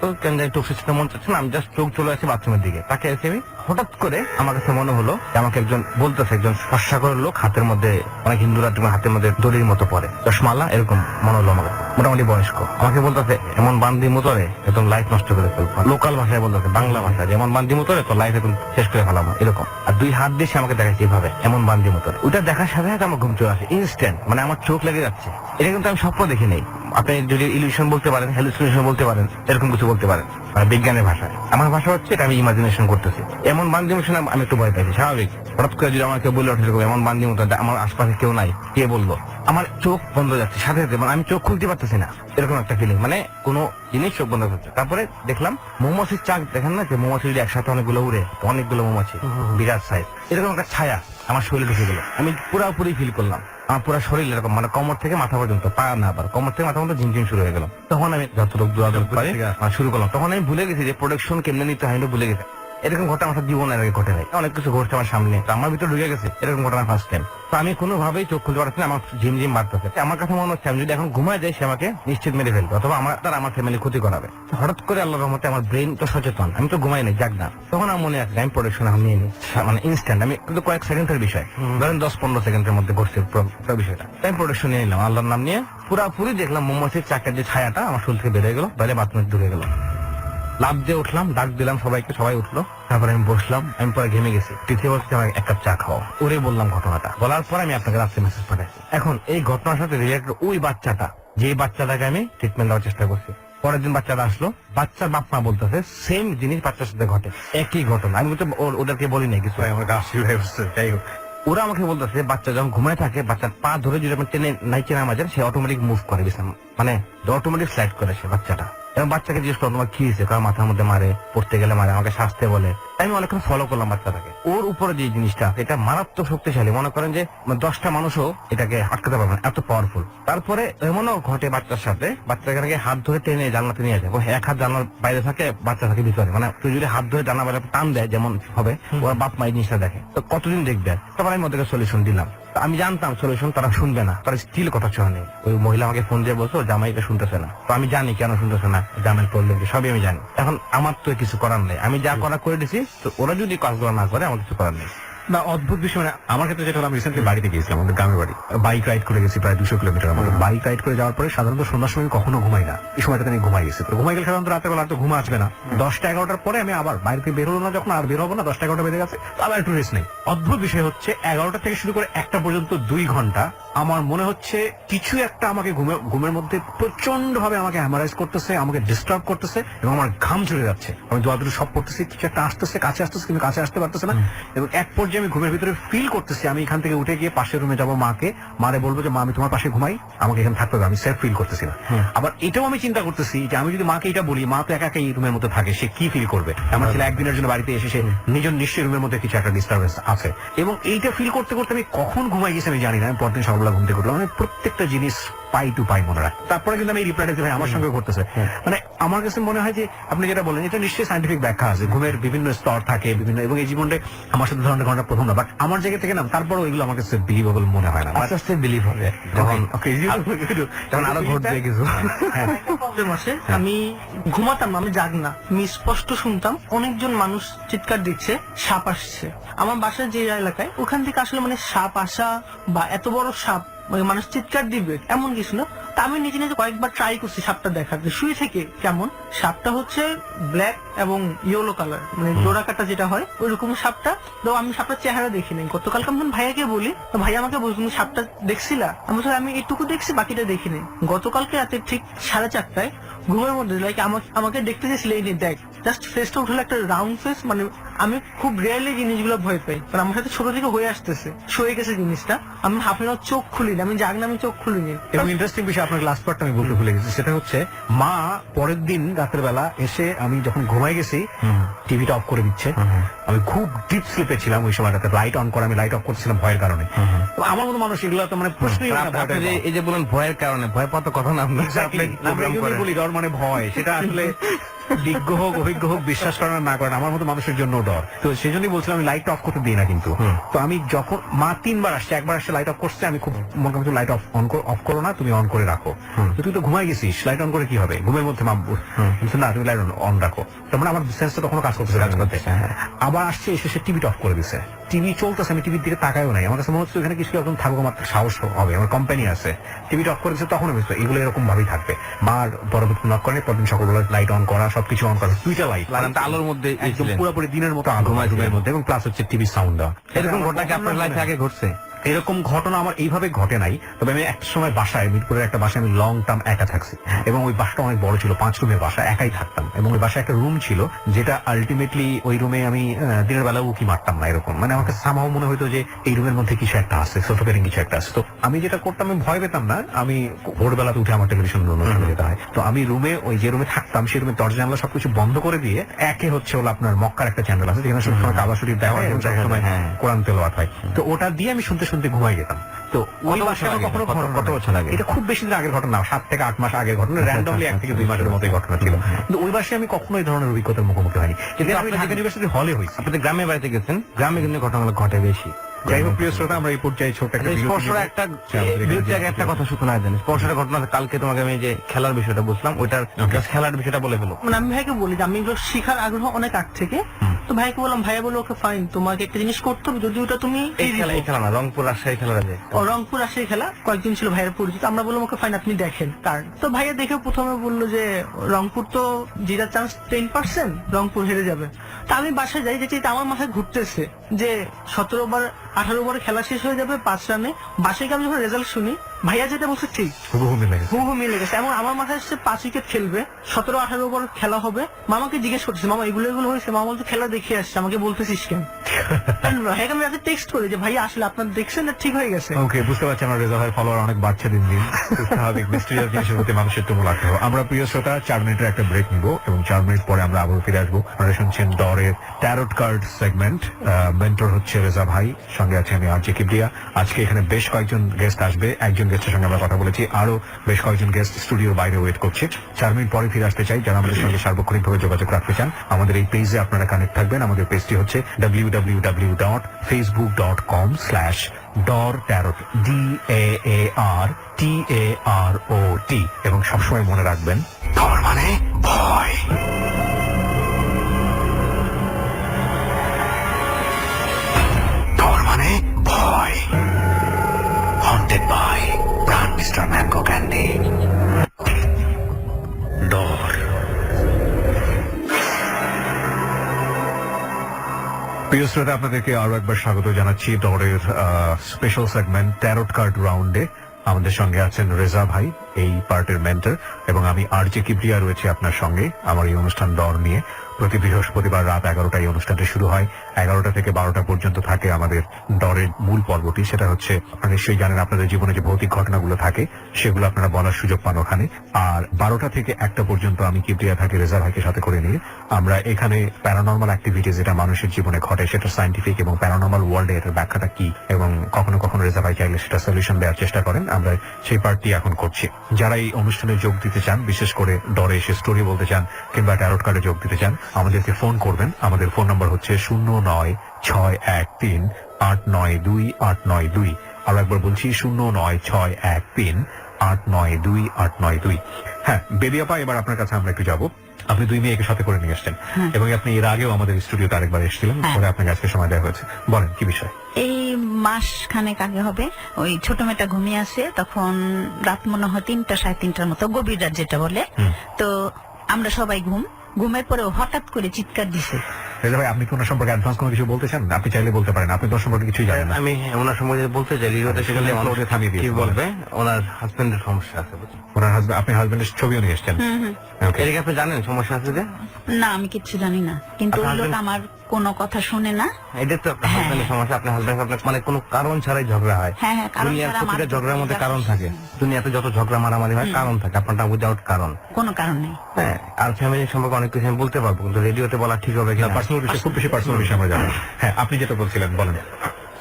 তো কেন জানি তফসিল শুনে মন চাচ্ছে না, আমি জাস্ট চোখ চলে আসি বাথরুমের দিকে, তাকিয়ে আছি আমি। হঠাৎ করে আমার কাছে মনে হলো যে আমাকে একজন বলতেছে, একজন ফর্সাকর লোক, হাতের মধ্যে অনেক হিন্দুরা হাতের মধ্যে দড়ির মতো পরে, চশমালা, এরকম মনে হলো আমার, মোটামুটি বয়স্ক। আমাকে বলতেছে এমন বান্দি মতরে একদম লাইফ নষ্ট করে ফেলবো, লোকাল ভাষায় বলতেছে, বাংলা ভাষায়, এমন বান্দি মতরে তো লাইফ একদম শেষ করে ফেলাম এরকম। আর 2 হাত দিয়ে সে আমাকে দেখাচ্ছে এইভাবে, এমন বান্দি মতরে। ওটা দেখার সাথে সাথে আমার ঘুম চলে আসে ইনস্ট্যান্ট, মানে আমার চোখ লেগে যাচ্ছে। এটা কিন্তু আমি স্বপ্ন দেখি নেই, আপনি যদি ইলিউশন বলতে পারেন, হ্যালুসিনেশন বলতে পারেন, এরকম কিছু বলতে পারেন, মানে বিজ্ঞানের ভাষায়। আমার ভাষা হচ্ছে এটা আমি ইমাজিনেশন করতেছি। এমন বান্দি মতো শুনে আমি একটু ভয় পাইছি, স্বাভাবিক। হঠাৎ করে যদি আমাকে বলে ওঠে এমন বান্দি মতো, আমার আশপাশে কেউ নাই, কে বললো, আমার চোখ বন্ধ যাচ্ছে সাথে সাথে, মানে আমি চোখ খুলতে পারতেছি না, এরকম একটা ফিলিং, মানে কোনো জিনিস চোখ বন্ধ করছে। তারপরে দেখলাম মৌমাছির চাক, দেখেন না যে মৌমাছি যদি একসাথে অনেকগুলো উড়ে, অনেকগুলো মৌমাছি বিরাট সাইজ, এরকম একটা ছায়া আমার শরীরে ঢুকে গেল। আমি পুরোপুরি ফিল করলাম আমার পুরো শরীর এরকম, মানে কোমর থেকে মাথা পর্যন্ত, পা না, আবার কোমর থেকে মাথা পর্যন্ত ঝিমঝিম শুরু হয়ে গেল। তখন আমি যতটুকু দূরাদূর পারি শুরু করলাম। তখন আমি ভুলে গেছি যে প্রোটেকশন কেমনে নিতে হয়, ভুলে গেছি। এরকম ঘটনা আমার জীবন এর আগে ঘটে নাই, অনেক কিছু ঘটছে আমার সামনে, তো আমার ভিতরে ঢুকে গেছে এরকম ঘটনা ফার্স্ট টাইম। তো আমি কোনোভাবেই চোখ খুলতে পারছি না, আমার ঝিমঝিম বাড়তেছে। আমার কথা মনে হচ্ছে আমি যদি এখন ঘুমায় যাই সে আমাকে নিশ্চিত মেরে ফেলবে, অথবা আমার ফ্যামিলি ক্ষতি করাবে। হঠাৎ করে আল্লাহর রহমতে আমার ব্রেন তো সচেতন, আমি তো ঘুমাই নাই, জাগ না। তখন আমার মনে আছে আমি প্রোটেকশন নিয়ে নিই, মানে ইনস্ট্যান্ট, আমি কিন্তু কয়েক সেকেন্ডের বিষয়, ধরেন 10-15 সেকেন্ডের মধ্যে ঘটছে পুরো বিষয়টা। আমি প্রোটেকশন নিয়ে নিলাম, আল্লাহর নাম নিয়ে পুরাপুরি দেখলাম মৌমাছির চাকের যে ছায়াটা আমার শরীর থেকে বেরিয়ে গেল, বাইরে বাথরুমে ঢুকে গেল। লাভ দিয়ে উঠলাম, ডাক দিলাম সবাইকে, সবাই উঠলো। তারপরে আমি বসলাম, আমি পরে ঘেমে গেছি, পৃথিবী বলছে আমার 1 কাপ চা খাওয়া। ওরে বললাম ঘটনাটা, বলার পর আমি আপনাকে রাত্রে মেসেজ পাঠাচ্ছি। এখন এই ঘটনার সাথে রিলেটেড ওই বাচ্চাটা, যে বাচ্চাটাকে আমি ট্রিটমেন্ট দেওয়ার চেষ্টা করছি, পরের দিন বাচ্চাটা আসলো, বাচ্চার বাপ মা বলতেছে সেম জিনিস বাচ্চার সাথে ঘটে, একই ঘটনা। আমি বলতে ওদেরকে বলি নাই কিছু, আমার গা শিউরে উঠছে। যাই হোক, ওরা আমাকে বলতেছে বাচ্চা যখন ঘুমায় থাকে, বাচ্চার পা ধরে যদি আপনি টেনে নাইচে নামা যান, সে অটোমেটিক মুভ করে, মানে অটোমেটিক স্লাইড করে সে বাচ্চাটা। এবং বাচ্চাকে জিজ্ঞেস করো তোমার কি হয়েছে, কারণ মাথার মধ্যে মারে, পড়তে গেলে মারে, আমাকে শাস্তে বলে। আমি অনেকক্ষণ ফলো করলাম বাচ্চাটাকে। ওর উপরে যে জিনিসটা এটা মারাত্মক শক্তিশালী, মনে করেন যে 10টা মানুষও এটাকে আটকাতে পারবে না, এত পাওয়ারফুল। তারপরে এমনও ঘটে বাচ্চার সাথে, বাচ্চাকে হাত ধরে টেনে জানলাতে নিয়ে যায়, ও এক হাত জানলার বাইরে থাকে, বাচ্চা থাকে ভিতরে। মানে তুই যদি হাত ধরে জানলা বাইরে টান দেয় যেমন হবে, ওরা বাপ মা এই জিনিসটা দেখে, তো কতদিন দেখবে। তারপর আমি ওদেরকে সলিউশন দিলাম। তো আমি জানতাম সলিউশন তারা শুনবে না, তারা স্টিল কথা শোনে। ওই মহিলা আমাকে ফোন দিয়ে বলছো জামাইটা শুনতেছে না, তো আমি জানি কেন শুনতেছে না, জামাই প্রবলেম কি সবই আমি জানি। এখন আমার তো কিছু করার নেই, আমি যা করা করে দিছি, তো ওরা যদি কাজগুলো না করে আমার কিছু করার নেই। না, অদ্ভুত বিষয়। মানে আমার ক্ষেত্রে যেটা হলো, আমি রিসেন্টলি বাড়িতে গিয়েছিলাম, আমাদের গ্রামের বাড়ি, বাইক রাইড করে গেছি প্রায় 200 কিলোমিটার। আমাদের বাইক রাইড করে যাওয়ার পরে সাধারণত সন্ধ্যার সময় আমি কখনো ঘুমাই না, এই সময়টাতে আমি ঘুমাই গেছি। তো ঘুমাই গেলে সাধারণত রাতের বেলা তো ঘুম আসবে না। 10টা-11টার পরে আমি আবার বাইরে থেকে বের হলো না, যখন আর বের হবো না, 10টা-11টা বেজে গেছে, তো আবার একটু রেস্ট নেই। অদ্ভুত বিষয় হচ্ছে 11টা থেকে শুরু করে 1টা পর্যন্ত 2 ঘন্টা আমার মনে হচ্ছে কিছু একটা আমাকে ঘুমের মধ্যে প্রচন্ড ভাবে আমাকে হ্যামারাইজ করতেছে, আমাকে ডিস্টার্ব করতেছে, এবং আমার ঘাম চলে যাচ্ছে। আমি দোয়াদুরি সব করতেছি, কিছু একটা আসতেছে, কাছে আসতেছে, কিন্তু কাছে আসতে পারতেছে না। এবং এক পর্যায়ে আমি ঘুমের ভিতরে ফিল করতেছি আমি এখান থেকে উঠে গিয়ে পাশের রুমে যাবো, মারে বলবো যে মা আমি তোমার পাশে ঘুমাই, আমাকে এখানে থাকতে হবে, আমি সেফ ফিল করতেছি না। আবার এটাও আমি চিন্তা করতেছি যে আমি যদি মাকে এটা বলি, মা তো একা একা এই রুমের মধ্যে থাকে, সে কি ফিল করবে। আমার ছেলে একদিনের জন্য বাড়িতে এসে সে নিজের নিশ্চয়ই রুমের মধ্যে কিছু একটা ডিস্টার্বেন্স আছে। এবং এইটা ফিল করতে করতে আমি কখন ঘুমাই গেছি আমি জানি না। আমি পরদিন সকালবেলা ঘুম থেকে উঠলাম, আমি প্রত্যেকটা জিনিস পাই টু পাই মনে রাখি। তারপরে কিন্তু আমি রিপ্লাইটা দিই, ভাই আমার সঙ্গে ঘটতেছে। মানে আমার কাছে মনে হয় যে আপনি যেটা বলেন এটা নিশ্চয়ই সাইন্টিফিক ব্যাখ্যা আছে, ঘুমের বিভিন্ন স্তর থাকে বিভিন্ন, এবং এই জীবনটা আমার সাথে ধরনের ঘটনা প্রথম না, বাট আমার জায়গা থেকে না তারপরও এগুলো আমার কাছে বিলিভেবল মনে হয় না। আস্তে আস্তে বিলিভ হবে যখন তখন আরো ঘটবে কিছু। প্রবলেম আছে, আমি ঘুমাতাম না, আমি জাগ না, আমি স্পষ্ট শুনতাম অনেকজন মানুষ চিৎকার দিচ্ছে, সাপ আসছে। আমার বাসার যে এলাকায়, ওখান থেকে আসলে মানে সাপ আসা বা এত বড় সাপ মানে মানুষ চিৎকার দিবে এমন কিছু না। তা আমি নিজে নিজে কয়েকবার ট্রাই করছি সাপটা দেখার, যে শুয়ে থেকে কেমন। সাপটা হচ্ছে ব্ল্যাক এবং ইয়েলো কালার, মানে জোড়া কাটা যেটা হয় ওই রকম সাপটা। তো আমি সাপটার চেহারা দেখি নাই। গতকালকে আমি ভাইয়াকে বলি, তো ভাইয়া আমাকে বলছি তুমি সাপটা দেখছিলা? আমি বলছি আমি একটুকু দেখছি, বাকিটা দেখি নাই। গতকালকে রাতে ঠিক 4:30টায় ঘুমের মধ্যে লাইক আমাকে দেখতে গেছিল, এই দেখ জাস্ট ফেসটা উঠলো একটা রাউন্ড ফেস। মানে আমি খুব রেয়ারলি জিনিসগুলো ভয় পাই, কারণ আমার সাথে ছোট থেকে হয়ে আসতেছে, শুয়ে গেছে জিনিসটা। আমি হাফ এন আওয়ার চোখ খুলিনি, আমি জাগ না, আমি চোখ খুলিনি। এবং ইন্টারেস্টিং বিষয়, আপনার লাস্ট পার্টটা আমি বলতে ভুলে গেছি, সেটা হচ্ছে মা পরের দিন রাতের বেলা এসে আমি যখন ঘুমাই গেছি টিভিটা অফ করে দিচ্ছে। আমি খুব ডিপ স্লিপে ছিলাম ওই সময়টাতে, লাইট অন করে আমি লাইট অফ করছিলাম ভয়ের কারণে। তো আমার মতো মানুষ এগুলো তো মানে প্রশ্নই হয় না। আপনি যে এই যে বলেন ভয়ের কারণে, ভয় পাওয়া তো কথা না। আমরা বলি ডর মানে ভয়, সেটা আসলে বিজ্ঞ হোক অভিজ্ঞ হোক বিশ্বাস করার না করেন, আমার মতো মানুষের জন্য ডর। তো সেই জন্যই বলছিলাম আমি লাইট অফ করতে দিই না। কিন্তু তো আমি যখন মা 3বার আসছে, একবার আসছে লাইট অফ করছে, আমি খুব মনে করছি লাইট অফ করো না, তুমি অন করে রাখো। তো তুই তো ঘুমাই গেছিস, লাইট অন করে কি হবে, ঘুমের মধ্যে মা বলছে না তুমি লাইট অন রাখো। তার মানে আমার সেন্সটা তখনও কাজ করতেছে। আবার আসছে, এসে সে টিভিটা অফ করে দিছে, টিভি চলতেছে, আমি টিভির দিকে তাকায়ও নাই। আমার কাছে মনে হচ্ছে এখানে কিছু একজন থাকবো, আমার সাহস হবে, আমার কোম্পানি আছে। টিভিটা অফ করেছে, তখন আমি এগুলো এরকম ভাবেই থাকবে। মার পরবর্তী নক করে পরদিন সকালবেলা লাইট অন করা, সবকিছু অন করা, 2টা লাইট আলোর মধ্যে একদম পুরোপুরি দিনের মতো আলো রুমের মধ্যে, এবং প্লাস হচ্ছে টিভি সাউন্ড দেওয়া। এরকম ঘটনা কি আপনার লাইফে আগে ঘটছে? এরকম ঘটনা আমার এইভাবে ঘটে নাই, তবে আমি একটা সময় বাসায়, মিরপুরের একটা বাসায় আমি লং টার্ম একা থাকছি, এবং ওই বাসাটা অনেক বড় ছিল, 5 রুমের বাসা, একাই থাকতাম। এবং ওই বাসায় একটা রুম ছিল, যেটা আলটিমেটলি ওই রুমে আমি দিনের বেলা উকি মারতাম না এরকম। মানে আমাকে সামাও মনে হতো যে এই রুমের মধ্যে কিছু একটা আছে, সোটোকেরিং কিছু একটা আছে। তো আমি যেটা করতাম, আমি ভয় পেতাম না, আমি ভোরবেলাতে উঠে আমার টেলিভিশন অনুষ্ঠানে যেতে হয়। তো আমি রুমে ওই যে রুমে থাকতাম, সেই রুমে দরজা জানলা সবকিছু বন্ধ করে দিয়ে, একে হচ্ছে হলো আপনার মক্কার একটা চ্যানেল আছে, যেখানে সবসময় কাবা শরীফ দেওয়া হয় এবং সবসময় কোরআন তেলাওয়াত হয়। তো ওটা দিয়ে আমি শুনতে শুনতে ঘুমাই যেতাম। তো ওই বাসায় কখনো কত বছর আগে, এটা খুব বেশি দিন আগের ঘটনা, 7 থেকে 8 মাস আগের ঘটনা, র্যান্ডমলি 1 থেকে 2 মাসের মতোই ঘটনা ছিল। কিন্তু ওই বাসায় আমি কখনো এই ধরনের অভিজ্ঞতার মুখোমুখি হয়নি। কিন্তু আমি ঢাকা ইউনিভার্সিটি হলে হয়েছি। আপনি গ্রামের বাড়িতে গেছেন, গ্রামে কিন্তু ঘটনাগুলো ঘটে বেশি। যাই হোক প্রিয় শ্রোতা, আমরা এই পর্যায়ে ছোট একটা স্পর্শরা একটা কথা সূচনা জানি, স্পর্শরা ঘটনা কালকে তোমাকে আমি যে খেলার বিষয়টা বুঝলাম, ওইটার খেলার বিষয়টা বলে ফেলো। মানে আমি ভাইকে বলি যে আমি এগুলো শিখার আগ্রহ অনেক আগ থেকে। তো ভাইকে বললাম, ভাইয়া বললো ওকে ফাইন, তোমাকে একটা জিনিস করতে হবে, যদি ওটা তুমি এই খেলা না, রংপুর রাজশাহী খেলা যায়, ও রংপুর রাজশাহী খেলা, কয়েকদিন ছিল ভাইয়ের পরিচিত। আমরা বললাম ওকে ফাইন, আপনি দেখেন। কারণ তো ভাইয়া দেখে প্রথমে বললো যে রংপুর তো জেতার চান্স 10%, রংপুর হেরে যাবে। তা আমি বাসায় যাই, যেটা আমার মাথায় ঘুরতেছে যে 17 ওভার 18 ওভারে খেলা শেষ হয়ে যাবে 5 রানে। বাসায় আমি যখন রেজাল্ট শুনি, ভাইয়া যেটা বলছে ঠিক, হুবহু মিলে গেছে। হুবহু মিলে গেছে। এবং আমার মাথায় আসছে 5 উইকেট খেলবে, 17-18 ওভার খেলা হবে। মামাকে জিজ্ঞেস করতেছে, মামা এগুলো হয়েছে? মামা বলছে খেলা দেখে আসছে, আমাকে বলতেছিস কেন? ভাইয়াকে আমি রাতে টেক্সট করি যে ভাইয়া আসলে আপনার দেখছেন না, ঠিক হয়ে গেছে। ওকে, বুঝতে পারছি আমার রেজা ভাইয়ের ফলোয়ার অনেক বাড়ছে দিন দিন। স্বাভাবিক, মিস্টেরিয়াস জিনিসের প্রতি মানুষের তুমুল আগ্রহ। আমরা প্রিয় শ্রোতা 4 মিনিটের একটা ব্রেক নিব এবং 4 মিনিট পরে আমরা আবার ফিরে আসবো। আপনারা শুনছেন ডরের ট্যারোট কার্ড সেগমেন্ট। মেন্টর হচ্ছে রেজা ভাই, সঙ্গে আছে আমি আরজে কিবরিয়া। আজকে এখানে বেশ কয়েকজন গেস্ট আসবে, একজন গেস্টের সঙ্গে আমরা কথা বলেছি, আরো বেশ কয়েকজন গেস্ট স্টুডিওর বাইরে ওয়েট করছে। 4 মিনিট পরে ফিরে আসতে চাই। যারা আমাদের সঙ্গে সার্বক্ষণিকভাবে যোগাযোগ রাখতে চান, আমাদের এই পেজে আপনারা কানেক্ট থাকবেন। আমাদের পেজটি হচ্ছে www.facebook.com/dortarot DAARTAROT এবং সবসময় মনে রাখবেন, ডর মানে ভয়। ডর মানে ভয়। Haunted by Brand Mr. Mango Candy. ডর। প্রিয় শ্রোতা, আপনাদেরকে আরো একবার স্বাগত জানাচ্ছি ডরের স্পেশাল সেগমেন্ট ট্যারোট কার্ড রাউন্ডে। আমাদের সঙ্গে আছেন রেজা ভাই, এই পার্টের মেন্টর, এবং আমি আরজে কিবরিয়া রয়েছে আপনার সঙ্গে আমার এই অনুষ্ঠান ডর নিয়ে। প্রতি বৃহস্পতিবার রাত 11টায় এই অনুষ্ঠানটি শুরু হয়। 11টা থেকে 12টা পর্যন্ত থাকে আমাদের ডরের মূল পর্বটি। সেটা হচ্ছে, আপনারা নিশ্চয়ই জানেন, আপনাদের জীবনে যে ভৌতিক ঘটনাগুলো থাকে সেগুলো আপনারা বলার সুযোগ পান ওখানে। আর 12টা থেকে 1টা পর্যন্ত আমি কিবরিয়া থাকি রেজা ভাইকে সাথে করে নিয়ে। আমরা এখানে প্যারানর্মাল অ্যাক্টিভিটি যেটা মানুষের জীবনে ঘটে সেটা সায়েন্টিফিক এবং প্যারানর্মাল ওয়ার্ল্ডে এটার ব্যাখ্যাটা কি, এবং কখনো কখনো রেজা ভাই চাইলে সেটা সলিউশন দেওয়ার চেষ্টা করেন। আমরা সেই পার্টটি এখন করছি। যারা এই অনুষ্ঠানে যোগ দিতে চান, বিশেষ করে ডরে এসে স্টোরি বলতে চান কিংবা ট্যারোট কার্ডে যোগ দিতে চান, আমাদেরকে ফোন করবেন। আমাদের ফোন নাম্বার হচ্ছে 09613892 আরো একবার বলছি 09613892। হ্যাঁ, বেদিয়াপা, এবার আপনার কাছে আমরা একটু যাবো। আপনি 2 মেয়েকে সাথে করে নিয়ে এসছেন এবং আপনি এর আগেও আমাদের স্টুডিওতে আরেকবার এসেছিলেন, পরে আপনাকে আজকে সময় দেওয়া হয়েছে। বলেন কি বিষয়? এই মাস খানেক আগে হবে, ওই ছোট মেয়েটা ঘুমিয়ে আসে, তখন রাত মনে হয় 3টা 3:30টার মতো, গভীর রাত যেটা বলে। তো আমরা সবাই ঘুমের পরে হঠাৎ করে চিৎকার দিছে। রেজা ভাই, আপনি কি ওনার সম্পর্কে অ্যাডভান্স কোনো কিছু বলতে চান? আপনি চাইলে বলতে পারেন, আপনি তোর সম্পর্কে কিছুই জানেন না। আমি ওনার সম্বন্ধে বলতে চাই, রিওতে সেখানে ওকে থামিয়ে দিয়ে কি বলবে, ওনার হাজবেন্ডের সমস্যা আছে, বুঝছেন? ওনার হাজবেন্ড, আপনি হাজবেন্ডের ছবিও নিয়ে এসছেন। Okay. এদিকে আপনি জানেন সমস্যা আছে যে? না, আমি কিচ্ছু জানি না, কিন্তু ওই লোক আমার কোনো কথা শুনে না। এটা তো আপনার হাজবেন্ডের সমস্যা। আপনার হাজবেন্ড আপনার মানে কোনো কারণ ছাড়াই ঝগড়া হয়। হ্যাঁ, কারণ দুনিয়ার ছাড়া প্রতিটা আমার ঝগড়ার মধ্যে কারণ থাকে। দুনিয়াতে যত ঝগড়া মারামারি হয় কারণ থাকে, আপনারটা উইদাউট কারণ। কোনো কারণ নেই। হ্যাঁ, আর ফ্যামিলির সম্পর্কে অনেক কিছু আমি বলতে পারবো, কিন্তু রেডিওতে বলা ঠিক হবে কিনা। পার্সোনাল বিষয়, খুব বেশি পার্সোনাল বিষয় আমরা জানি। হ্যাঁ, আপনি যেটা বলছিলেন বলেন।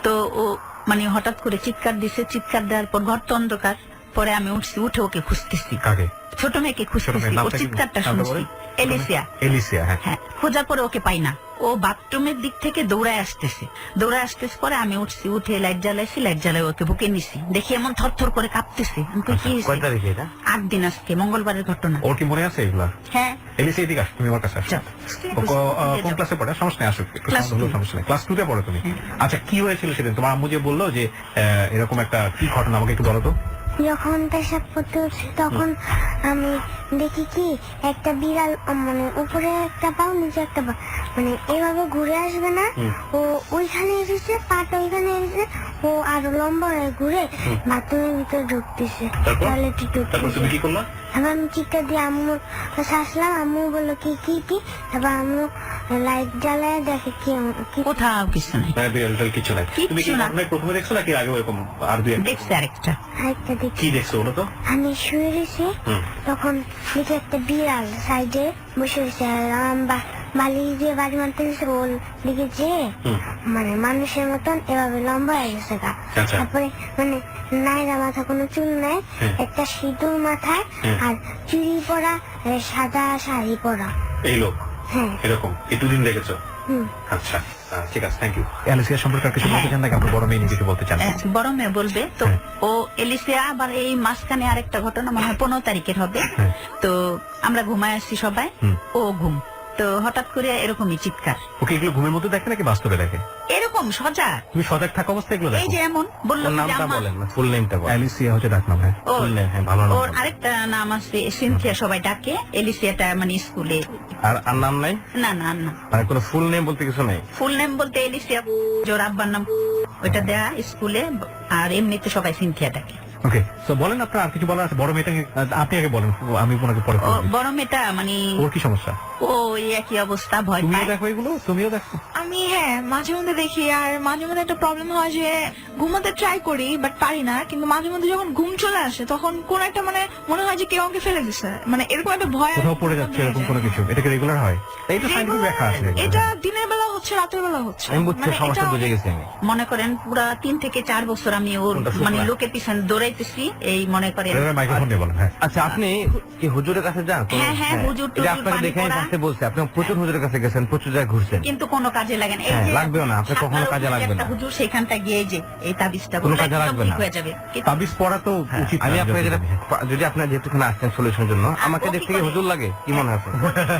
তো ও মানে হঠাৎ করে চিৎকার দিছে, চিৎকার দেওয়ার পর ঘর তো অন্ধকার। পরে আমি উঠছি, উঠে ওকে খুঁজতেছি, কাকে? ছোট মেয়েকে ছোট খুঁজতেছি। মেয়ের ওর নামটা কি? চিৎকারটা নামটা শুনছি, বলেন। এলিসিয়া। এলিসিয়া, হ্যাঁ। হ্যাঁ, খোঁজার পরে ওকে পাই না। ও বাথরুমের দিক থেকে দৌড়ায় আসতেছে। পরে আমি উঠছি, উঠে লাইট জ্বালাই ওকে বুকে নিছি। দেখি এমন থরথর করে কাঁপতেছে। আমি কই, কি কয় হয়েছে? তারিখে এটা? 8 দিন আজকে, মঙ্গলবারের ঘটনা। ওর কি মনে আছে এগুলা? হ্যাঁ, এলিসিয়া, এদিকে আস, তুমি আমার কাছে আসো। চল। ও কোন ক্লাসে পড়ে? সমস্যা নেই, আসো, একটু Class শান্ত হলেও 2 সমস্যা নেই। ক্লাস 2 তে পড়ো তুমি? আচ্ছা, কি হয়েছিল সেদিন? তোমার আম্মু যে বললো যে এরকম একটা কি ঘটনা, আমাকে একটু বলো তো। যখন পেশাব করতে উঠছি তখন আমি দেখি কি একটা বিড়াল, মানে উপরে একটা পাও নিচে একটা পা, মানে এভাবে ঘুরে আসবে না, ও ওইখানে এসেছে, পাটা ওইখানে এসেছে, ও আরো লম্বা হয়ে ঘুরে বাথরুমের ভিতরে ঢুকতেছে, টয়লেটে তারপর তুমি ঢুকতেছে। কি করলা? এবার আমি চিৎকার দিয়ে আম্মুর কাছে আসলাম, আম্মু বললো কি কি কি, তারপর আম্মু লাইট জ্বালায় দেখে কি কি কোথাও কিছু নাই, হ্যাঁ, বিড়াল কিছু নাই। তুমি কি কিচ্ছু না। ঘটনায় প্রথমে দেখছো নাকি আগে এরকম আর দুই একটা? দেখছি আরেকটা। আরেকটা কি দেখি। দেখছো বলো তো? আমি শুয়ে রয়েছি, তখন দেখি একটা বিড়াল সাইডে বসে রয়েছে, আর বালি দিয়ে বাড়ি মারতে গেছে, ওর দিকে যে মানে মানুষের মতন এভাবে লম্বা হয়ে গেছে গা। আচ্ছা। তারপরে মানে নাইরা মাথা কোনো চুল নাই, একটা সিঁদুর মাথায় আর চুড়ি পরা, সাদা শাড়ি পরা। এই লোক হ্যাঁ। এরকম এই 2 দিন দেখেছো? হুম। আচ্ছা, ঠিক আছে, থ্যাংক ইউ। এলিসিয়া সম্পর্কে আর কিছু বলতে চান নাকি আপনার বড় মেয়ে নিয়ে কিছু বলতে চান? বড় মেয়ে বলবে তো। ও এলিসিয়া আবার এই মাঝখানে আরেকটা ঘটনা মনে হয় 15 তারিখের হবে। তো আমরা ঘুমায় আসছি সবাই, ও ঘুম, তো হঠাৎ করে এরকমই চিৎকার। ওকে এগুলো ঘুমের মধ্যে দেখে নাকি বাস্তবে দেখে? এরকম সজাগ, তুমি সজাগ থাকা অবস্থায় এগুলো এই দেখো? যে এমন বললো ওর যে নামটা আম্মা- বলেন, ফুল নেমটা বলেন। এলিসিয়া হচ্ছে ডাক নাম। হ্যাঁ, ওর- ফুল নেম, হ্যাঁ, ভালো নাম। ওর আরেকটা নাম আছে সিনথিয়া, সবাই ডাকে। এলিসিয়াটা মানে স্কুলে। আর নাম নাই? না না না, মানে কোনো ফুল নেম বলতে কিছু নাই? ফুল নেম বলতে এলিসিয়া, জোর আব্বার নাম ওইটা দেয়া স্কুলে, আর এমনিতে সবাই সিনথিয়া ডাকে। ওকে, তো বলেন আপনার আর কিছু বলার আছে? বড় মেয়েটাকে আপনি আগে বলেন, আমি ওনাকে পরে ও বলবো। বড় মেয়েটা মানে ওর কি সমস্যা? ও এই একই অবস্থা, ভয় তুমিও পায়। দেখো এগুলো, তুমিও দেখো? আমি মাঝে মধ্যে দেখি, আর মাঝে মধ্যে একটা প্রবলেম হয় যে ঘুমাতে ট্রাই করি বাট পারি না, কিন্তু মাঝে মধ্যে যখন ঘুম চলে আসে তখন কোন একটা মানে মনে হয় যে কেউ আমাকে ফেলে দিছে, মানে এরকম একটা ভয় কোথাও পড়ে যাচ্ছে এরকম কোনো কিছু, এটা কি রেগুলার হয়? এই তো সাইন্টিফিক ব্যাখ্যা আছে এগুলো। এটা দিনের বেলা হচ্ছে, রাতের বেলা হচ্ছে। আমি বুঝছি, মানে সমস্যা এটা- বুঝে গেছি আমি। মনে করেন পুরা 3 থেকে 4 বছর আমি ওর কোনটা শুকনা? মানে লোকের পিছনে দৌড়াইতেছি, এই মনে করেন। এবার মাইক্রোফোন নিয়ে বলেন। হ্যাঁ, আচ্ছা, আপনি কি হুজুরের কাছে যান? হ্যাঁ, হুজুর এটা টুজুর আপনাকে পানি দেখে আমি পড়া। ফার্স্টে বলছি, আপনি প্রচুর হুজুরের কাছে গেছেন, প্রচুর জায়গায় ঘুরছেন। কিন্তু কোনো কাজে লাগে না। এই হ্যাঁ, যে লাগবেও না, আপনার কখনো সাতবার কাজে উপরে লাগবে একটা না। হুজুর সেখানটা গিয়ে এই যে এই তাবিজটা কোনো বললে কাজে একদম লাগবে ঠিক না। হয়ে যাবে। কিন্তু তাবিজ পড়া তো উচিত আমি না, আপনাকে যেটা যদি- যদি আপনার যেহেতু এখানে আসছেন সলিউশনের জন্য, আমাকে ও কি দেখতে কি করে? হুজুর লাগে? কি মনে হয় আপনার?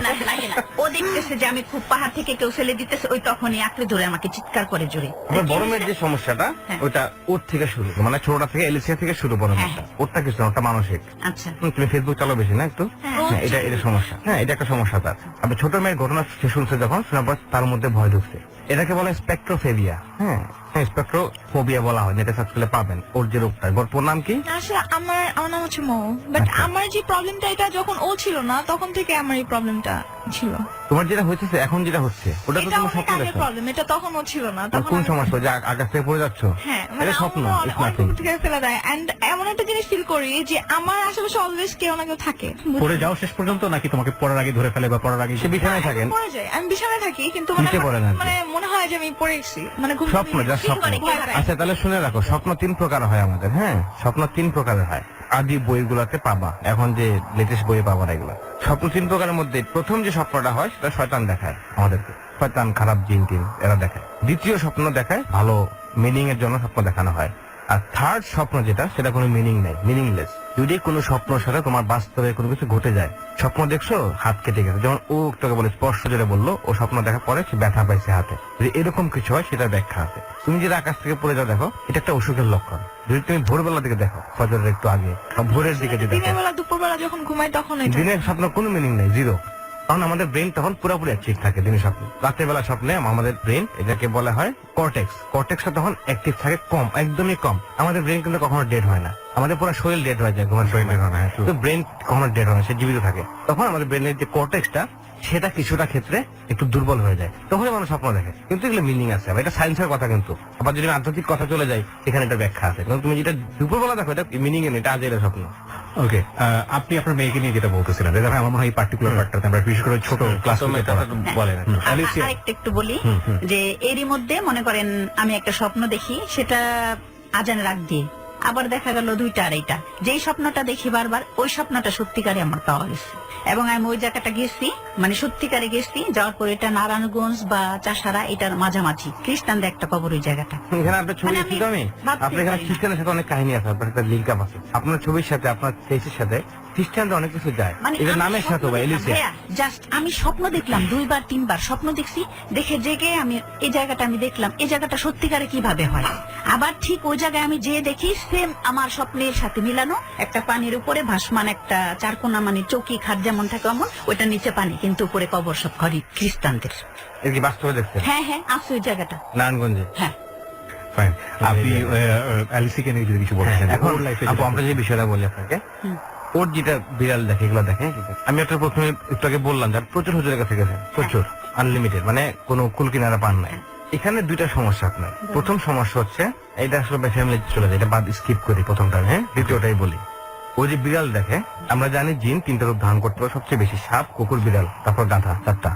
না, লাগে না। ও দেখতেছে যে আমি খুব পাহাড় থেকে কেউ ফেলে দিতেছে, ওই তখনই আঁকড়ে ধরে আমাকে চিৎকার করে জোরে। আপনার বড় মেয়ের যে সমস্যাটা, হ্যাঁ। ওটা ওর থেকে শুরু, মানে ছোটটা থেকে এলিসিয়া থেকে শুরু বড় মেয়েটা। ওরটা কিছু না, ওটা মানসিক। আচ্ছা, তুমি ফেসবুক চালাও বেশি না একটু? হ্যাঁ, এটা সমস্যা। হ্যাঁ, এটা একটা সমস্যা তার। আপনি ছোট মেয়ের ঘটনা সে শুনছে যখন, শোনার পর তার মধ্যে ভয় ঢুকছে। এটাকে বলে স্পেকট্রোফোবিয়া। হ্যাঁ, স্পেকট্রোফোবিয়া বলা হয়, নেটে সার্চ করলে পাবেন ওর যে রোগটা। ওর নাম কি? আসলে আমার নাম হচ্ছে মৌ, বাট আচ্ছা। আমার যে প্রবলেমটা, এটা যখন ও ছিল না তখন থেকে আমার এই প্রবলেমটা ছিল। তোমার যেটা হচ্ছে এখন যেটা হচ্ছে, ওটা তো এটা তোমার অনেক স্বপ্ন আগের দেখো। প্রবলেম, এটা তখন ও ছিল না। আর কোন আমি- সমস্যা? যে আকাশ থেকে পড়ে যাচ্ছ? হ্যাঁ, এটা মানে স্বপ্ন, আমার it's অনেক nothing। উপর থেকে ফেলে দেয়। এন্ড এমন একটা জিনিস ফিল করি যে আমার আশেপাশে অলওয়েজ কেউ না কেউ থাকে। পড়ে যাও শেষ পর্যন্ত, নাকি তোমাকে পড়ার আগে ধরে ফেলে বা পড়ার আগে? সে বিছানায় থাকেন, পড়ে যায়, আমি বিছানায় থাকি, কিন্তু মানে নিচে পড়ে না আর কি। মানে মনে হয় যে আমি পড়ে গেছি, মানে ঘুম স্বপ্ন, যা কি স্বপ্ন। করে, কি করে? আচ্ছা, তাহলে শুনে রাখো, স্বপ্ন 3 প্রকার হয় আমাদের। হ্যাঁ, স্বপ্ন 3 প্রকারের হয়। আদি বইগুলোতে পাবা, এখন যে লেটেস্ট বইয়ে পাবা না এগুলো। স্বপ্ন 3 প্রকারের মধ্যে প্রথম যে স্বপ্নটা হয় সেটা শয়তান দেখায় আমাদেরকে। শয়তান, খারাপ জিন টিন এরা দেখায়। দ্বিতীয় স্বপ্ন দেখায় ভালো মিনিং এর জন্য স্বপ্ন দেখানো হয়। আর থার্ড স্বপ্ন যেটা, সেটা কোনো মিনিং নাই, মিনিংলেস। যদি কোনো স্বপ্নের সাথে তোমার বাস্তবে কোনো কিছু ঘটে যায়, স্বপ্ন দেখছো হাত কেটে গেছে, যেমন ও তোকে বলে স্পর্শ যেটা বললো, ও স্বপ্ন দেখার পরে সে ব্যথা পাইছে হাতে, যদি এরকম কিছু হয় সেটার ব্যাখ্যা আছে। তুমি যদি আকাশ থেকে পড়ে যাও দেখো, এটা একটা অসুখের লক্ষণ। যদি তুমি ভোরবেলা দিকে দেখো, ফজরের একটু আগে বা ভোরের দিকে যদি দেখো, দিনের বেলা দুপুর বেলা যখন ঘুমাই তখন এটা দিনের স্বপ্ন কোনো মিনিং নেই, জিরো। কারণ আমাদের ব্রেন তখন পুরোপুরি অ্যাক্টিভ থাকে দিনের স্বপ্নে। রাতের বেলা স্বপ্নে আমাদের ব্রেন, এটাকে বলা হয় কর্টেক্স, কর্টেক্সটা তখন অ্যাক্টিভ থাকে কম, একদমই কম। আমাদের ব্রেন কিন্তু কখনো ডেড হয় না, আমাদের পুরো শরীর ডেড হয়ে যায় ঘুমের সময়, তো ব্রেন কখনো ডেড হয় না, সে জীবিত থাকে। তখন আমাদের ব্রেনের যে কর্টেক্সটা, সেটা কিছুটা ক্ষেত্রে একটু দুর্বল হয়ে যায়, তখনই মানুষ স্বপ্ন দেখে। কিন্তু এগুলো মিনিং আছে, এটা সায়েন্সের কথা। কিন্তু আবার যদি আধ্যাত্মিক কথা চলে যায়, এখানে এটা ব্যাখ্যা আছে। কারণ তুমি যেটা দুপুরবেলা দেখো, এটা মিনিং এ, এটা আজের স্বপ্ন। ওকে, আপনি আপনার মেয়েকে নিয়ে যেটা বলতেছিলেন, এটা আমার মনে হয় এই পার্টিকুলার পার্টটাতে আমরা বিশেষ করে ছোট ক্লাস বলেন একটু। আরেকটা একটু বলি যে এরই মধ্যে মনে করেন আমি একটা স্বপ্ন দেখি, সেটা আজানের আগ দিয়ে, আবার দেখা গেল 2টা 2:30। যেই স্বপ্নটা দেখি বারবার, ওই স্বপ্নটা সত্যিকারে আমার পাওয়া গেছে, এবং আমি ওই জায়গাটা গেছি, মানে সত্যিকারে গেছি। যাওয়ার পর এটা নারায়ণগঞ্জ বা চাষারা, এটার মাঝামাঝি খ্রিস্টানদের একটা কবর ওই জায়গাটা। এখানে আপনার ছবি মানে দেখছি তো আমি, ভাবতে আপনার এখানে পারি না। খ্রিস্টানের সাথে অনেক কাহিনী আছে, আপনার একটা লিঙ্ক আপ আছে। আপনার ছবির সাথে, আপনার ফেসের সাথে খ্রিস্টানদের অনেক কিছু যায়, মানে এটা আমি নামের স্বপ্ন সাথে বা দেখলাম, এলিসিয়া। ভাইয়া, জাস্ট আমি স্বপ্ন দেখলাম 2বার 3বার স্বপ্ন দেখছি, দেখে জেগে আমি এই জায়গাটা আমি দেখলাম, এই জায়গাটা সত্যিকারে কিভাবে হয়। আবার ঠিক ওই জায়গায় আমি যেয়ে দেখি সেম আমার স্বপ্নের সাথে মিলানো, একটা পানির উপরে ভাসমান একটা চারকোনা, মানে চৌকি খাট যেমন থাকে অমন, ওইটা নিচে পানি, কিন্তু উপরে কবর সব খ্রিস্টানদের। এর কি বাস্তবে দেখছেন? হ্যাঁ, আছে ওই জায়গাটা। নারায়ণগঞ্জে। হ্যাঁ, ফাইন। আপনি অ্যালিসিকে নিয়ে যদি কিছু বলতেন এখন ওর লাইফে, আপু, আমরা যে বিষয়টা বলি আপনাকে, ওর যেটা বিড়াল দেখে, এগুলো দেখে। আমি একটা প্রথমে একটু আগে বললাম যে প্রচুর হুজুরের কাছে গেছেন, প্রচুর, আনলিমিটেড, মানে কোনো কুল কিনারা পান নাই। এখানে 2টা সমস্যা আপনার। প্রথম সমস্যা হচ্ছে, এটা আসলে ফ্যামিলি চলে যায়, এটা বাদ স্কিপ করি প্রথমটা। হ্যাঁ, দ্বিতীয়টাই বলি। ওই যে বিড়াল দেখে, আমরা জানি জিন 3টা রূপ ধারণ করতে পারে, সবচেয়ে বেশি সাপ, কুকুর, বিড়াল, তারপর গাধা, 4টা।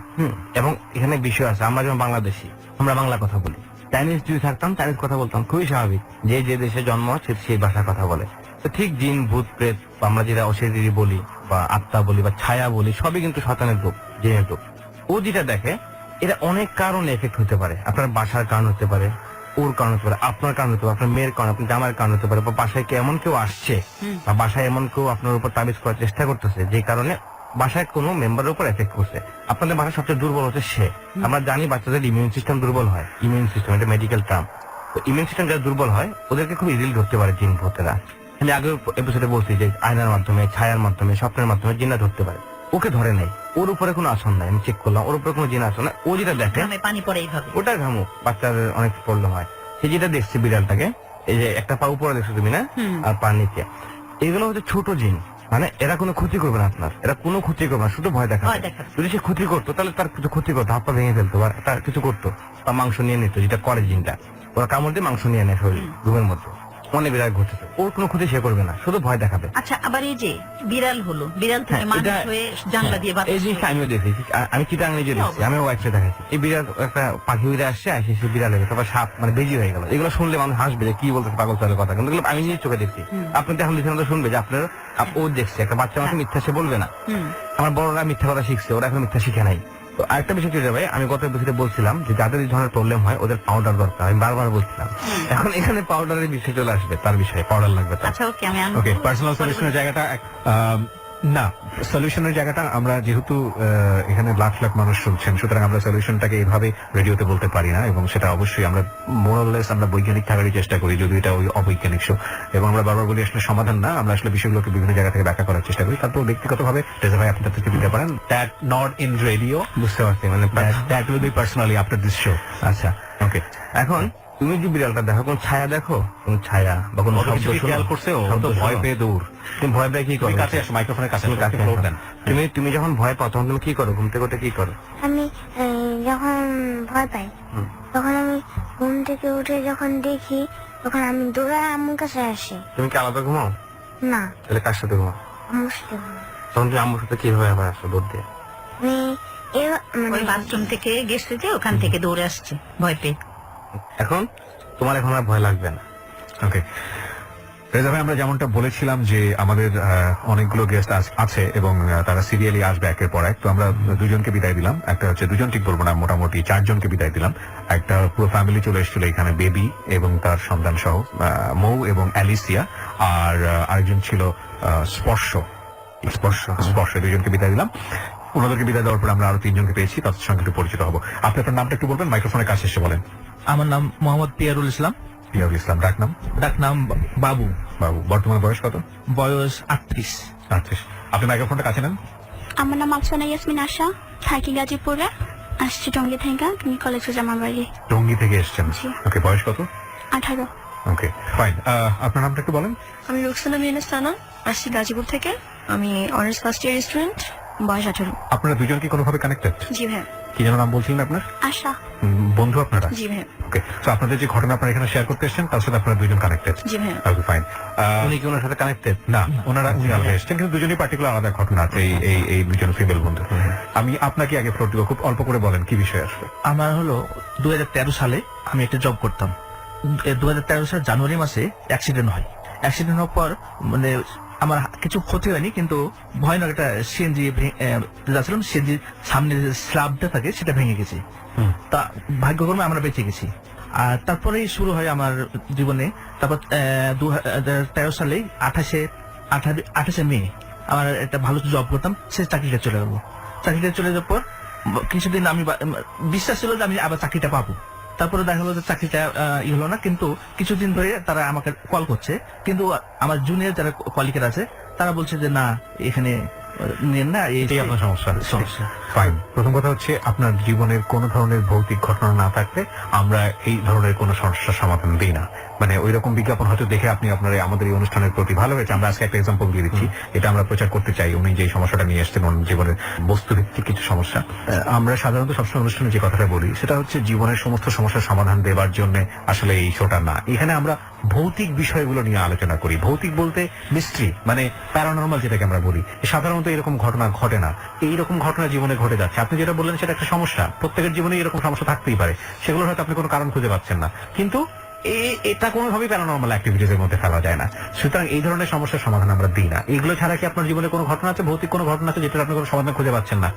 এবং এখানে বিষয় আছে, আমরা যেমন বাংলাদেশি, আমরা বাংলা কথা বলি। চাইনিজ যদি থাকতাম, চাইনিজ কথা বলতাম, খুবই স্বাভাবিক। যে দেশে জন্ম আছে সেই ভাষার কথা বলে। তো ঠিক জিন, ভূত, প্রেত, বা আমরা যেটা অশরীরী বলি বা আত্মা বলি বা ছায়া বলি, সবই কিন্তু শয়তানের রূপ, জিনের রূপ। ও যেটা দেখে, এটা অনেক কারণে এফেক্ট হতে পারে। আপনার বাসার কারণ হতে পারে, ওর কারণ হতে পারে, আপনার কারণ হতে পারে, আপনার মেয়ের কারণ, আপনার জামার কারণ হতে পারে, বা বাসায় এমন কেউ আসছে, বা বাসায় এমন কেউ আপনার উপর তাবিজ করার চেষ্টা করতেছে, যে কারণে বাসায় কোনো মেম্বারের উপর এফেক্ট করছে। আপনাদের বাসায় সবচেয়ে দুর্বল হচ্ছে সে। আমরা জানি বাচ্চাদের ইমিউন সিস্টেম দুর্বল হয়, ইমিউন সিস্টেম, এটা মেডিকেল টার্ম। তো ইমিউন সিস্টেম যারা দুর্বল হয়, ওদেরকে খুব ইজিলি ধরতে পারে জিন ভূতেরা। আমি আগের এপিসোডে বলছি যে আয়নার মাধ্যমে, ছায়ার মাধ্যমে, স্বপ্নের মাধ্যমে জিনরা ধরতে পারে। ওকে ধরে নাই, ওর উপরে কোনো আসন নাই, আমি চেক করলাম, ওর উপরে কোনো জিন আসন নাই। ও যেটা দেখে, পানি পড়ে এইভাবে। ওটা ঘামুক, বাচ্চাদের অনেক প্রবলেম হয়। সে যেটা দেখছে বিড়ালটাকে, এই যে একটা পা উপরে দেখছো তুমি না, আর পা নিচে, এগুলো হচ্ছে ছোট জিন। মানে এরা কোনো ক্ষতি করবে না আপনার, এরা কোনো ক্ষতি করবে না, শুধু ভয় ভয় দেখাবে। দেখাবে। যদি সে ক্ষতি করতো তাহলে তার কিছু ক্ষতি করতো, হাত পা ভেঙে ফেলতো বা তার কিছু করতো, বা মাংস নিয়ে নিত, যেটা করে জিনটা। ওরা কামড় দিয়ে মাংস নিয়ে নেয় শরীর ঘুমের মধ্যে। অনেক বিড়াল ঘুরতেছে, ওর কোনো ক্ষতি সে করবে না, শুধু ভয় দেখাবে। আচ্ছা, আবার এই যে বিড়াল হলো, বিড়াল থেকে হ্যাঁ, মানুষ এটা- হয়ে জানলা দিয়ে বাতাস এই জিনিসটা হয়। আমিও দেখেছি, আমি চিটাং নিজে দেখছি, আমিও ওয়াইফে দেখাচ্ছি। এই বিড়াল একটা পাখি উড়ে আসছে, আসে সে বিড়াল হয়ে গেছে, তারপর সাপ মানে বেজি হয়ে গেল। এগুলো শুনলে মানুষ হাসবে যে কি বলতেছে পাগল চালের কথা, কিন্তু এগুলো আমি নিজের চোখে দেখছি। আপনি তো এখন দেখছেন, তো শুনবে যে আপনার ও দেখছে একটা বাচ্চা আমাকে মিথ্যা সে বলবে না। হুম। আমার বড়রা মিথ্যা কথা শিখছে, ওরা এখন মিথ্যা শিখে নাই। তো আরেকটা বিষয় কি ভাই, আমি গত এপিসোডে বলছিলাম যে যাদের এই ধরনের প্রবলেম হয় ওদের পাউডার দরকার, আমি বারবার বলছিলাম। এখন এখানে পাউডারের বিষয় চলে আসবে, তার বিষয়ে পাউডার লাগবে তার। আচ্ছা, ওকে, আমি আনবো। ওকে, পার্সোনাল সলিউশনের জায়গাটা না, সলিউশনের জায়গাটা আমরা যেহেতু এখানে লাখ লাখ মানুষ শুনছেন, সুতরাং আমরা সলিউশনটাকে এইভাবে রেডিওতে বলতে পারি না, এবং সেটা অবশ্যই আমরা মোরাললেস আমরা বৈজ্ঞানিক থাকারই চেষ্টা করি, যদি এটা ওই অবৈজ্ঞানিক শো। এবং আমরা বারবার বলি আসলে সমাধান না, আমরা আসলে বিষয়গুলোকে বিভিন্ন জায়গা থেকে ব্যাখ্যা করার চেষ্টা করি। তারপর ব্যক্তিগতভাবে রেজা ভাই আপনি তাদেরকে দিতে পারেন, দ্যাট নট ইন রেডিও, বুঝতে পারছি, মানে that will be personally after this show. আচ্ছা ওকে, এখন তুমি যে বিড়ালটা দেখো, কোন ছায়া দেখো, কোন ছায়া বা কোন শব্দ শোনো? খেয়াল করছে, ও শব্দ তো ভয় শোনো? পেয়ে দৌড়। তুমি ভয় পেয়ে কি করো? তুমি কাছে আসো, মাইক্রোফোনের কাছে তুমি আসো, কাছে ফ্লোর আসো। দেন। তুমি যখন ভয় পাও তখন তুমি কি করো? ঘুম থেকে উঠে কি করো? আমি যখন ভয় পাই তখন আমি ঘুম থেকে উঠে যখন দেখি, তখন আমি দৌড়ায় আম্মুর কাছে আসি। তুমি কি আলাদা ঘুমাও? না, তাহলে কার সাথে ঘুমাও? আম্মুর সাথে ঘুমাই। তখন তুমি আম্মুর সাথে কিভাবে আবার আসো দৌড় দিয়ে? আমি মানে ওই বাথরুম থেকে গেছে যে ওখান থেকে দৌড়ে আসছে ভয় পেয়ে। এখন তোমার এখন আর ভয় লাগবে না। ওকে, রেজা ভাই, আমরা যেমনটা বলেছিলাম যে আমাদের অনেকগুলো গেস্ট আছে এবং তারা সিরিয়ালি আসবে একের পর এক। তো আমরা দুজনকে বিদায় দিলাম, একটা হচ্ছে দুজন ঠিক বলবো না, মোটামুটি 4 জনকে বিদায় দিলাম। একটা পুরো ফ্যামিলি চলে এসেছিল এখানে, বেবি এবং তার সন্তান সহ, মৌ এবং অ্যালিসিয়া, আর আরেকজন ছিল স্পর্শ। স্পর্শ দুজনকে বিদায় দিলাম। ওনাদেরকে বিদায় দেওয়ার পর আমরা আরো 3 জনকে পেয়েছি, তাদের সঙ্গে একটু পরিচিত হবো। আপনি আপনার নামটা একটু বলবেন, মাইক্রোফোনের কাছে এসে বলেন। আমার নাম মোহাম্মদ পিয়ারুল ইসলাম, পিয়ারুল ইসলাম, ডাক নাম? ডাক নাম বাবু, বাবু। বর্তমান বয়স কত? বয়স 38। আচ্ছা, আপনি মাইক্রোফোনটা কাছে নেন। আমার নাম আফসানা ইয়াসমিন আশা, থাকি গাজীপুরে, আসছি টঙ্গী থেকে, তুমি কলেজে জামা বাড়ি। টঙ্গী থেকে এসেছেন? জি। ওকে, বয়স কত? 18। ওকে, ফাইন। আপনার নামটা একটু বলেন। আমি রুকসানা মেহনা সানা, আসছি গাজীপুর থেকে। আমি অনার্স ফার্স্ট ইয়ার স্টুডেন্ট, বয়স 18। আপনারা দুজন কি কোনোভাবে কানেক্টেড? জি ভাই। কি যেন নাম বলছিলেন আপনার? আশা। বন্ধু আপনারা? জি ভাই। ওকে, তো আপনাদের যে ঘটনা আপনারা এখানে শেয়ার করতে এসেছেন তার সাথে আপনারা দুজন কানেক্টেড? জি ভাই। ওকে, ফাইন। উনি কি ওনার সাথে কানেক্টেড? না, উনি আলাদা এসেছেন, কিন্তু দুজনই পার্টিকুলার আলাদা ঘটনা আছে, এই দুজন ফিমেল বন্ধু। আমি আপনাকে আগে ফ্লোর দিব, খুব অল্প করে বলেন কি বিষয় আসবে। আমার হলো 2013 সালে আমি একটা জব করতাম। 2013 সালের জানুয়ারি মাসে অ্যাক্সিডেন্ট হয়। অ্যাক্সিডেন্ট হওয়ার পর মানে আমার কিছু ক্ষতি হয়নি, কিন্তু ভয়ানক একটা সিএনজি যাচ্ছিলাম, সিএনজি সামনে যে স্ল্যাবটা থাকে সেটা ভেঙে গেছে। তা ভাগ্যক্রমে আমরা বেঁচে গেছি। আর তারপরেই শুরু হয় আমার জীবনে। তারপর 2013 সালে 28শে মে আমার একটা ভালো জব করতাম, সে চাকরিটা চলে গেল। চাকরিটা চলে যাওয়ার পর কিছুদিন আমি বিশ্বাস ছিল যে আমি আবার চাকরিটা পাবো। তারপরে দেখা গেলো যে চাকরিটা হলো না, কিন্তু কিছুদিন ধরে তারা আমাকে কল করছে, কিন্তু আমার জুনিয়র যারা কলিগের আছে তারা বলছে যে না, এখানে নেন না, এটাই আপনার সমস্যা। সমস্যা। ফাইন। প্রথম কথা হচ্ছে আপনার জীবনের কোন ধরনের ভৌতিক ঘটনা না থাকলে আমরা এই ধরনের কোন সমস্যার সমাধান দিই না। মানে ওই রকম বিজ্ঞাপন হয়তো দেখে আপনি আপনার আমাদের এই অনুষ্ঠানের প্রতি ভালো হয়েছে, আমরা আজকে একটা এক্সাম্পল দিয়ে দিচ্ছি, এটা আমরা প্রচার করতে চাই। উনি যে সমস্যাটা নিয়ে এসেছেন ওনার জীবনের বস্তুভিত্তিক কিছু সমস্যা। আমরা সাধারণত সবসময় অনুষ্ঠানে যে কথাটা বলি সেটা হচ্ছে জীবনের সমস্ত সমস্যার সমাধান দেওয়ার জন্য আসলে এই শোটা না। এখানে আমরা ভৌতিক বিষয়গুলো নিয়ে আলোচনা করি। ভৌতিক বলতে মিস্ট্রি, মানে প্যারানর্মাল যেটাকে আমরা বলি। সাধারণত এরকম ঘটনা ঘটে না, এইরকম ঘটনা জীবনে ঘটে যাচ্ছে। আপনি যেটা বললেন সেটা একটা সমস্যা, প্রত্যেকের জীবনে এরকম সমস্যা থাকতেই পারে, সেগুলো হয়তো আপনি কোনো কারণ খুঁজে পাচ্ছেন না, কিন্তু এটা কোনোভাবেই প্যারানর্মাল অ্যাক্টিভিটিস এর মধ্যে ফেলা যায় না। সুতরাং এই ধরনের সমস্যার সমাধান আমরা দিই না। এগুলো ছাড়া কি আপনার জীবনে কোনো ঘটনা আছে, ভৌতিক কোনো ঘটনা আছে যেটা আপনি কোনো সমাধান খুঁজে পাচ্ছেন না?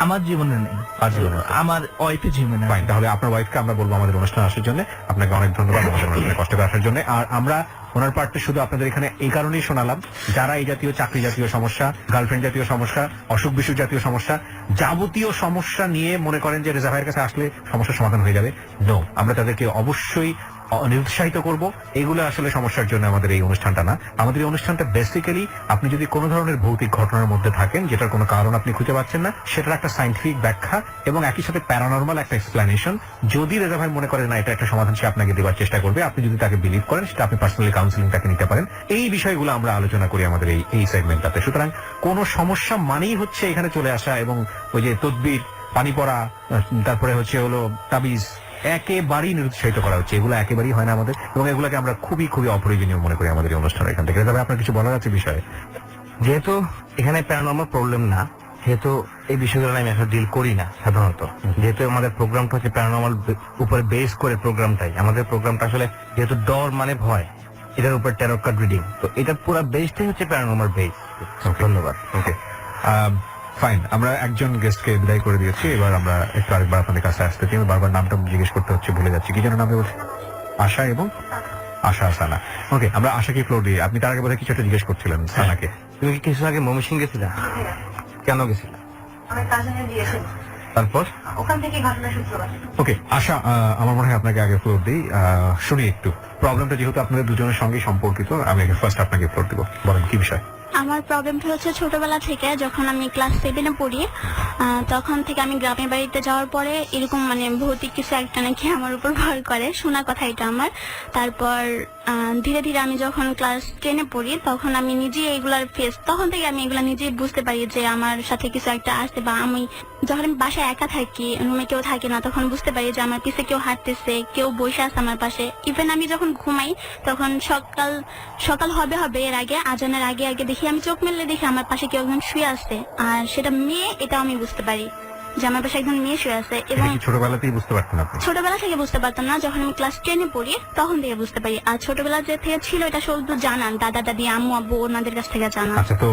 আমার জীবনে নেই, আর জীবনে আছে। আমার ওয়াইফের জীবনে ফাইন, তাহলে আপনার ওয়াইফকে আমরা বলবো আমাদের অনুষ্ঠানে আসার জন্য। আপনাকে অনেক ধন্যবাদ আমাদের অনুষ্ঠানে কষ্ট করে আসার জন্য। আর আমরা ওনার পার্টটা শুধু আপনাদের এখানে এই কারণেই শোনালাম, যারা এই জাতীয় চাকরি জাতীয় সমস্যা, গার্লফ্রেন্ড জাতীয় সমস্যা, অসুখ বিসুখ জাতীয় সমস্যা, যাবতীয় সমস্যা নিয়ে মনে করেন যে রেজা ভাইয়ের কাছে আসলে সমস্যার সমাধান হয়ে যাবে, নো, আমরা তাদেরকে অবশ্যই নিরুৎসাহিত করব, এগুলো আসলে সমস্যার জন্য আমাদের এই অনুষ্ঠানটা না। আমাদের এই অনুষ্ঠানটা বেসিক্যালি আপনি যদি কোনো ধরনের ভৌতিক ঘটনার মধ্যে থাকেন যেটার কোনো কারণ আপনি খুঁজে পাচ্ছেন না, সেটার একটা সায়েন্টিফিক ব্যাখ্যা এবং একই সাথে প্যারানরমাল একটা এক্সপ্লেনেশন, যদি রেজা ভাই মনে করেন না এটা একটা সমাধান সে আপনাকে দেওয়ার চেষ্টা করবে, আপনি যদি তাকে বিলিভ করেন সেটা আপনি পার্সোনালি কাউন্সিলিং তাকে নিতে পারেন। এই বিষয়গুলো আমরা আলোচনা করি আমাদের এই সেগমেন্টটাতে। সুতরাং কোনো সমস্যা মানেই হচ্ছে এখানে চলে আসা এবং ওই যে তদবির, পানি পড়া, তারপরে হচ্ছে হলো তাবিজ, একেবারেই নিরুৎসাহিত করা হচ্ছে। এগুলো একেবারেই হয় না আমাদের, এবং এগুলোকে আমরা খুবই খুবই অপ্রয়োজনীয় মনে করি আমাদের এই অনুষ্ঠানে এখান থেকে। তবে আপনার কিছু বলার আছে বিষয়ে? যেহেতু এখানে প্যারানর্মাল প্রবলেম না, সেহেতু এই বিষয়গুলো আমি আসলে ডিল করি না সাধারণত। যেহেতু আমাদের প্রোগ্রামটা হচ্ছে প্যারানর্মাল উপরে বেস করে প্রোগ্রামটাই, আমাদের প্রোগ্রামটা আসলে যেহেতু ডর মানে ভয়, এটার উপর ট্যারো কার্ড রিডিং, তো এটা পুরো বেসটাই হচ্ছে প্যারানর্মাল বেস। ধন্যবাদ। ওকে, ফাইন। আমরা একজন গেস্টকে বিদায় করে দিয়েছি, এবার আমরা একটু আরেকবার আপনাদের কাছে আসতে চাই। বারবার নামটা জিজ্ঞেস করতে হচ্ছে, ভুলে যাচ্ছি কি যেন নামে বলছে, আশা এবং আশা সানা। ওকে, আমরা আশাকে ফ্লোর দিই। আপনি তার আগে বোধহয় কিছু একটা জিজ্ঞেস করছিলেন সানাকে। তুমি কি কিছু আগে ময়মনসিংহ গেছিলা? কেন গেছিলা? তারপর ওখান থেকে ঘটনা সূত্রপাত। ওকে আশা, আমার মনে হয় আপনাকে আগে ফ্লোর দিই। শুনি একটু প্রবলেমটা, যেহেতু আপনাদের দুজনের সঙ্গে সম্পর্কিত, আমি ফার্স্ট আপনাকে ফ্লোর দিব। বলেন কি বিষয়? আমার প্রবলেমটা হচ্ছে ছোটবেলা থেকে, যখন আমি ক্লাস 7-এ পড়ি তখন থেকে আমি গ্রামের বাড়িতে যাওয়ার পরে এরকম মানে ভৌতিক কিছু একটা নাকি আমার উপর ভর করে, শোনা কথা এটা আমার। তারপর ধীরে ধীরে আমি যখন ক্লাস 10-এ পড়ি তখন আমি নিজে এগুলার তখন থেকে আমি এগুলা নিজেই বুঝতে পারি যে আমার সাথে কিছু একটা আসছে, বা আমি যখন আমি বাসায় একা থাকি, রুমে কেউ থাকে না, তখন বুঝতে পারি যে আমার পিছে কেউ হাঁটতেছে, কেউ বসে আছে আমার পাশে। ইভেন আমি যখন ঘুমাই তখন সকাল হবে এর আগে, আজানের আগে দেখি, আমি চোখ মেললে দেখি আমার পাশে কেউ একজন শুয়ে আছে, আর সেটা মেয়ে, এটাও আমি বুঝতে পারি যে আমার পাশে একজন মেয়ে শুয়ে আছে। এবং ছোটবেলাতেই বুঝতে পারতেন আপনি? ছোটবেলা থেকে বুঝতে পারতাম না, যখন আমি ক্লাস 10-এ পড়ি তখন থেকে বুঝতে পারি। আর ছোটবেলা যে থেকে ছিল এটা শুধু জানান দাদা দাদি আম্মু আব্বু ওনাদের কাছ থেকে জানা। আচ্ছা, তো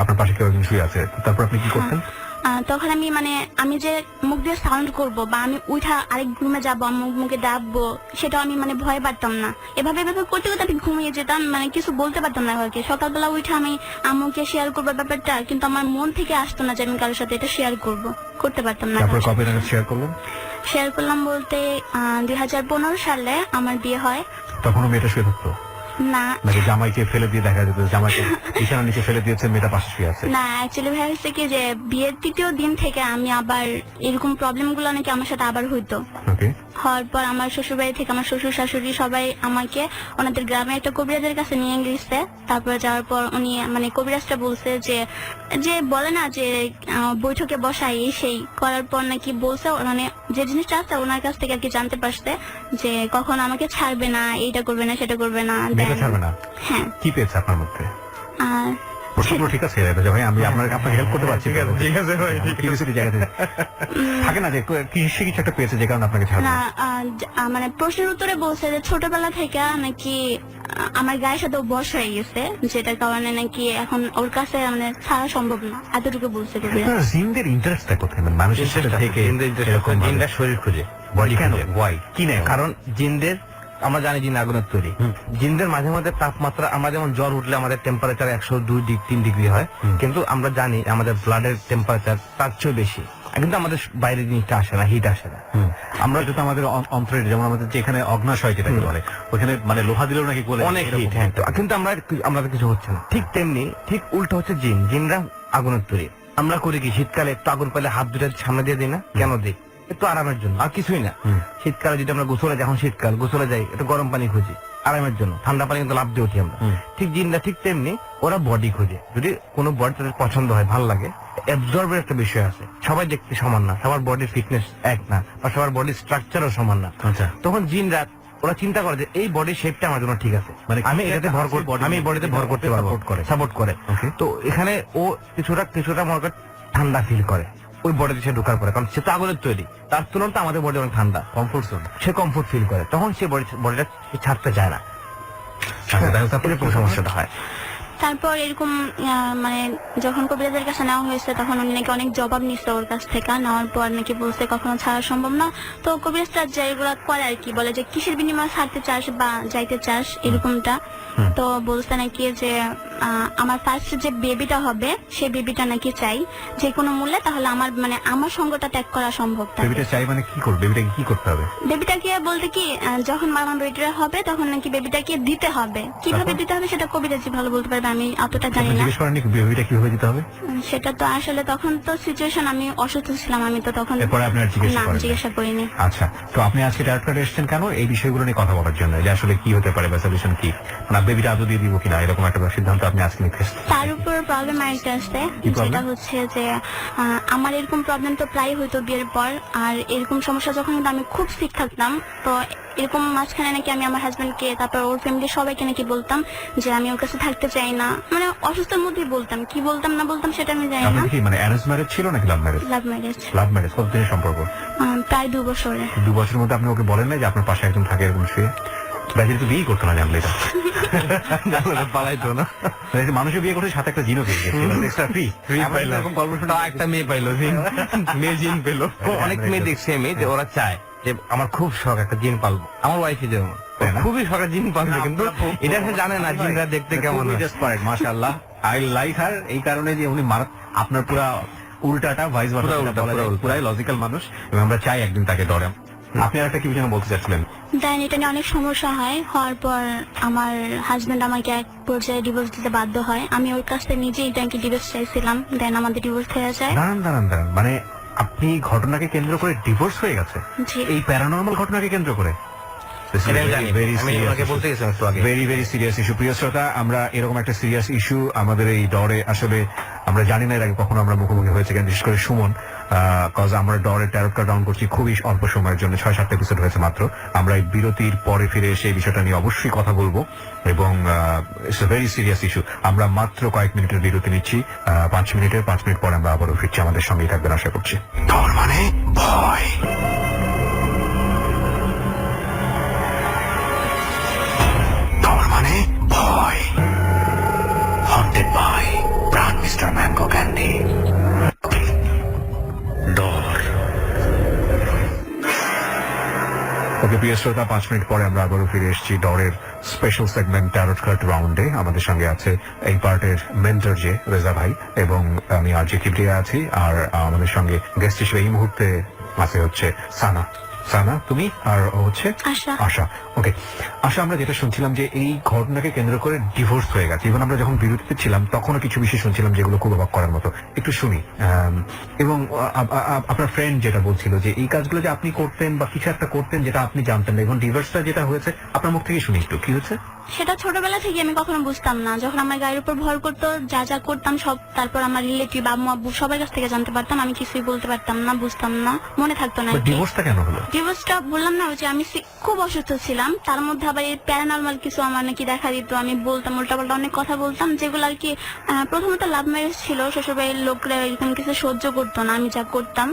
আপনার পাশে কেউ একজন শুয়ে আছে, তারপর আপনি কি করতেন? তখন আমি যে মুখ দিয়ে সাউন্ড করব, বা আমি উঠা আরেক রুমে যাবো, মুখে ডাকবো, সেটাও আমি মানে ভয় পারতাম না। এভাবে করতে করতে আমি ঘুমিয়ে যেতাম, মানে কিছু বলতে পারতাম না কাউকে। সকালবেলা উঠে আমি আম্মুকে শেয়ার করবো ব্যাপারটা, কিন্তু আমার মন থেকে আসতো না যে আমি কারোর সাথে এটা করতে পারতাম না। তারপর কবে নাগাদ শেয়ার করলেন? শেয়ার করলাম বলতে 2015 সালে আমার বিয়ে হয়। তখনও মেয়েটা শুয়ে থাকতো না, নাকি জামাইকে ফেলে দিয়ে দেখা যেত জামাইকে বিছানার নিচে ফেলে দিয়েছে, মেয়েটা পাশে শুয়ে আছে? না, অ্যাকচুয়ালি ভাই হচ্ছে কি যে বিয়ের 3য় দিন থেকে আমি আবার এরকম প্রবলেম গুলো নাকি আমার সাথে আবার হইতো। ওকে, হওয়ার পর আমার শ্বশুর বাড়ি থেকে আমার শ্বশুর শাশুড়ি সবাই আমাকে ওনাদের গ্রামে একটা কবিরাজের কাছে নিয়ে গেছে। তারপরে যাওয়ার পর উনি মানে কবিরাজটা বলছে যে বলে না যে বৈঠকে বসাই সেই করার পর নাকি বলছে, মানে যে জিনিসটা আছে ওনার কাছ থেকে আর কি জানতে পারছে যে কখন আমাকে ছাড়বে না, এইটা করবে না সেটা করবে না। মেয়েটা ছাড়বে না? হ্যাঁ। কি পেয়েছে আপনার মধ্যে? আর প্রশ্নগুলো ঠিক আছে ভাই, আমি আপনাকে হেল্প করতে পারছি। ঠিক আছে ভাই, কিউরিওসিটি জায়গা থেকে থাকে না যে কিছু একটা পেয়েছে যে কারণে আপনাকে ছাড়বে না, না। মানে প্রশ্নের উত্তরে বলছে যে ছোটবেলা থেকে নাকি আমার গায়ের সাথে বশ হয়ে গেছে, যেটার কারণে নাকি এখন ওর কাছে মানে ছাড়া সম্ভব না, এতটুকু বলছে। জিনদের ইন্টারেস্টটা কোথায়? মানে মানুষের সাথে থেকে জিনদের শরীর খুঁজে, বডি কেন? খুঁজে। ওয়াই? কি নেই? কারণ জিনদের, আমরা জানি জিন আগুনের তৈরি। জিনদের মাঝে মাঝে তাপমাত্রা, আমরা যেমন জ্বর উঠলে আমাদের টেম্পারেচার 102-3 ডিগ্রি হয়, কিন্তু আমরা জানি আমাদের ব্লাডের টেম্পারেচার তার চেয়ে বেশি, কিন্তু আমাদের বাইরের জিনিসটা আসে না, হিট আসে না। আমরা যেটা আমাদের অন্তরের, যেমন আমাদের যেখানে অগ্নাশয় যেটাকে বলে, ওখানে মানে লোহা দিলেও নাকি বলে অনেক হিট, হ্যাঁ, কিন্তু আমাদের কিছু হচ্ছে না। ঠিক তেমনি ঠিক উল্টো হচ্ছে জিনরা আগুনের তৈরি। আমরা করি কি, শীতকালে একটু আগুন পেলে হাত দুটা সামনে দিয়ে দিই না, কেন দিই? একটু আরামের জন্য, আর কিছুই না। শীতকালে যদি আমরা গোসলে, যখন শীতকাল গোসলে যাই, একটু গরম পানি খুঁজি আরামের জন্য, ঠান্ডা পানি কিন্তু লাভ দিয়ে উঠি আমরা। ঠিক জিনরা ঠিক তেমনি ওরা বডি খুঁজে, যদি কোনো বডি তাদের পছন্দ হয়, ভালো লাগে। অ্যাবজর্বের একটা বিষয় আছে, সবাই দেখতে সমান না, সবার বডির ফিটনেস এক না, বা সবার বডির স্ট্রাকচারও সমান না। তখন জিনরা ওরা চিন্তা করে যে এই বডি শেপটা আমার জন্য ঠিক আছে, মানে আমি এটাতে ভর করব, আমি বডিতে ভর করতে পারবো, সাপোর্ট করে। তো এখানে ও কিছুটা মনে করে ঠান্ডা ফিল করে ওই বডিতে সে ঢোকার পরে, কারণ সে তো আগুনের তৈরি, তার তুলনায় আমাদের বডি অনেক ঠান্ডা, কমফোর্ট জোন, সে কমফোর্ট ফিল করে, তখন সে বডিটা ছাড়তে চায় না। তারপরে কোনো সমস্যাটা হয়। তারপর এরকম মানে যখন কবিরাজের কাছে নেওয়া হয়েছে তখন উনি নাকি অনেক জবাব নিচ্ছে ওর কাছ থেকে, নেওয়ার পর নাকি বলছে কখনো ছাড়া সম্ভব না। তো কবিরাজটা যেগুলো করে আর কি, বলে যে কিসের বিনিময়ে ছাড়তে চাস বা যাইতে চাস এরকমটা। তো বলছে নাকি যে আমার ফার্স্ট যে বেবিটা হবে সেই বেবিটা নাকি চাই যে কোনো মূল্যে, তাহলে আমার মানে আমার সঙ্গটা ত্যাগ করা সম্ভব। বেবিটা চাই মানে কি করবে? বেবিটাকে কি করতে হবে? বেবিটাকে বলতে কি যখন মামা বেবিটা হবে তখন নাকি বেবিটাকে দিতে হবে, কিভাবে দিতে হবে সেটা কবিরাজি ভালো বলতে পারবে, আমি অতটা জানি না। জিজ্ঞেস করেননি বেবিটা কিভাবে দিতে হবে? সেটা তো আসলে তখন তো সিচুয়েশন, আমি অসুস্থ ছিলাম, আমি তো তখন এরপরে আপনি আর জিজ্ঞেস না করেন? জিজ্ঞাসা করিনি। আচ্ছা, তো আপনি আজকে ডাক্তার এসেছেন কেন? এই বিষয়গুলো নিয়ে কথা বলার জন্য, যে আসলে কি হতে পারে বা সলিউশন কি, না বেবিটা আদৌ দিয়ে দিব কিনা, এরকম একটা সিদ্ধান্ত আপনি আজকে নিতে এসেছেন। তার উপর প্রবলেম আরেকটা আছে, কি problem? যেটা হচ্ছে যে আমার এরকম প্রবলেম তো প্রায় হইতো বিয়ের পর, আর এরকম সমস্যা যখন কিন্তু আমি খুব সিক থাকতাম, তো এরকম মাঝখানে নাকি আমি আমার হাজবেন্ডকে তারপর ওর ফ্যামিলি সবাইকে নাকি বলতাম যে আমি ওর কাছে থাকতে চাই না, মানে অসুস্থের মধ্যেই বলতাম, কি বলতাম না বলতাম সেটা আমি জানি না। আপনার কি মানে অ্যারেঞ্জ ম্যারেজ ছিল নাকি love marriage? Love marriage. Love marriage. কতদিনের সম্পর্ক? প্রায় 2 বছরে। 2 বছরের মধ্যে আপনি ওকে বলেন না যে আপনার পাশে একজন থাকে এরকম শুয়ে? ব্রাজিল তো বিয়ে করতো না, জানলে এটা পালাইতো না। মানুষের বিয়ে করতে সাথে একটা জিনও পেয়ে গেছে, এক্সট্রা ফ্রি পাইলো, এরকম গল্প শুনে একটা মেয়ে পাইলো, মেয়ে জিন পেলো। অনেক মেয়ে দেখছি আমি যে ওরা চায় যে আমার খুব শখ একটা জিন পালবো, আমার ওয়াইফই যেমন খুবই শখ জিন পালবে, কিন্তু এটা সে জানে না জিনরা দেখতে কেমন হয়। মাশাআল্লাহ, আই লাইক হার, এই কারণে যে উনি আপনার পুরা উল্টাটা ভাইস ভার্সা পুরাই লজিক্যাল মানুষ, এবং আমরা চাই একদিন তাকে ধরে। আপনি আর একটা কি যেন বলতে চাচ্ছিলেন? দেন এটা নিয়ে অনেক সমস্যা হয়, হওয়ার পর আমার হাজবেন্ড আমাকে এক পর্যায়ে ডিভোর্স দিতে বাধ্য হয়। আমি ওর কাছ থেকে নিজেই ব্যাংকে ডিভোর্স চাইছিলাম, দেন আমাদের ডিভোর্স হয়ে যায়। দাঁড়ান, মানে আপনি ঘটনাকে কেন্দ্র করে ডিভোর্স হয়ে গেছে? জি। এই প্যারানর্মাল ঘটনাকে কেন্দ্র করে? Very very serious issue. প্রিয় শ্রোতা, আমরা এরকম একটা সিরিয়াস ইস্যু আমাদের এই ডরে আসলে আমরা জানি না এর আগে কখনো আমরা মুখোমুখি হয়েছে, বিশেষ করে সুমন, কজ আমরা ডরে ট্যারোটটা ডাউন করছি খুবই অল্প সময়ের জন্য, 6-7 এপিসোড হয়েছে মাত্র। আমরা এই বিরতির পরে ফিরে এসে এই বিষয়টা নিয়ে অবশ্যই কথা বলবো, এবং it's a very serious issue. আমরা মাত্র কয়েক মিনিটের বিরতি নিচ্ছি, 5 মিনিট পরে আমরা আবারও ফিরছি। আমাদের সঙ্গেই থাকবেন আশা করছি। ডর মানে ভয়, মানে ভয়। Haunted by Brand Mr. Mango Candy. ডর। ওকে প্রিয় শ্রোতা, 5 মিনিট পরে আমরা আবারও ফিরে এসেছি ডরের স্পেশাল সেগমেন্ট ট্যারোট কার্ড রাউন্ডে। আমাদের সঙ্গে আছে এই পার্টের মেন্টর যে রেজা ভাই, এবং আমি আরজে কিবরিয়া আছি, আর আমাদের সঙ্গে গেস্ট হিসেবে এই মুহূর্তে আছে হচ্ছে সানা। তুমি আর ও হচ্ছে আশা। ওকে আশা, আমরা যেটা শুনছিলাম যে এই ঘটনাকে কেন্দ্র করে ডিভোর্স হয়ে গেছে। ইভেন আমরা যখন বিরতিতে ছিলাম তখনও কিছু বিষয় শুনছিলাম যেগুলো খুব অবাক করার মতো। একটু শুনি। এবং আপনার ফ্রেন্ড যেটা বলছিল যে এই কাজগুলো যে আপনি করতেন বা কিছু একটা করতেন যেটা আপনি জানতেন না, এবং ডিভোর্সটা যেটা হয়েছে আপনার মুখ থেকে শুনি একটু, কি হচ্ছে? সেটা ছোটবেলা থেকে আমি কখনো বুঝতাম না, যখন আমার গায়ের উপর ভর করতো, যা যা করতাম সব তারপর আমার রিলেটিভ আম্মু আব্বু সবার কাছ থেকে জানতে পারতাম, আমি কিছুই বলতে পারতাম না, বুঝতাম না, মনে থাকতো না। ডিভোর্সটা কেন হলো? ডিভোর্সটা বললাম না, যে আমি খুব অসুস্থ ছিলাম, তার মধ্যে আবার এই প্যারানর্মাল কিছু আমার নাকি দেখা দিত, আমি বলতাম উল্টাপাল্টা অনেক কথা বলতাম, যেগুলো আর কি প্রথমত লাভ ম্যারেজ ছিল, শ্বশুরবাড়ির লোকরা এরকম কিছু সহ্য করতো না আমি যা করতাম।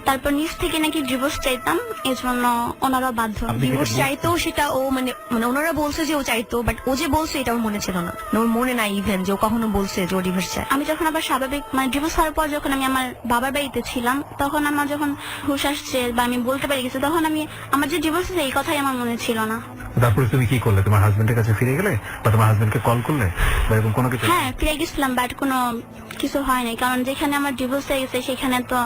তারপর নিজ থেকে নাকি ডিভোর্স চাইতাম, এজন্য ওনারা বাধ্য। ডিভোর্স চাইতো সেটা ও মানে ওনারা বলছে যে ও চাইতো, বাট ও যে বলছে এটা ওর মনে ছিল না, ওর মনে নাই ইভেন যে ও কখনো বলছে যে ও ডিভোর্স চায়। আমি যখন আবার স্বাভাবিক মানে ডিভোর্স হওয়ার পর যখন আমি আমার বাবার বাড়িতে ছিলাম, তখন আমার যখন হুঁশ আসছে বা আমি বলতে পারি গেছি, তখন আমি আমার যে ডিভোর্স এই কথাই আমার মনে ছিল না। তারপরে তুমি কি করলে? তোমার হাজবেন্ডের কাছে ফিরে গেলে বা তোমার হাজবেন্ডকে কল করলে বা এরকম কোনো কিছু? হ্যাঁ, ফিরে গেছিলাম, বাট কোনো কিছু হয় নাই, কারণ যেখানে আমার ডিভোর্স হয়ে গেছে সেখানে তো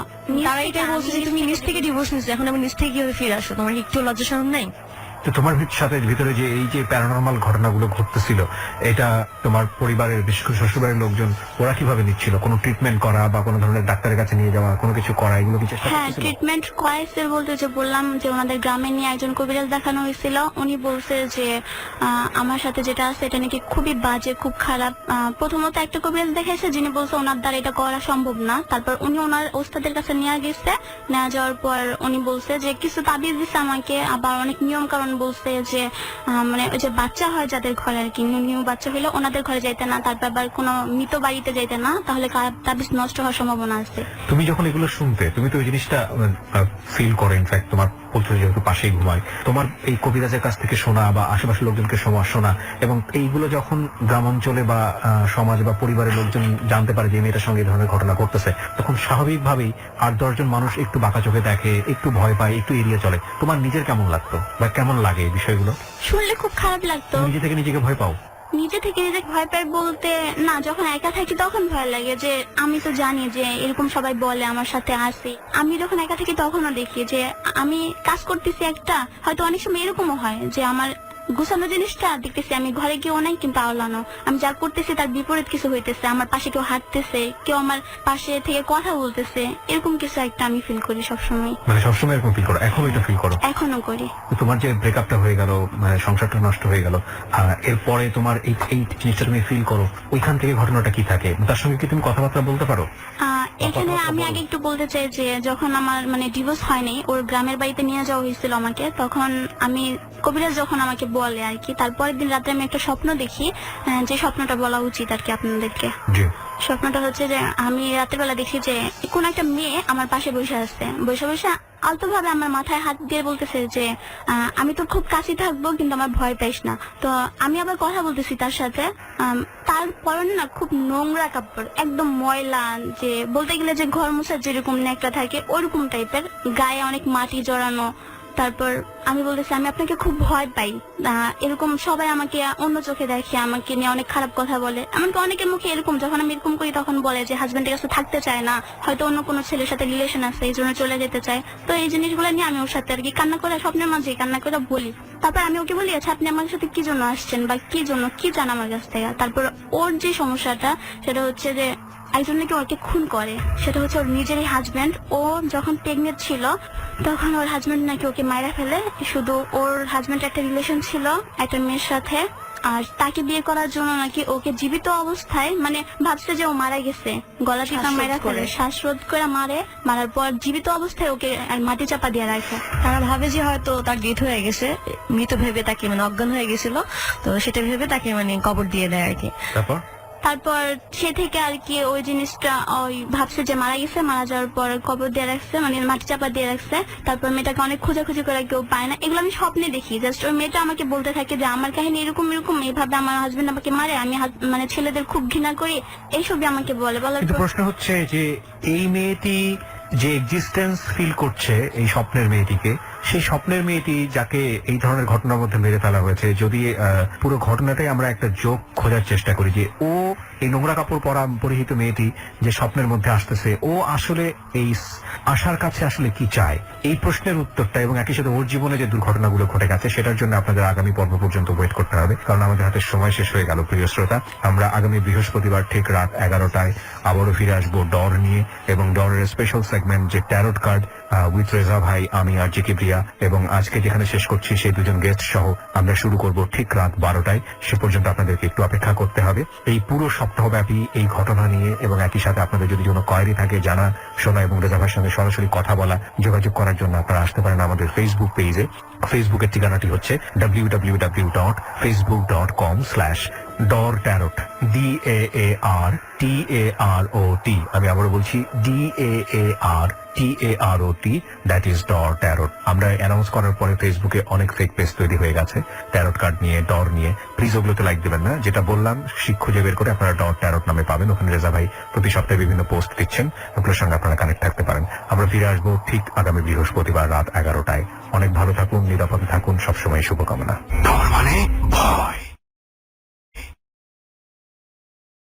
তারা এটাই বলছে যে তুমি নিজ থেকে ডিভোর্স নিচ্ছ, এখন আমি নিজ থেকে কিভাবে ফিরে আসো, তোমার একটু লজ্জা শরম নাই? তো তোমার সাথে ভিতরে যে এই যে প্যারানর্মাল ঘটনাগুলো ঘটতেছিল, এটা তোমার পরিবারের বিশেষ করে শ্বশুরবাড়ির লোকজন ওরা কিভাবে নিচ্ছিল? কোনো ট্রিটমেন্ট করা বা কোনো ধরনের ডাক্তারের কাছে নিয়ে যাওয়া, কোনো কিছু করা, এগুলো কি চেষ্টা হ্যাঁ, করতেছিল? ট্রিটমেন্ট করাইছে বলতে যে বললাম যে ওনাদের গ্রামে নিয়ে একজন কবিরাজ দেখানো হয়েছিল, উনি বলছে যে আমার সাথে যেটা আছে এটা নাকি খুবই বাজে, খুব খারাপ। প্রথমত একটা কবিরাজ দেখাইছে যিনি বলছে ওনার দ্বারা এটা করা সম্ভব না, তারপর উনি ওনার ওস্তাদের কাছে নিয়ে গেছে, নিয়ে যাওয়ার পর উনি বলছে যে কিছু তাবিজ দিচ্ছে আমাকে, আবার অনেক নিয়ম কারণ বলছে যে মানে ওই যে বাচ্চা হয় যাদের ঘরে আর কি, নিউ বাচ্চা হইলে ওনাদের ঘরে যাইতে না, তারপর আবার কোনো মৃত বাড়িতে যাইতে না, তাহলে তাবিজ নষ্ট হওয়ার সম্ভাবনা আছে। তুমি যখন এগুলো শুনতে, তুমি তো ওই জিনিসটা ফিল করো, ইনফ্যাক্ট তোমার পুত্র যেহেতু পাশেই ঘুমায়, তোমার এই কবিরাজের কাছ থেকে শোনা বা আশেপাশের লোকজনকে শোনা, এবং এইগুলো যখন গ্রামাঞ্চলে বা সমাজ বা পরিবারের লোকজন জানতে পারে যে মেয়েটার সঙ্গে এই ধরনের ঘটনা ঘটতেছে, তখন স্বাভাবিকভাবেই 8-10 জন মানুষ একটু বাঁকা চোখে দেখে, একটু ভয় পায়, একটু এড়িয়ে চলে। তোমার নিজের কেমন লাগতো বা কেমন লাগে এই বিষয়গুলো শুনলে? খুব খারাপ লাগতো। নিজে থেকে নিজেকে ভয় পাও? নিজে থেকে নিজে ভয় পাই বলতে না, যখন একা থাকি তখন ভয় লাগে যে আমি তো জানি যে এরকম সবাই বলে আমার সাথে আসে। আমি যখন একা থাকি তখনও দেখি যে আমি কাজ করতেছি একটা, হয়তো অনেক সময় এরকমও হয় যে আমার গুছানো জিনিসটা দেখতেছি আমি ঘরে কেউ নাই কিন্তু আওলানো, আমি যা করতেছি তার বিপরীত কিছু হইতেছে, আমার পাশে কেউ হাঁটতেছে, কেউ আমার পাশে থেকে কথা বলতেছে, এরকম কিছু একটা আমি ফিল করি সবসময়। মানে সবসময় এরকম ফিল করো? এখন এটা ফিল করো? এখনো করি। তোমার যে ব্রেকআপটা হয়ে গেল, মানে সংসারটা নষ্ট হয়ে গেল, এরপরে তোমার এই জিনিসটা তুমি ফিল করো, ওইখান থেকে ঘটনাটা কি থাকে? তার সঙ্গে কি তুমি কথাবার্তা বলতে পারো? এখানে আমি আগে একটু বলতে চাই যে যখন আমার মানে ডিভোর্স হয়নি, ওর গ্রামের বাড়িতে নিয়ে যাওয়া হয়েছিল আমাকে, তখন আমি কবিরাজ যখন আমাকে বলে আর কি, তারপরের দিন রাতে আমি একটা স্বপ্ন দেখি, যে স্বপ্নটা বলা উচিত আর কি আপনাদেরকে। স্বপ্নটা হচ্ছে যে আমি রাতের বেলা দেখি যে কোন একটা মেয়ে আমার পাশে বসে আছে, বসে বসে আলতো ভাবে আমার মাথায় হাত দিয়ে বলতেছে যে আমি তো খুব কাছে থাকবো কিন্তু আমার ভয় পাইস না। তো আমি আবার কথা বলতেছি তার সাথে, তার পরনে না খুব নোংরা কাপড়, একদম ময়লা, যে বলতে গেলে যে ঘর মোছার যেরকম ন্যাকড়া থাকে ওরকম টাইপের, গায়ে অনেক মাটি জড়ানো। তারপর আমি বলতেছি আমি আপনাকে খুব ভয় পাই, এরকম সবাই আমাকে অন্য চোখে দেখে, আমাকে নিয়ে অনেক খারাপ কথা বলে। এমনকি অনেকের মুখে এরকম, যখন আমি এরকম করি তখন বলে যে হাজবেন্ডের কাছে থাকতে চায় না, হয়তো অন্য কোনো ছেলের সাথে রিলেশন আছে এই জন্য চলে যেতে চায়। তো এই জিনিসগুলো নিয়ে আমি ওর সাথে আর কি কান্না করে, স্বপ্নের মাঝে কান্না করে বলি। তারপর আমি ওকে বলি আচ্ছা আপনি আমার সাথে কি জন্য আসছেন বা কি জন্য কি চান আমার কাছ থেকে। তারপর ওর যে সমস্যাটা সেটা হচ্ছে যে একজন নাকি ওকে খুন করে, সেটা হচ্ছে ওর নিজেরই হাজবেন্ড। ও যখন প্রেগনেন্ট ছিল তখন ওর হাজবেন্ড নাকি ওকে মারা ফেলে। শুধু ওর হাজবেন্ড একটা রিলেশন ছিল একটা মেয়ের সাথে, আর তাকে বিয়ে করার জন্য নাকি ওকে জীবিত অবস্থায়, মানে ভাবছে যে ও মারা গেছে, গলা টিপা মারা ফেলে, শ্বাসরোধ করে মারে, মারার পর জীবিত অবস্থায় ওকে মাটি চাপা দিয়ে রাখে। তারা ভাবে যে হয়তো তার ডেথ হয়ে গেছে, মৃত ভেবে তাকে মানে অজ্ঞান হয়ে গেছিল, তো সেটা ভেবে তাকে মানে কবর দিয়ে দেয় আর কি। তারপর সে থেকে আর কি ওই জিনিসটা ওই ভাবছে যে মারা গেছে, মারা যাওয়ার পর কবর দিয়ে রাখছে, মানে মাটি চাপা দিয়ে রাখছে। তারপর মেয়েটাকে অনেক খোঁজাখুঁজি করে কেউ পায় না, এগুলো আমি স্বপ্নে দেখি। জাস্ট ওই মেয়েটা আমাকে বলতে থাকে যে আমার কাহিনী এরকম এরকম, এইভাবে আমার হাজবেন্ড আমাকে মারে, আমি মানে ছেলেদের খুব ঘৃণা করি, এইসবই আমাকে বলে। কিন্তু প্রশ্ন হচ্ছে যে এই মেয়েটি যে এক্সিস্টেন্স ফিল করছে, এই স্বপ্নের মেয়েটিকে, সেই স্বপ্নের মেয়েটি যাকে এই ধরনের ঘটনার মধ্যে মেরে ফেলা হয়েছে, যদি পুরো ঘটনাটাই আমরা একটা যোগ খোঁজার চেষ্টা করি যে ও এই নোংরা কাপড় পরিহিত মেয়েটি যে স্বপ্নের মধ্যে আসতেছে, ও আসলে এই আশার কাছে আসলে কি চায়, এই প্রশ্নের উত্তরটা এবং একই সাথে ওর জীবনে যে দুর্ঘটনাগুলো ঘটে গেছে সেটার জন্য আপনাদের আগামী পর্ব পর্যন্ত ওয়েট করতে হবে, কারণ আমাদের হাতে সময় শেষ হয়ে গেল। প্রিয় শ্রোতা, আমরা আগামী বৃহস্পতিবার ঠিক রাত 11টায় আবারও ফিরে আসবো ডর নিয়ে, এবং ডরের স্পেশাল সেগমেন্ট যে ট্যারোট কার্ড উইথ রেজা ভাই, আমি আর জে কিবরিয়া, এবং আজকে যেখানে শেষ করছি সেই দুজন গেস্ট সহ আমরা শুরু করব ঠিক রাত 12টায়। সে পর্যন্ত আপনাদেরকে একটু অপেক্ষা করতে হবে এই পুরো সপ্তাহব্যাপী এই ঘটনা নিয়ে, এবং একই সাথে আপনাদের যদি কোনো কোয়েরি থাকে জানা শোনা এবং রেজা ভাইয়ের সঙ্গে সরাসরি কথা বলা, যোগাযোগ করার জন্য আপনারা আসতে পারেন আমাদের ফেসবুক পেজে। ফেসবুকের ঠিকানাটি হচ্ছে www.facebook.com/DARTAROT, DAARTAROT। আমি আবারও বলছি DAARTAROT, দ্যাট ইজ ডর ট্যারোট। আমরা অ্যানাউন্স করার পরে ফেসবুকে অনেক ফেক পেজ তৈরি হয়ে গেছে ট্যারোট কার্ড নিয়ে, ডর নিয়ে। প্লিজ ওগুলোতে লাইক দেবেন না, যেটা বললাম শিখ খুঁজে বের করে আপনারা ডর ট্যারোট নামে পাবেন। ওখানে রেজা ভাই প্রতি সপ্তাহে বিভিন্ন পোস্ট দিচ্ছেন, ওগুলোর সঙ্গে আপনারা কানেক্ট থাকতে পারেন। আমরা ফিরে আসবো ঠিক আগামী বৃহস্পতিবার রাত 11টায়। অনেক ভালো থাকুন, নিরাপদে থাকুন, সবসময় শুভকামনা। ডর মানে ভয়।